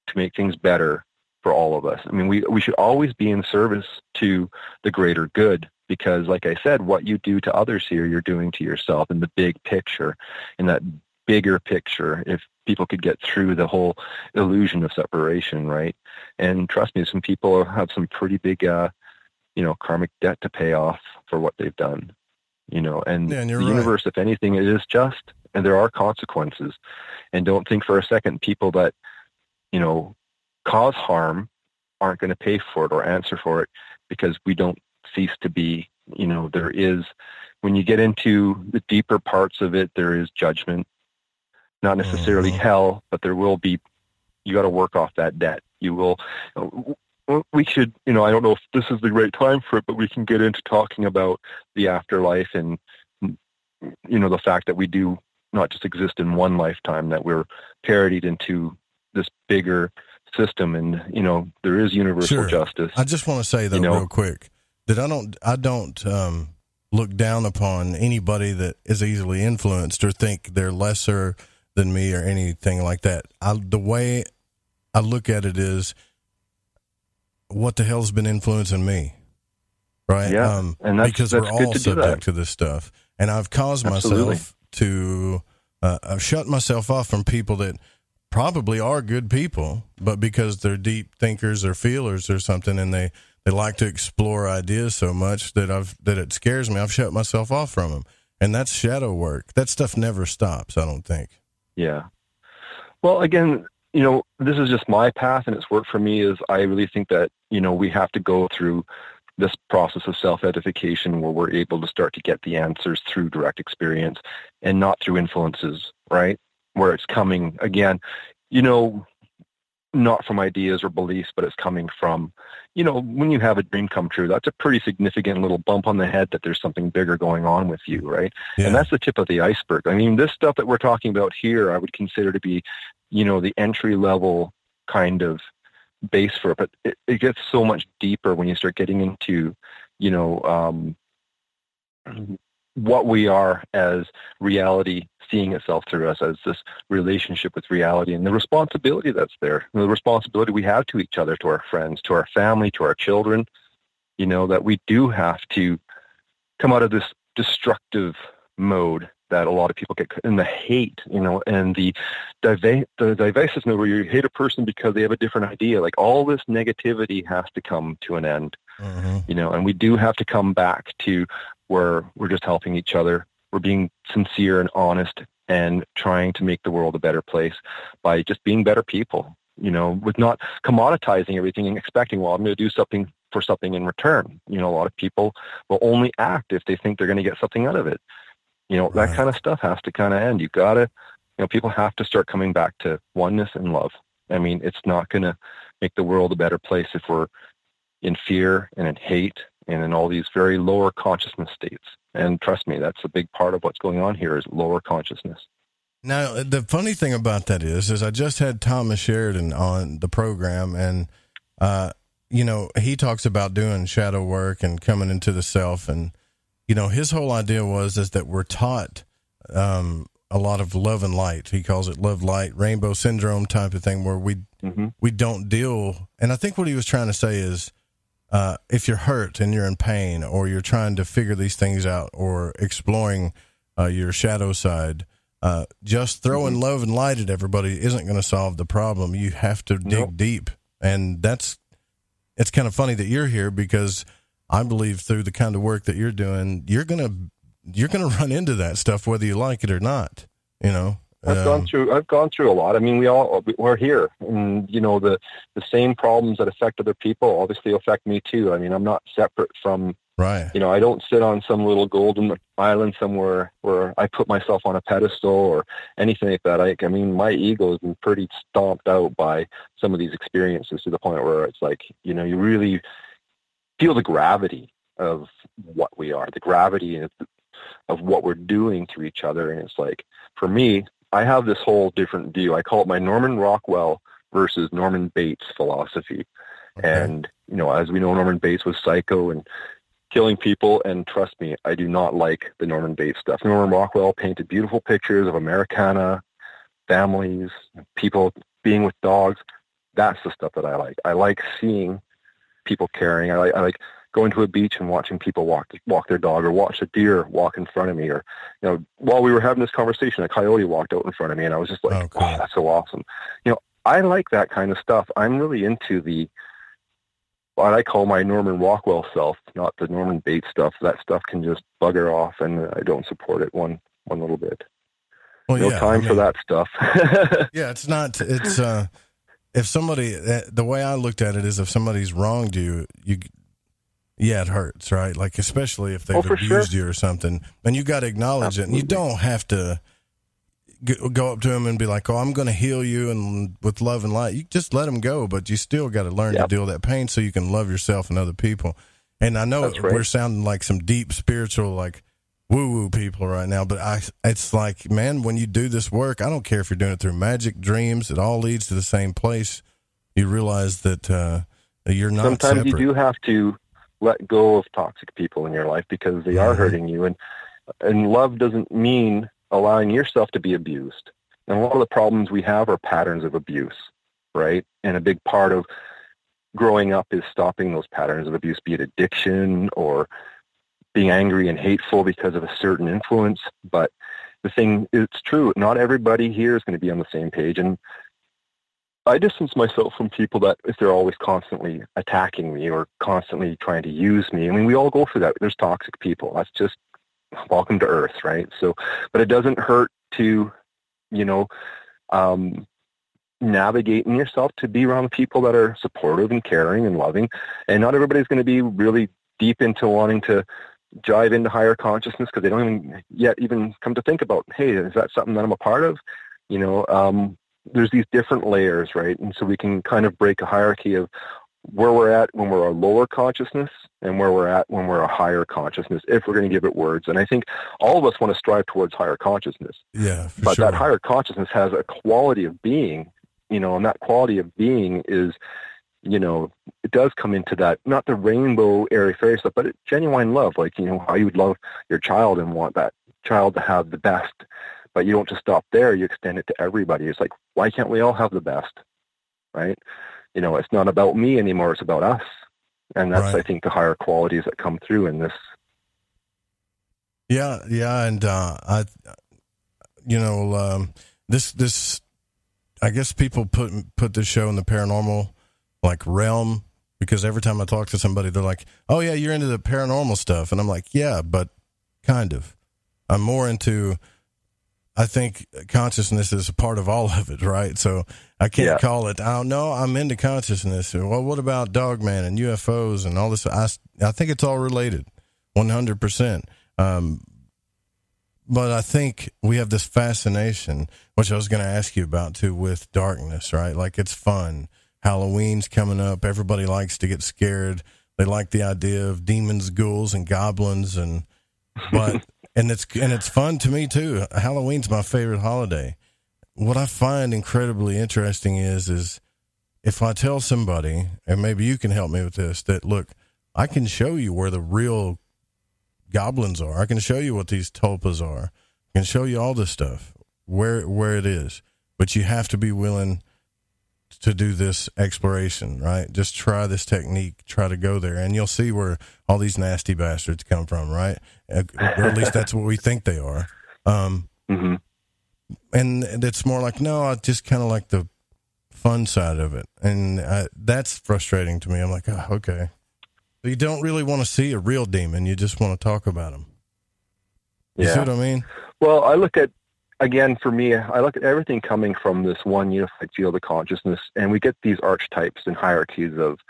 to make things better for all of us. I mean, we should always be in service to the greater good, because like I said, what you do to others here, you're doing to yourself in the big picture, in that bigger picture, if people could get through the whole illusion of separation, right? And trust me, some people have some pretty big karmic debt to pay off for what they've done, and the universe, if anything, it is just, and there are consequences. And don't think for a second people that, cause harm aren't going to pay for it or answer for it, because we don't cease to be, there is, when you get into the deeper parts of it, there is judgment, not necessarily hell, but there will be, you got to work off that debt. You will, we should, I don't know if this is the right time for it, but we can get into talking about the afterlife and, the fact that we do not just exist in one lifetime, that we're parodied into this bigger system, and, there is universal justice. I just want to say though, real quick, that I don't look down upon anybody that is easily influenced or think they're lesser than me or anything like that. The way I look at it is, what the hell's been influencing me, right? Yeah, and because we're all subject to this stuff, and I've caused myself to I've shut myself off from people that probably are good people, but because they're deep thinkers or feelers or something, and they like to explore ideas so much that it scares me, I've shut myself off from them, and that's shadow work. That stuff never stops, I don't think. Yeah. Well, again, this is just my path, and it's worked for me. Is I really think that, we have to go through this process of self-edification where we're able to start to get the answers through direct experience and not through influences, right? Where it's coming, again, not from ideas or beliefs, but it's coming from, when you have a dream come true, that's a pretty significant little bump on the head that there's something bigger going on with you, right? Yeah. And that's the tip of the iceberg. I mean, this stuff that we're talking about here, I would consider to be, the entry level kind of base for it, but it gets so much deeper when you start getting into, what we are as reality seeing itself through us, as this relationship with reality, and the responsibility that's there, the responsibility we have to each other, to our friends, to our family, to our children, that we do have to come out of this destructive mode that a lot of people get in, the hate, and the divisiveness where you hate a person because they have a different idea. Like, all this negativity has to come to an end, and we do have to come back to where we're just helping each other. We're being sincere and honest and trying to make the world a better place by just being better people, with not commoditizing everything and expecting, well, I'm going to do something for something in return. A lot of people will only act if they think they're going to get something out of it. That kind of stuff has to kind of end. You gotta, people have to start coming back to oneness and love. I mean, it's not going to make the world a better place if we're in fear and in hate and in all these very lower consciousness states. And trust me, that's a big part of what's going on here, is lower consciousness. Now, the funny thing about that is I just had Thomas Sheridan on the program, and, he talks about doing shadow work and coming into the self, and, his whole idea is that we're taught a lot of love and light. He calls it love, light, rainbow syndrome type of thing, where we don't deal. And I think what he was trying to say is, if you're hurt and you're in pain, or you're trying to figure these things out, or exploring your shadow side, just throwing love and light at everybody isn't going to solve the problem. You have to dig deep. And it's kind of funny that you're here, because I believe through the kind of work that you're doing, you're gonna run into that stuff whether you like it or not, I've gone through a lot. I mean, we're here, and the same problems that affect other people obviously affect me too. I mean, I'm not separate from. Right. I don't sit on some little golden island somewhere where I put myself on a pedestal or anything like that. I mean, my ego has been pretty stomped out by some of these experiences to the point where it's like, you really feel the gravity of what we are, the gravity of what we're doing to each other. And it's like, for me, I have this whole different view. I call it my Norman Rockwell versus Norman Bates philosophy. Okay. And, as we know, Norman Bates was psycho and killing people, and trust me, I do not like the Norman Bates stuff. Norman Rockwell painted beautiful pictures of Americana, families, people being with dogs. That's the stuff that I like. I like seeing people caring. I like going to a beach and watching people walk their dog, or watch a deer walk in front of me, or while we were having this conversation, a coyote walked out in front of me, and I was just like, oh, that's so awesome. I like that kind of stuff. I'm really into what I call my Norman Rockwell self, not the Norman Bates stuff. That stuff can just bugger off, and I don't support it one little bit. Well, no time for that stuff. Yeah, it's not. It's if somebody, the way I looked at it is, if somebody's wronged you, it hurts, right? Like, especially if they've abused you or something, and you got to acknowledge it. And you don't have to go up to them and be like, "Oh, I'm going to heal you," and with love and light. You just let them go, but you still got to learn to deal with that pain so you can love yourself and other people. And I know we're sounding like some deep spiritual, like woo-woo people right now, but it's like, man, when you do this work, I don't care if you're doing it through magic, dreams, it all leads to the same place. You realize that you're not Sometimes separate. You do have to let go of toxic people in your life because they are hurting you. And love doesn't mean allowing yourself to be abused. And a lot of the problems we have are patterns of abuse, right? And a big part of growing up is stopping those patterns of abuse, be it addiction or being angry and hateful because of a certain influence. But the thing, it's true, not everybody here is going to be on the same page. And I distance myself from people that, if they're always constantly attacking me or constantly trying to use me. I mean, we all go through that. There's toxic people. That's just welcome to earth, right? So, but it doesn't hurt to, navigating yourself to be around people that are supportive and caring and loving. And not everybody's going to be really deep into wanting to jive into higher consciousness because they don't even come to think about, hey, is that something that I'm a part of? There's these different layers, right? And so we can kind of break a hierarchy of where we're at when we're a lower consciousness and where we're at when we're a higher consciousness, if we're going to give it words. And I think all of us want to strive towards higher consciousness. Yeah, but that higher consciousness has a quality of being, and that quality of being is, it does come into that, not the rainbow airy fairy stuff, but genuine love, like, how you would love your child and want that child to have the best. But you don't just stop there, you extend it to everybody. It's like, why can't we all have the best, right? It's not about me anymore, it's about us. And that's, I think, the higher qualities that come through in this. Yeah, and this, I guess people put this show in the paranormal, like, realm, because every time I talk to somebody, they're like, oh, yeah, you're into the paranormal stuff. And I'm like, yeah, but kind of. I'm more into... I think consciousness is a part of all of it, right? So I can't call it, oh, no, I'm into consciousness. Well, what about Dogman and UFOs and all this? I think it's all related, 100%. But I think we have this fascination, which I was going to ask you about, too, with darkness, right? Like, it's fun. Halloween's coming up. Everybody likes to get scared. They like the idea of demons, ghouls, and goblins, but... And it's fun to me too. Halloween's my favorite holiday. What I find incredibly interesting is if I tell somebody, and maybe you can help me with this, that look, I can show you where the real goblins are. I can show you what these tulpas are. I can show you all this stuff, where it is. But you have to be willing to do this exploration, right? Just try this technique, try to go there, and you'll see where all these nasty bastards come from, right? Or at least that's what we think they are. And it's more like, no, I just kind of like the fun side of it. And that's frustrating to me. I'm like, oh, okay. So you don't really want to see a real demon. You just want to talk about them. You see what I mean? Well, I look at again, for me, I look at everything coming from this one unified field of consciousness, and we get these archetypes and hierarchies of,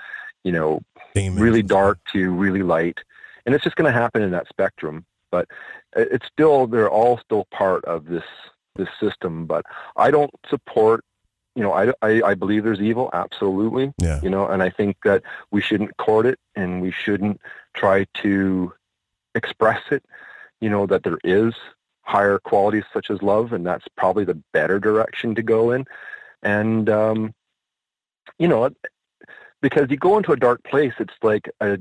demons, really dark to really light, and it's just going to happen in that spectrum. But it's still, they're all still part of this system. But I don't support, I believe there's evil, absolutely, and I think that we shouldn't court it, and we shouldn't try to express it, that there is higher qualities such as love, and that's probably the better direction to go in. And, because you go into a dark place, it's like a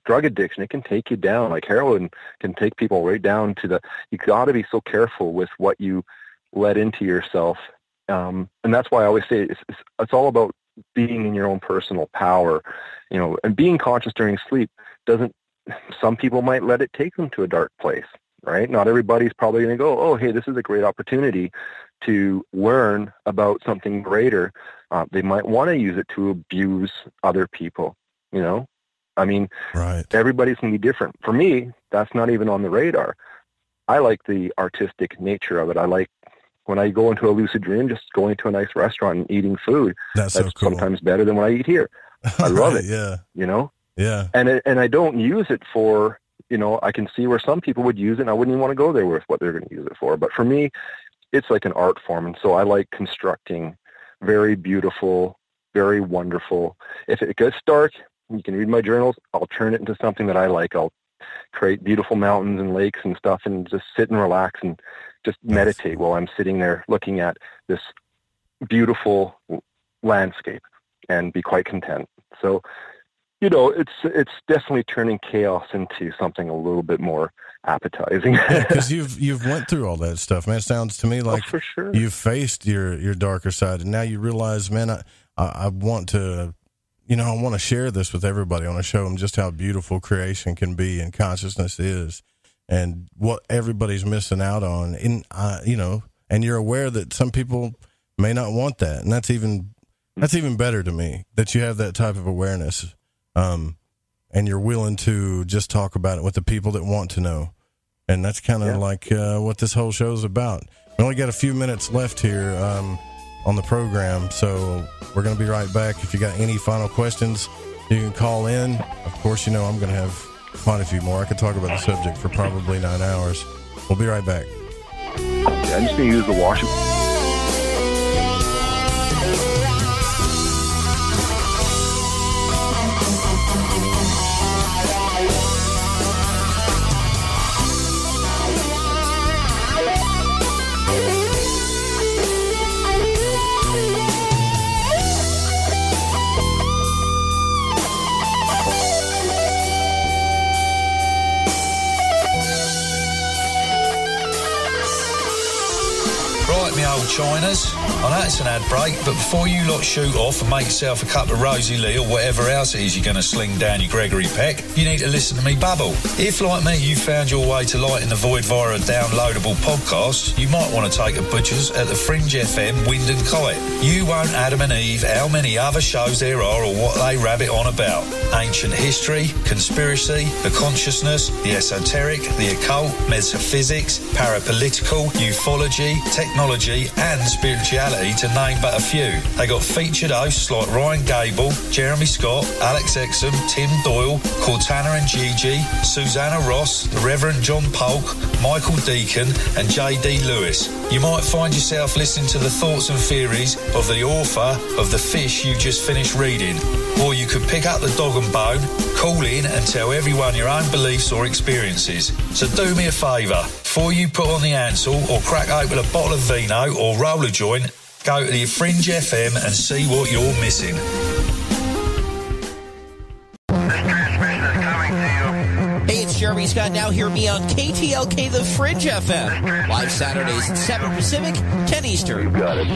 drug addiction. It can take you down, like heroin can take people right down to you got to be so careful with what you let into yourself. And that's why I always say it's all about being in your own personal power, and being conscious during sleep some people might let it take them to a dark place, right? Not everybody's probably going to go, oh, hey, this is a great opportunity to learn about something greater. They might want to use it to abuse other people, I mean, right. Everybody's going to be different. For me, that's not even on the radar. I like the artistic nature of it. I like when I go into a lucid dream, just going to a nice restaurant and eating food. That's so cool. Sometimes better than what I eat here. I love it. Yeah. Yeah. And I don't use it for, I can see where some people would use it, and I wouldn't even want to go there with what they're going to use it for. But for me, it's like an art form. And so I like constructing very beautiful, very wonderful. If it gets dark, you can read my journals. I'll turn it into something that I like. I'll create beautiful mountains and lakes and stuff, and just sit and relax and just meditate while I'm sitting there looking at this beautiful landscape and be quite content. So, it's definitely turning chaos into something a little bit more appetizing. Because you've went through all that stuff, man. It sounds to me like for sure. You've faced your darker side, and now you realize, man, I want to, I want to share this with everybody. I want to show them just how beautiful creation can be and consciousness is, and what everybody's missing out on. And you're aware that some people may not want that, and that's even better to me, that you have that type of awareness. And you're willing to just talk about it with the people that want to know. And that's kind of like what this whole show is about. We only got a few minutes left here on the program, so we're going to be right back. If you got any final questions, you can call in. Of course, I'm going to have quite a few more. I could talk about the subject for probably 9 hours. We'll be right back. Yeah, I'm just going to use the washing. Chinas. I know it's an ad break, but before you lot shoot off and make yourself a cup of Rosie Lee or whatever else it is you're going to sling down your Gregory Peck, you need to listen to me babble. If, like me, you found your way to Light in the Void via a downloadable podcast, you might want to take a butcher's at the Fringe FM Wind and Kite. You won't Adam and Eve how many other shows there are or what they rabbit on about. Ancient history, conspiracy, the consciousness, the esoteric, the occult, metaphysics, parapolitical, ufology, technology and spirituality, to name but a few. They got featured hosts like Ryan Gable, Jeremy Scott, Alex Exum, Tim Doyle, Cortana and Gigi, Susanna Ross, the Reverend John Polk, Michael Deacon and J.D. Lewis. You might find yourself listening to the thoughts and theories of the author of The Fish you just finished reading. Or you could pick up the dog and bone, call in and tell everyone your own beliefs or experiences. So do me a favour, before you put on the Ansel or crack open a bottle of vino or roll a joint, go to the Fringe FM and see what you're missing. Hey, it's Jeremy Scott. Now hear me on KTLK The Fringe FM. Live Saturdays at 7 Pacific, 10 Eastern. You got it.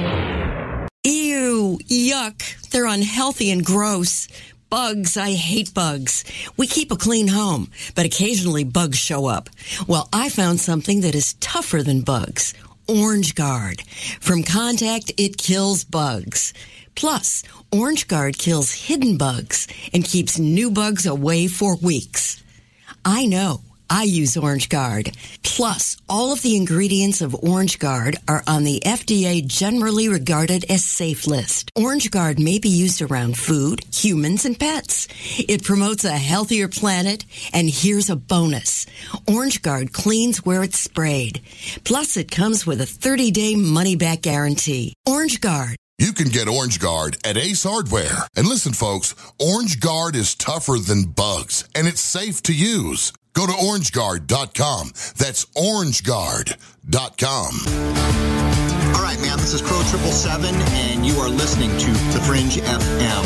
Ew, yuck. They're unhealthy and gross. Bugs, I hate bugs. We keep a clean home, but occasionally bugs show up. Well, I found something that is tougher than bugs. Orange Guard. From contact, it kills bugs. Plus, Orange Guard kills hidden bugs and keeps new bugs away for weeks. I know. I use Orange Guard. Plus, all of the ingredients of Orange Guard are on the FDA generally regarded as safe list. Orange Guard may be used around food, humans, and pets. It promotes a healthier planet, and here's a bonus. Orange Guard cleans where it's sprayed. Plus, it comes with a 30-day money-back guarantee. Orange Guard. You can get Orange Guard at Ace Hardware. And listen, folks, Orange Guard is tougher than bugs, and it's safe to use. Go to orangeguard.com. That's orangeguard.com. All right, man, this is Crow 777, and you are listening to The Fringe FM.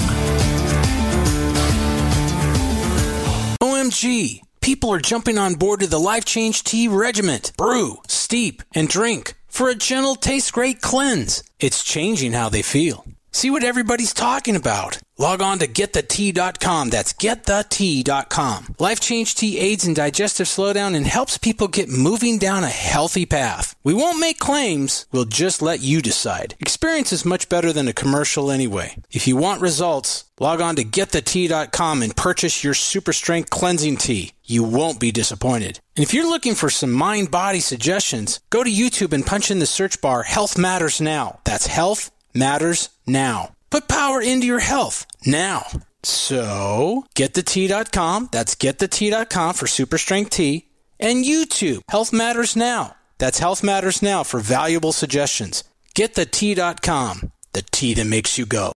OMG! People are jumping on board to the Life Change Tea Regiment. Brew, steep, and drink for a gentle, taste great cleanse. It's changing how they feel. See what everybody's talking about. Log on to getthetea.com. That's getthetea.com. Life Change Tea aids in digestive slowdown and helps people get moving down a healthy path. We won't make claims. We'll just let you decide. Experience is much better than a commercial anyway. If you want results, log on to getthetea.com and purchase your super strength cleansing tea. You won't be disappointed. And if you're looking for some mind-body suggestions, go to YouTube and punch in the search bar Health Matters Now. That's Health Matters Now. Put power into your health now. So, getthetea.com. That's getthetea.com for super strength tea. And YouTube, Health Matters Now. That's Health Matters Now for valuable suggestions. Getthetea.com. The tea that makes you go.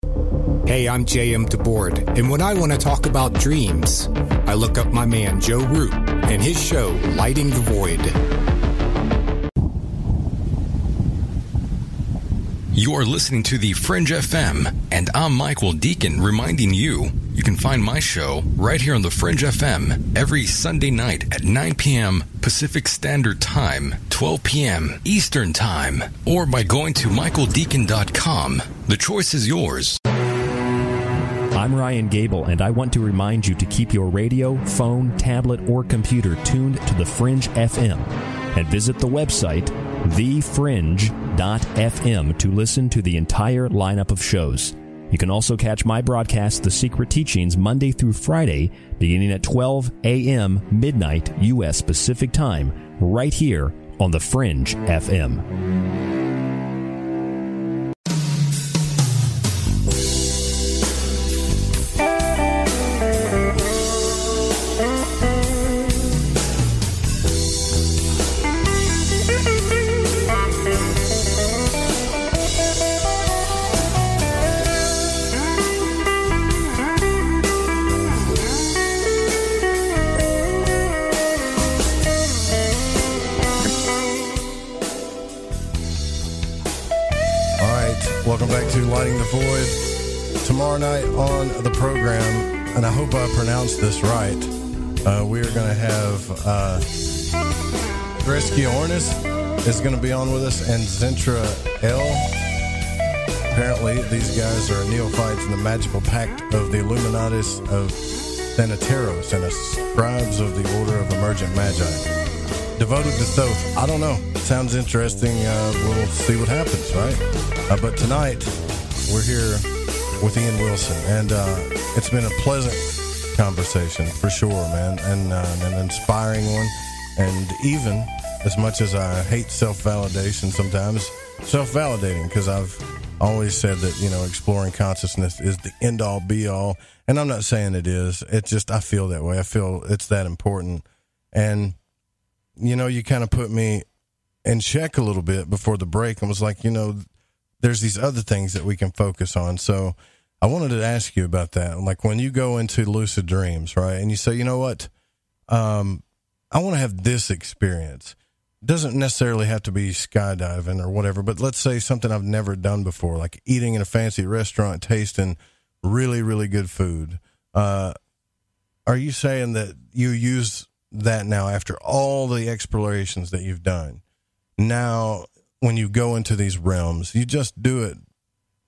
Hey, I'm J.M. DeBoard, and when I want to talk about dreams, I look up my man Joe Root and his show, Lighting the Void. You're listening to the Fringe FM, and I'm Michael Deacon reminding you can find my show right here on the Fringe FM every Sunday night at 9 p.m. Pacific Standard Time, 12 p.m. Eastern Time, or by going to michaeldeacon.com. The choice is yours. I'm Ryan Gable, and I want to remind you to keep your radio, phone, tablet, or computer tuned to the Fringe FM, and visit the website thefringe.fm to listen to the entire lineup of shows. You can also catch my broadcast, The Secret Teachings, Monday through Friday, beginning at 12 a.m. midnight U.S. Pacific Time, right here on the Fringe FM. Welcome back to Lighting the Void. Tomorrow night on the program, and I hope I pronounced this right, we are going to have Dresky Ornis is going to be on with us, and Zentra L. Apparently, these guys are neophytes in the magical pact of the Illuminatis of Thanateros and scribes of the Order of Emergent Magi. Devoted to Thoth. I don't know. Sounds interesting. We'll see what happens, right? But tonight, we're here with Ian Wilson, and it's been a pleasant conversation for sure, man, and an inspiring one. And even as much as I hate self-validation sometimes, self-validating, because I've always said that, exploring consciousness is the end-all, be-all, and I'm not saying it is. It's just I feel that way. I feel it's that important. And you kind of put me in check a little bit before the break and was like, there's these other things that we can focus on. So I wanted to ask you about that. Like when you go into lucid dreams, right? And you say, you know what? I want to have this experience. It doesn't necessarily have to be skydiving or whatever, but let's say something I've never done before, like eating in a fancy restaurant, tasting really, really good food. Are you saying that you use that now after all the explorations that you've done? Now, when you go into these realms, you just do it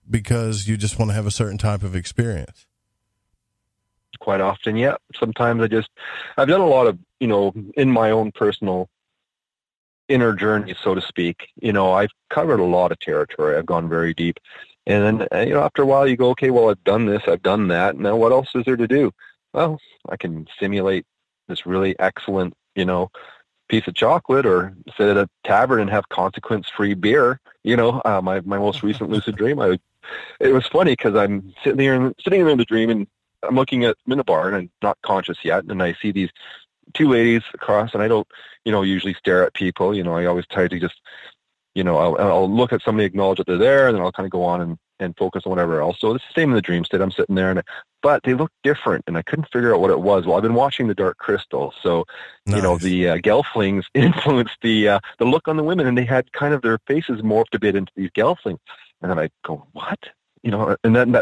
because you just want to have a certain type of experience? Quite often, yeah. Sometimes I've done a lot of, in my own personal inner journey, so to speak. I've covered a lot of territory. I've gone very deep. And then, after a while you go, okay, well, I've done this, I've done that. Now what else is there to do? Well, I can simulate this really excellent piece of chocolate, or sit at a tavern and have consequence-free beer. My most recent lucid dream, it was funny because I'm sitting there in the dream, and I'm looking at I'm in a bar and I'm not conscious yet, and I see these two ladies across, and I don't, usually stare at people. I always try to just, I'll look at somebody, acknowledge that they're there, and then I'll kind of go on and focus on whatever else. So it's the same in the dream state. I'm sitting there, but they look different, and I couldn't figure out what it was. Well, I've been watching The Dark Crystal, so nice. The Gelflings influenced the look on the women, and they had kind of their faces morphed a bit into these Gelflings. And then I go, what? And then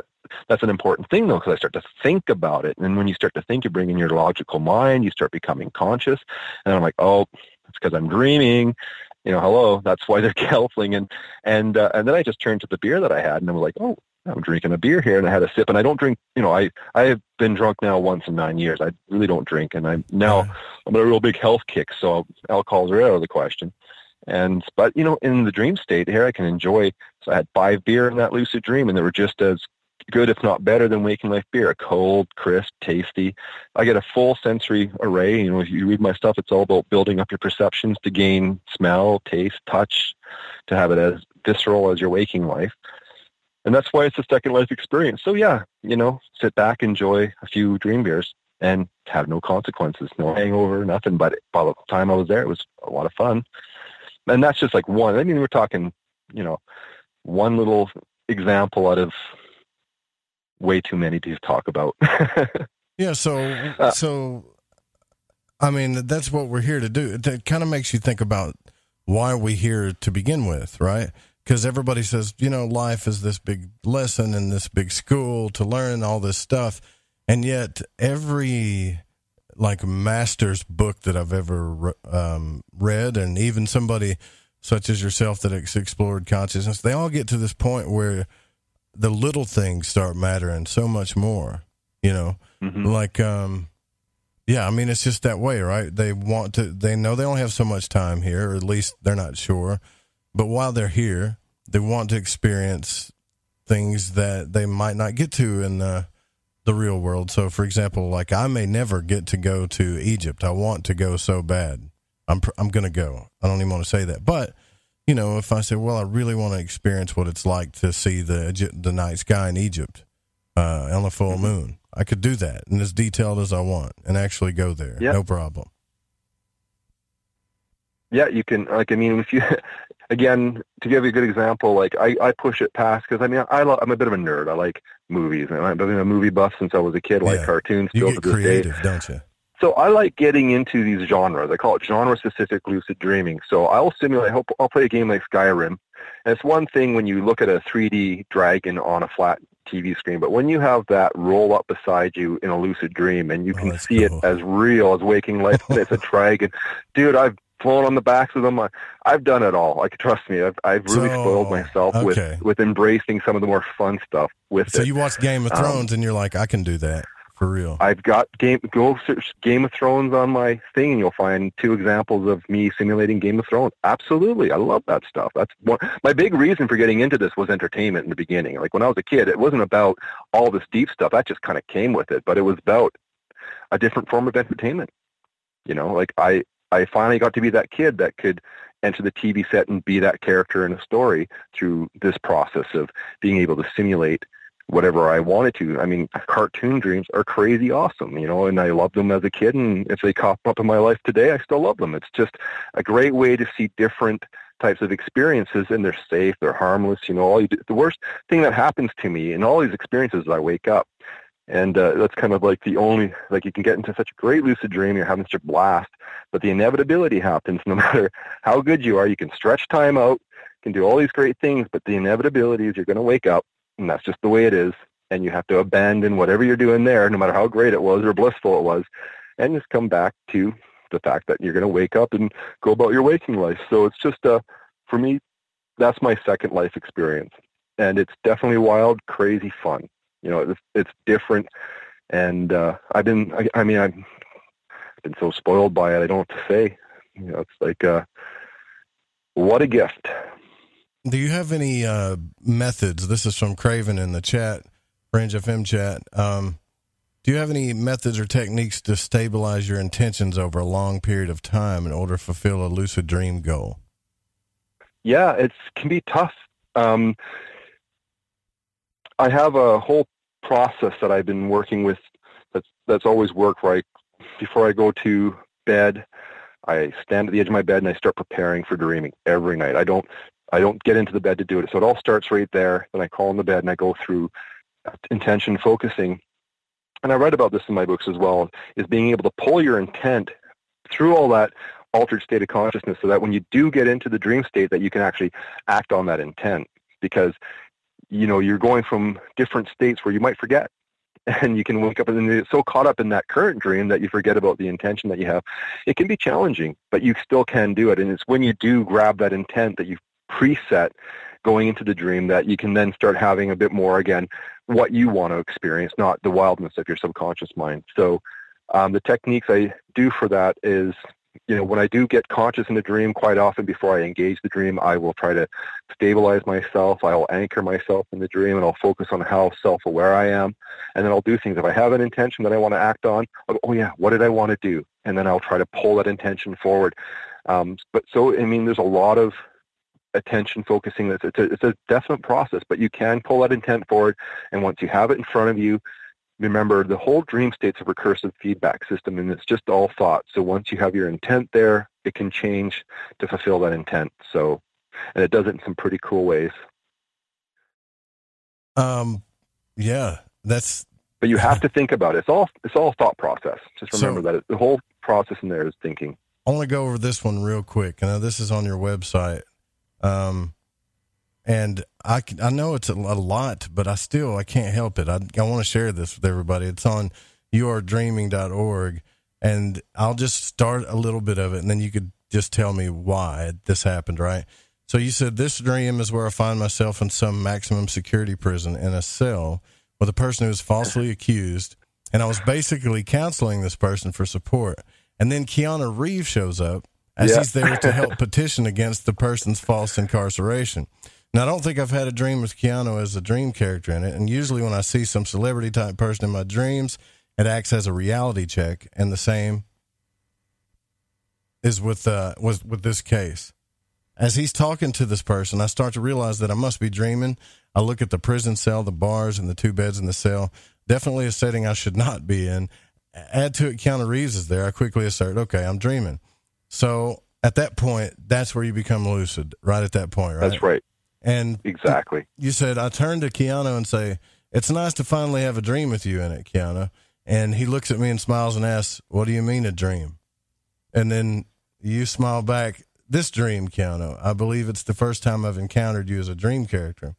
that's an important thing, though, because I start to think about it. And when you start to think, you bring in your logical mind, you start becoming conscious. And I'm like, oh, it's because I'm dreaming. Hello, that's why they're Gelfling. And then I just turned to the beer that I had, and I was like, oh, I'm drinking a beer here. And I had a sip, and I don't drink, I have been drunk now once in 9 years. I really don't drink. And I'm on a real big health kick, so alcohols are out of the question. But in the dream state here, I can enjoy. So I had 5 beer in that lucid dream, and they were just as good, if not better, than waking life beer. Cold, crisp, tasty. I get a full sensory array. If you read my stuff, it's all about building up your perceptions to gain smell, taste, touch, to have it as visceral as your waking life. And that's why it's a second life experience. So yeah, sit back, enjoy a few dream beers, and have no consequences, no hangover, nothing. But by the time I was there, it was a lot of fun. And that's just like one. I mean, we're talking, one little example out of way too many to talk about. Yeah. So, I mean, that's what we're here to do. It kind of makes you think about why we're here to begin with, right? Because everybody says, life is this big lesson and this big school to learn all this stuff. And yet every master's book that I've ever read, and even somebody such as yourself that has explored consciousness, they all get to this point where the little things start mattering so much more, Mm-hmm. Yeah, I mean, it's just that way, right? They know they only have so much time here, or at least they're not sure. But while they're here, they want to experience things that they might not get to in the real world. So, for example, I may never get to go to Egypt. I want to go so bad. I'm going to go. I don't even want to say that. But, if I say, well, I really want to experience what it's like to see the night sky in Egypt on a full moon, I could do that, and as detailed as I want, and actually go there. Yeah. No problem. Yeah, you can, if you, again, to give you a good example, I push it past, because, I'm a bit of a nerd. I like movies, and I've been a movie buff since I was a kid, like cartoons still to this day. You get creative, don't you? So I like getting into these genres. I call it genre-specific lucid dreaming. So I'll play a game like Skyrim, and it's one thing when you look at a 3D dragon on a flat TV screen, but when you have that roll up beside you in a lucid dream, and you can see it as real as waking life, it's a dragon. Dude, I've flown on the backs of them. I've done it all. Trust me, I've really spoiled myself with embracing some of the more fun stuff with it. So you watch Game of Thrones, and you're like, I can do that. For real. I've got go search Game of Thrones on my thing, and you'll find 2 examples of me simulating Game of Thrones. Absolutely. I love that stuff. That's my big reason for getting into this was entertainment in the beginning. When I was a kid, it wasn't about all this deep stuff. That just kind of came with it, but it was about a different form of entertainment. I finally got to be that kid that could enter the TV set and be that character in a story through this process of being able to simulate whatever I wanted to. I mean, cartoon dreams are crazy awesome, and I loved them as a kid, and if they pop up in my life today, I still love them. It's just a great way to see different types of experiences, and they're safe, they're harmless. The worst thing that happens to me in all these experiences is I wake up, and that's kind of the only, you can get into such a great lucid dream, you're having such a blast, but the inevitability happens no matter how good you are. You can stretch time out, you can do all these great things, but the inevitability is you're going to wake up, and that's just the way it is. And you have to abandon whatever you're doing there, no matter how great it was or blissful it was, and just come back to the fact that you're going to wake up and go about your waking life. So it's just, for me, that's my second life experience. And it's definitely wild, crazy fun. It's different. And I've been so spoiled by it, I don't know what to say. It's what a gift. Do you have any methods? This is from Craven in the chat, Fringe FM chat. Do you have any methods or techniques to stabilize your intentions over a long period of time in order to fulfill a lucid dream goal? Yeah, it can be tough. I have a whole process that I've been working with that's always worked, where before I go to bed, I stand at the edge of my bed and I start preparing for dreaming every night. I don't get into the bed to do it. So it all starts right there. Then I crawl in the bed and I go through intention focusing. And I write about this in my books as well, is being able to pull your intent through all that altered state of consciousness so that when you do get into the dream state that you can actually act on that intent. Because, you're going from different states where you might forget. And you can wake up and you're so caught up in that current dream that you forget about the intention that you have. It can be challenging, but you still can do it. And it's when you do grab that intent that you've preset going into the dream that you can then start having a bit more, again, what you want to experience, not the wildness of your subconscious mind. So the techniques I do for that is, when I do get conscious in a dream, quite often before I engage the dream, I will try to stabilize myself. I will anchor myself in the dream, and I'll focus on how self-aware I am. And then I'll do things. If I have an intention that I want to act on, I'll go, oh yeah, what did I want to do? And then I'll try to pull that intention forward. There's a lot of attention focusing. It's a definite process, but you can pull that intent forward. And once you have it in front of you, remember, the whole dream state's a recursive feedback system, and it's just all thought. So once you have your intent there, it can change to fulfill that intent. So, and it does it in some pretty cool ways. Yeah, but you have to think about it. It's all thought process. Just remember that the whole process in there is thinking. I want to go over this one real quick. I know this is on your website. And I know it's a lot, but I can't help it. I want to share this with everybody. It's on youaredreaming.org, and I'll just start a little bit of it, and then you could just tell me why this happened, right? So you said, this dream is where I find myself in some maximum security prison in a cell with a person who is falsely accused, and I was basically counseling this person for support. And then Keanu Reeves shows up as he's there to help petition against the person's false incarceration. Now, I don't think I've had a dream with Keanu as a dream character in it, and usually when I see some celebrity-type person in my dreams, it acts as a reality check, and the same is with this case. As he's talking to this person, I start to realize that I must be dreaming. I look at the prison cell, the bars, and the two beds in the cell. Definitely a setting I should not be in. Add to it, Keanu Reeves is there. I quickly assert, okay, I'm dreaming. So at that point, that's where you become lucid, right at that point, right? That's right. And exactly. You said, I turn to Keanu and say, it's nice to finally have a dream with you in it, Keanu. And he looks at me and smiles and asks, what do you mean a dream? And then you smile back, this dream, Keanu, I believe it's the first time I've encountered you as a dream character.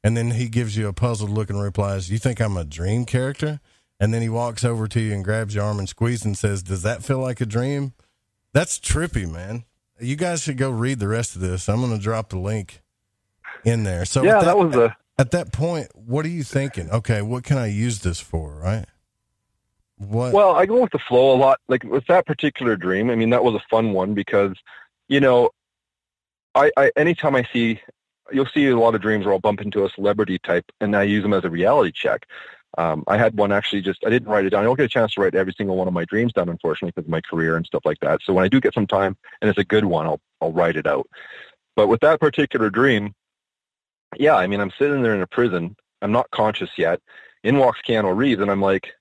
And then he gives you a puzzled look and replies, you think I'm a dream character? And then he walks over to you and grabs your arm and squeezes and says, does that feel like a dream? That's trippy, man. You guys should go read the rest of this. I'm going to drop the link in there. So yeah, at that point, what are you thinking? Okay, what can I use this for, right? What? Well, I go with the flow a lot. Like with that particular dream, I mean, that was a fun one because, I anytime you'll see a lot of dreams where I'll bump into a celebrity type and I use them as a reality check. I had one actually I didn't write it down. I don't get a chance to write every single one of my dreams down, unfortunately, because of my career and stuff like that. So when I do get some time and it's a good one, I'll write it out. But with that particular dream, yeah, I mean, I'm sitting there in a prison. I'm not conscious yet. In walks Keanu Reeves, and I'm like,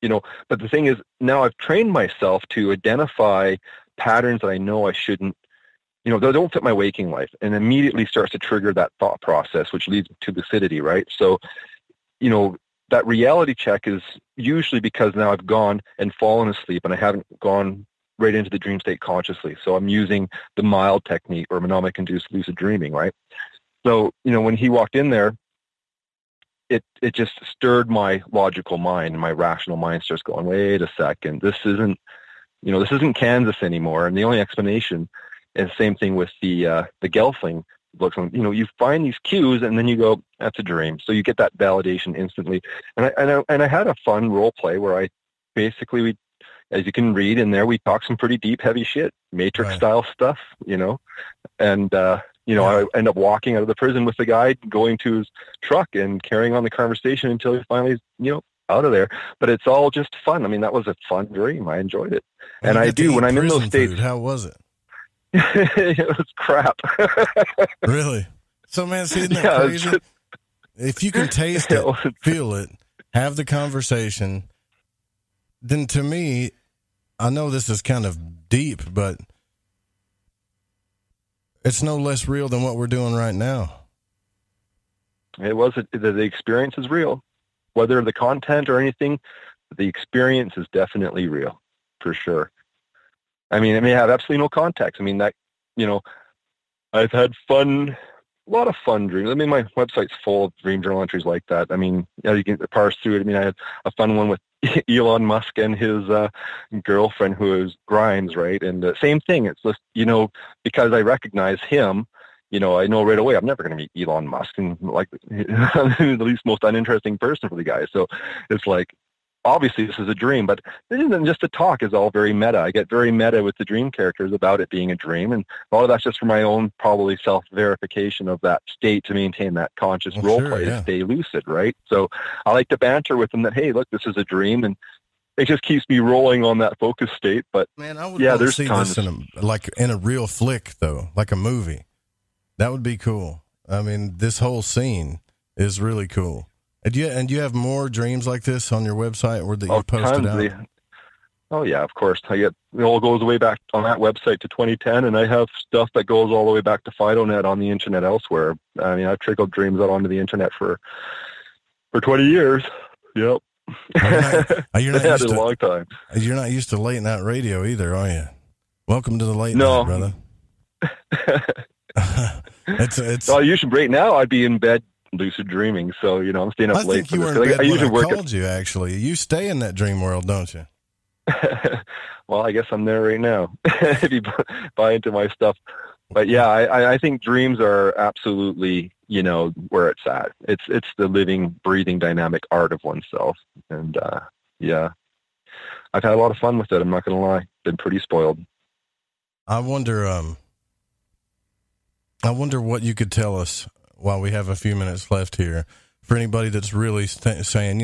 but the thing is, now I've trained myself to identify patterns that I know I shouldn't, that don't fit my waking life, and immediately starts to trigger that thought process, which leads to lucidity, right? So, that reality check is usually because now I've gone and fallen asleep and I haven't gone right into the dream state consciously. So I'm using the mild technique or mnemonic-induced lucid dreaming, right? So, when he walked in there, it just stirred my logical mind, and my rational mind starts going, wait a second, this isn't Kansas anymore. And the only explanation is the same thing with the Gelfling books. You find these cues and then you go, that's a dream. So you get that validation instantly. And I had a fun role play where I basically, as you can read in there, we talk some pretty deep, heavy shit, Matrix style stuff, and, I end up walking out of the prison with the guy, going to his truck and carrying on the conversation until he finally, out of there. But it's all just fun. I mean, that was a fun dream. I enjoyed it. And I do, when I'm in those states. Food. How was it? It was crap. Really? So, man, see, isn't that crazy? If you can taste it, feel it, have the conversation, then to me, I know this is kind of deep, but it's no less real than what we're doing right now. The experience is real. Whether the content or anything, the experience is definitely real, for sure. I mean, it may have absolutely no context. I mean, that, I've had a lot of fun dreams. I mean, my website's full of dream journal entries like that. I mean, you can parse through it. I mean, I had a fun one with Elon Musk and his girlfriend, who is Grimes, right? And same thing. It's just, because I recognize him, I know right away I'm never going to meet Elon Musk, and like the least most uninteresting person for the guy. So it's like, obviously this is a dream, but it isn't just the talk is all very meta. I get very meta with the dream characters about it being a dream, and a lot of that's just for my own probably self-verification of that state to maintain that conscious role play to stay lucid, right? So I like to banter with them that, hey, look, this is a dream, and it just keeps me rolling on that focus state. But man, I would there's see tons. This in a real flick, though, like a movie. That would be cool. I mean, this whole scene is really cool. And you have more dreams like this on your website or that you posted out? Oh, yeah, of course. It all goes way back on that website to 2010, and I have stuff that goes all the way back to FidoNet on the internet elsewhere. I mean, I've trickled dreams out onto the internet for 20 years. Yep. You're not used to, a long time. You're not used to late night radio either, are you? Welcome to the late night, brother. Well, usually right now I'd be in bed lucid dreaming, so I'm staying up late. I think you were in bed when I called you. Actually, you stay in that dream world, don't you? Well, I guess I'm there right now. If you buy into my stuff, but yeah, I think dreams are absolutely where it's at. It's the living, breathing, dynamic art of oneself, and yeah, I've had a lot of fun with it. I'm not going to lie, been pretty spoiled. I wonder what you could tell us while we have a few minutes left here for anybody that's really saying,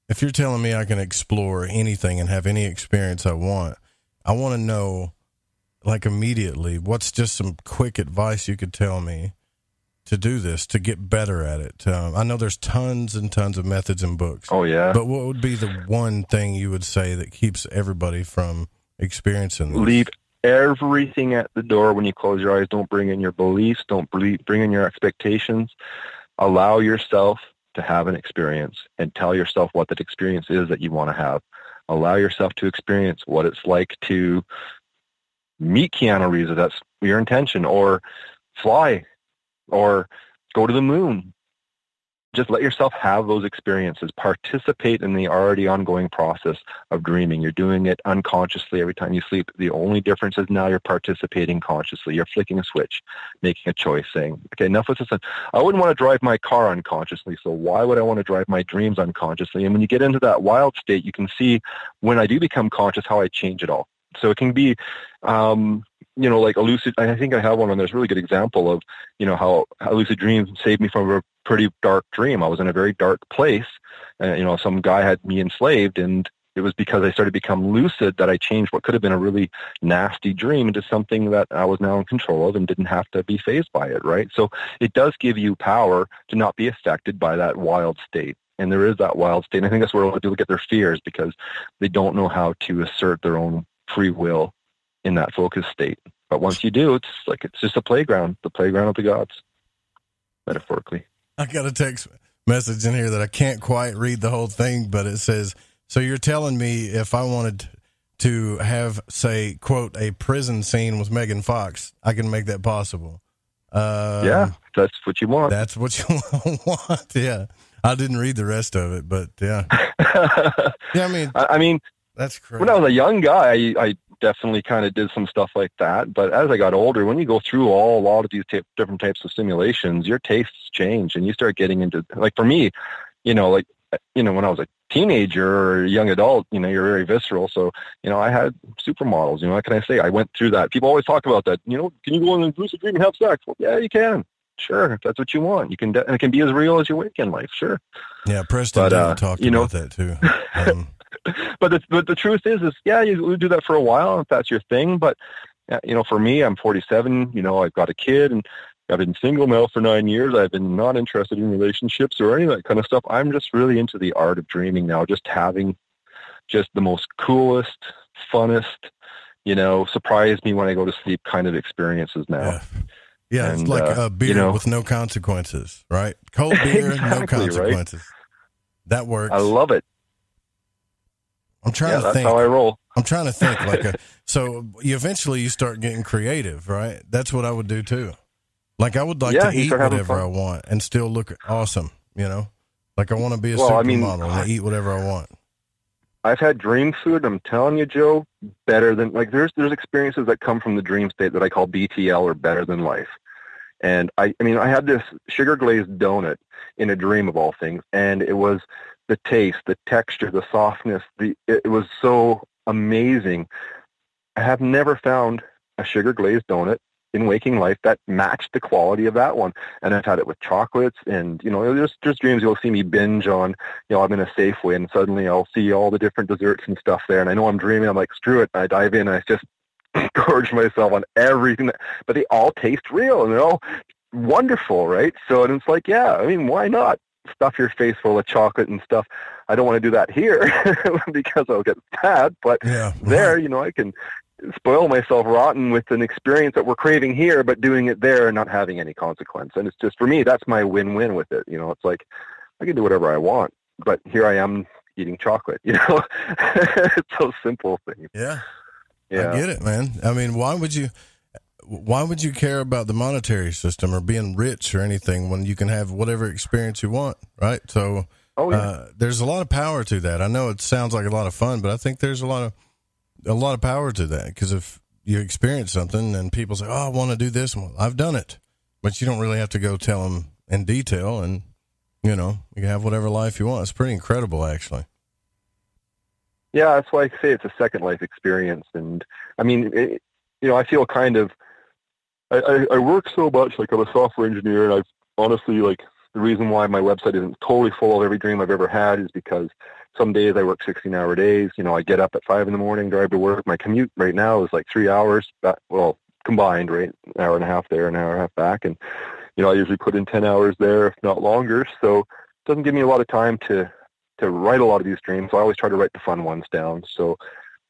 if you're telling me I can explore anything and have any experience I want to know, like, immediately, what's just some quick advice you could tell me to do this, to get better at it? I know there's tons and tons of methods and books. Oh, yeah. But what would be the one thing you would say that keeps everybody from experiencing this? Leave everything at the door when you close your eyes. Don't bring in your beliefs. Don't bring in your expectations. Allow yourself to have an experience and tell yourself what that experience is that you want to have. Allow yourself to experience what it's like to meet Keanu Reeves, if that's your intention, or fly, or go to the moon. Just let yourself have those experiences. Participate in the already ongoing process of dreaming. You're doing it unconsciously every time you sleep. The only difference is now you're participating consciously. You're flicking a switch, making a choice, saying, okay, enough with this. I wouldn't want to drive my car unconsciously, so why would I want to drive my dreams unconsciously? And when you get into that wild state, you can see when I do become conscious how I change it all. So it can be, like a lucid, I think I have one, and there's a really good example of, how a lucid dream saved me from a pretty dark dream. I was in a very dark place, and, some guy had me enslaved, and it was because I started to become lucid that I changed what could have been a really nasty dream into something that I was now in control of and didn't have to be fazed by it, right? So it does give you power to not be affected by that wild state. And there is that wild state. And I think that's where a lot of people get their fears, because they don't know how to assert their own free will in that focus state. But once you do, it's just a playground, the playground of the gods, metaphorically. I got a text message in here that I can't quite read the whole thing, but it says, so you're telling me if I wanted to have, say, quote, a prison scene with Megan Fox, I can make that possible? Yeah, that's what you want. That's what you want, yeah. I didn't read the rest of it, but yeah. Yeah, I mean, that's crazy. When I was a young guy, I definitely kind of did some stuff like that. But as I got older, when you go through a lot of these different types of simulations, your tastes change, and you start getting into, like, for me, when I was a teenager or a young adult, you're very visceral. So, I had supermodels. What can I say? I went through that. People always talk about that. Can you go in a lucid dream and have sex? Well, yeah, you can. Sure, if that's what you want. You can, and it can be as real as your weekend life. Sure. Yeah, Preston talked about that too. But the truth is yeah, you do that for a while if that's your thing. But for me, I'm 47. I've got a kid, and I've been single now for 9 years. I've been not interested in relationships or any of that kind of stuff. I'm just really into the art of dreaming now. Just having just the most coolest, funnest, surprise me when I go to sleep kind of experiences now. Yeah, it's like a beer with no consequences, right? Cold beer, exactly, no consequences. Right? That works. I love it. I'm trying to think. That's how I roll. I'm trying to think so eventually you start getting creative, right? That's what I would do too. Like I would like to eat whatever I want and still look awesome, Like I want to be a supermodel and eat whatever I want. I've had dream food. I'm telling you, Joe, better than there's experiences that come from the dream state that I call BTL or better than life. And I had this sugar glazed donut in a dream of all things, and it was the taste, the texture, the softness. It was so amazing. I have never found a sugar glazed donut in waking life that matched the quality of that one. And I've had it with chocolates, and there's dreams you'll see me binge on. I'm in a Safeway, and suddenly I'll see all the different desserts and stuff there, and I know I'm dreaming. I'm like, screw it. I dive in, and I just gorge myself on everything. But they all taste real, and they're all wonderful, right? So, and it's like, why not stuff your face full of chocolate and stuff? I don't want to do that here because I'll get fat. But there, I can spoil myself rotten with an experience that we're craving here, but doing it there and not having any consequence. And it's just, for me, that's my win-win with it. It's like, I can do whatever I want, but here I am eating chocolate, It's those simple things. Yeah. I get it, man. I mean, why would you care about the monetary system or being rich or anything when you can have whatever experience you want, right? So there's a lot of power to that. I know it sounds like a lot of fun, but I think there's a lot of power to that, because if you experience something and people say, I want to do this, well, I've done it, but you don't really have to go tell them in detail, and you can have whatever life you want. It's pretty incredible, actually. Yeah, that's why I say it's a second life experience. And I mean, I feel kind of, I work so much, like I'm a software engineer, and I've honestly, the reason why my website isn't totally full of every dream I've ever had is because some days I work 16-hour days. I get up at 5 a.m, drive to work. My commute right now is 3 hours, combined, right? An hour and a half there, an hour and a half back. And, I usually put in 10 hours there, if not longer. So it doesn't give me a lot of time to write a lot of these dreams. So I always try to write the fun ones down. So,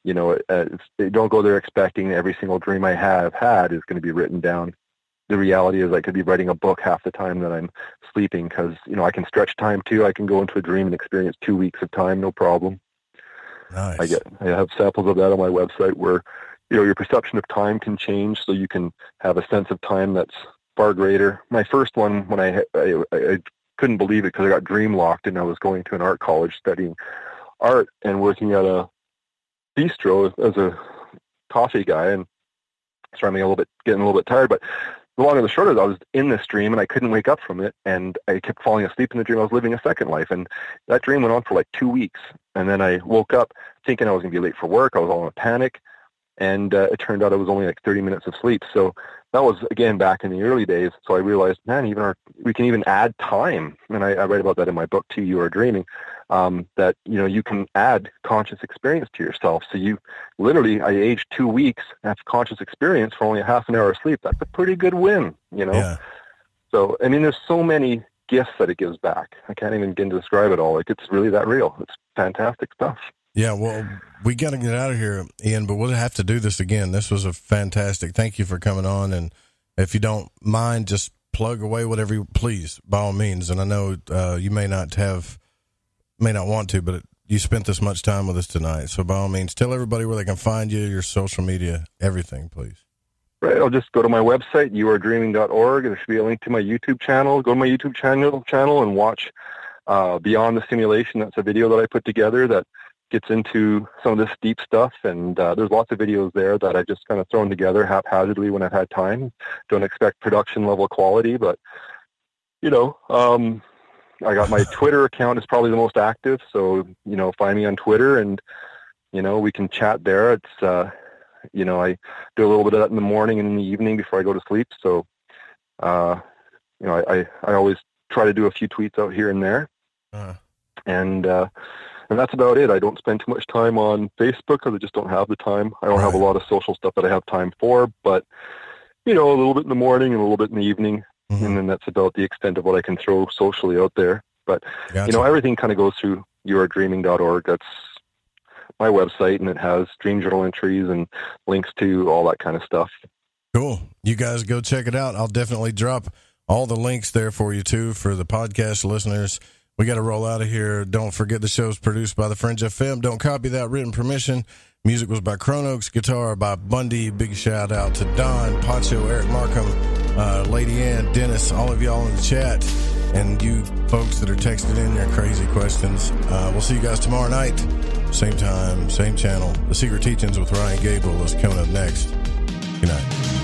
don't go there expecting every single dream I have had is going to be written down. The reality is I could be writing a book half the time that I'm sleeping, because, I can stretch time too. I can go into a dream and experience 2 weeks of time, no problem. Nice. I have samples of that on my website where, your perception of time can change, so you can have a sense of time that's far greater. My first one, when I couldn't believe it because I got dream locked, and I was going to an art college studying art and working at a bistro as a coffee guy, and starting getting a little bit tired, but the long and the short of it, I was in this dream and I couldn't wake up from it, and I kept falling asleep in the dream. I was living a second life, and that dream went on for 2 weeks, and then I woke up thinking I was going to be late for work. I was all in a panic, and it turned out it was only 30 minutes of sleep. So that was, again, back in the early days. So I realized, man, we can even add time, and I write about that in my book too, You Are Dreaming, that you can add conscious experience to yourself. So you literally, I aged 2 weeks, have conscious experience for only a half an hour of sleep. That's a pretty good win, Yeah. So I mean, there's so many gifts that it gives back. I can't even begin to describe it all. It's really that real. It's fantastic stuff. Yeah, well, we got to get out of here, Ian, but we'll have to do this again. This was a fantastic. Thank you for coming on, and if you don't mind, just plug away whatever you please, by all means. And I know you may not want to, but you spent this much time with us tonight, so by all means, tell everybody where they can find you, your social media, everything, please. Right, I'll just go to my website, youaredreaming.org. There should be a link to my YouTube channel. Go to my YouTube channel and watch Beyond the Simulation. That's a video that I put together that gets into some of this deep stuff, and there's lots of videos there that I just kind of thrown together haphazardly when I've had time. Don't expect production level quality, but I got my Twitter account is probably the most active, so find me on Twitter, and we can chat there. It's I do a little bit of that in the morning and in the evening before I go to sleep, so I I always try to do a few tweets out here and there. And that's about it. I don't spend too much time on Facebook because I just don't have the time. I don't have a lot of social stuff that I have time for, but, a little bit in the morning and a little bit in the evening. And then that's about the extent of what I can throw socially out there. But, everything kind of goes through yourdreaming.org. That's my website, and it has dream journal entries and links to all that kind of stuff. Cool. You guys go check it out. I'll definitely drop all the links there for you, too, for the podcast listeners. We got to roll out of here. Don't forget the show's produced by the Fringe FM. Don't copy without written permission. Music was by Chronox, guitar by Bundy. Big shout out to Don, Pacho, Eric Markham, Lady Ann, Dennis, all of y'all in the chat, and you folks that are texting in your crazy questions. We'll see you guys tomorrow night. Same time, same channel. The Secret Teachings with Ryan Gable is coming up next. Good night.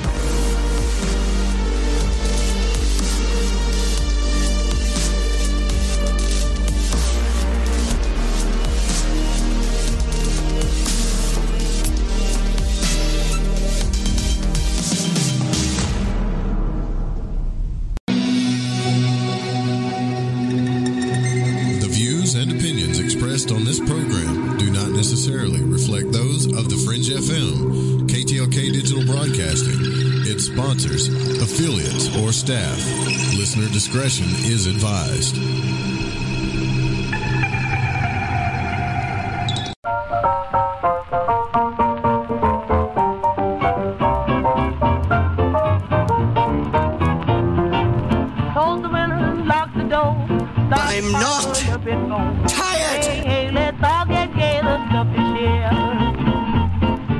On this program do not necessarily reflect those of the Fringe FM, KTLK Digital Broadcasting, its sponsors, affiliates, or staff. Listener discretion is advised. Close the window, lock the door. I'm not tired. Hey, let's all get gay, the stuff to share.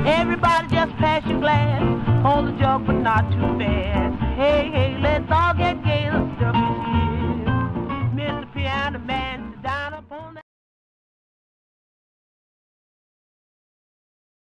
Everybody just pass your glass, hold the jug but not too fast.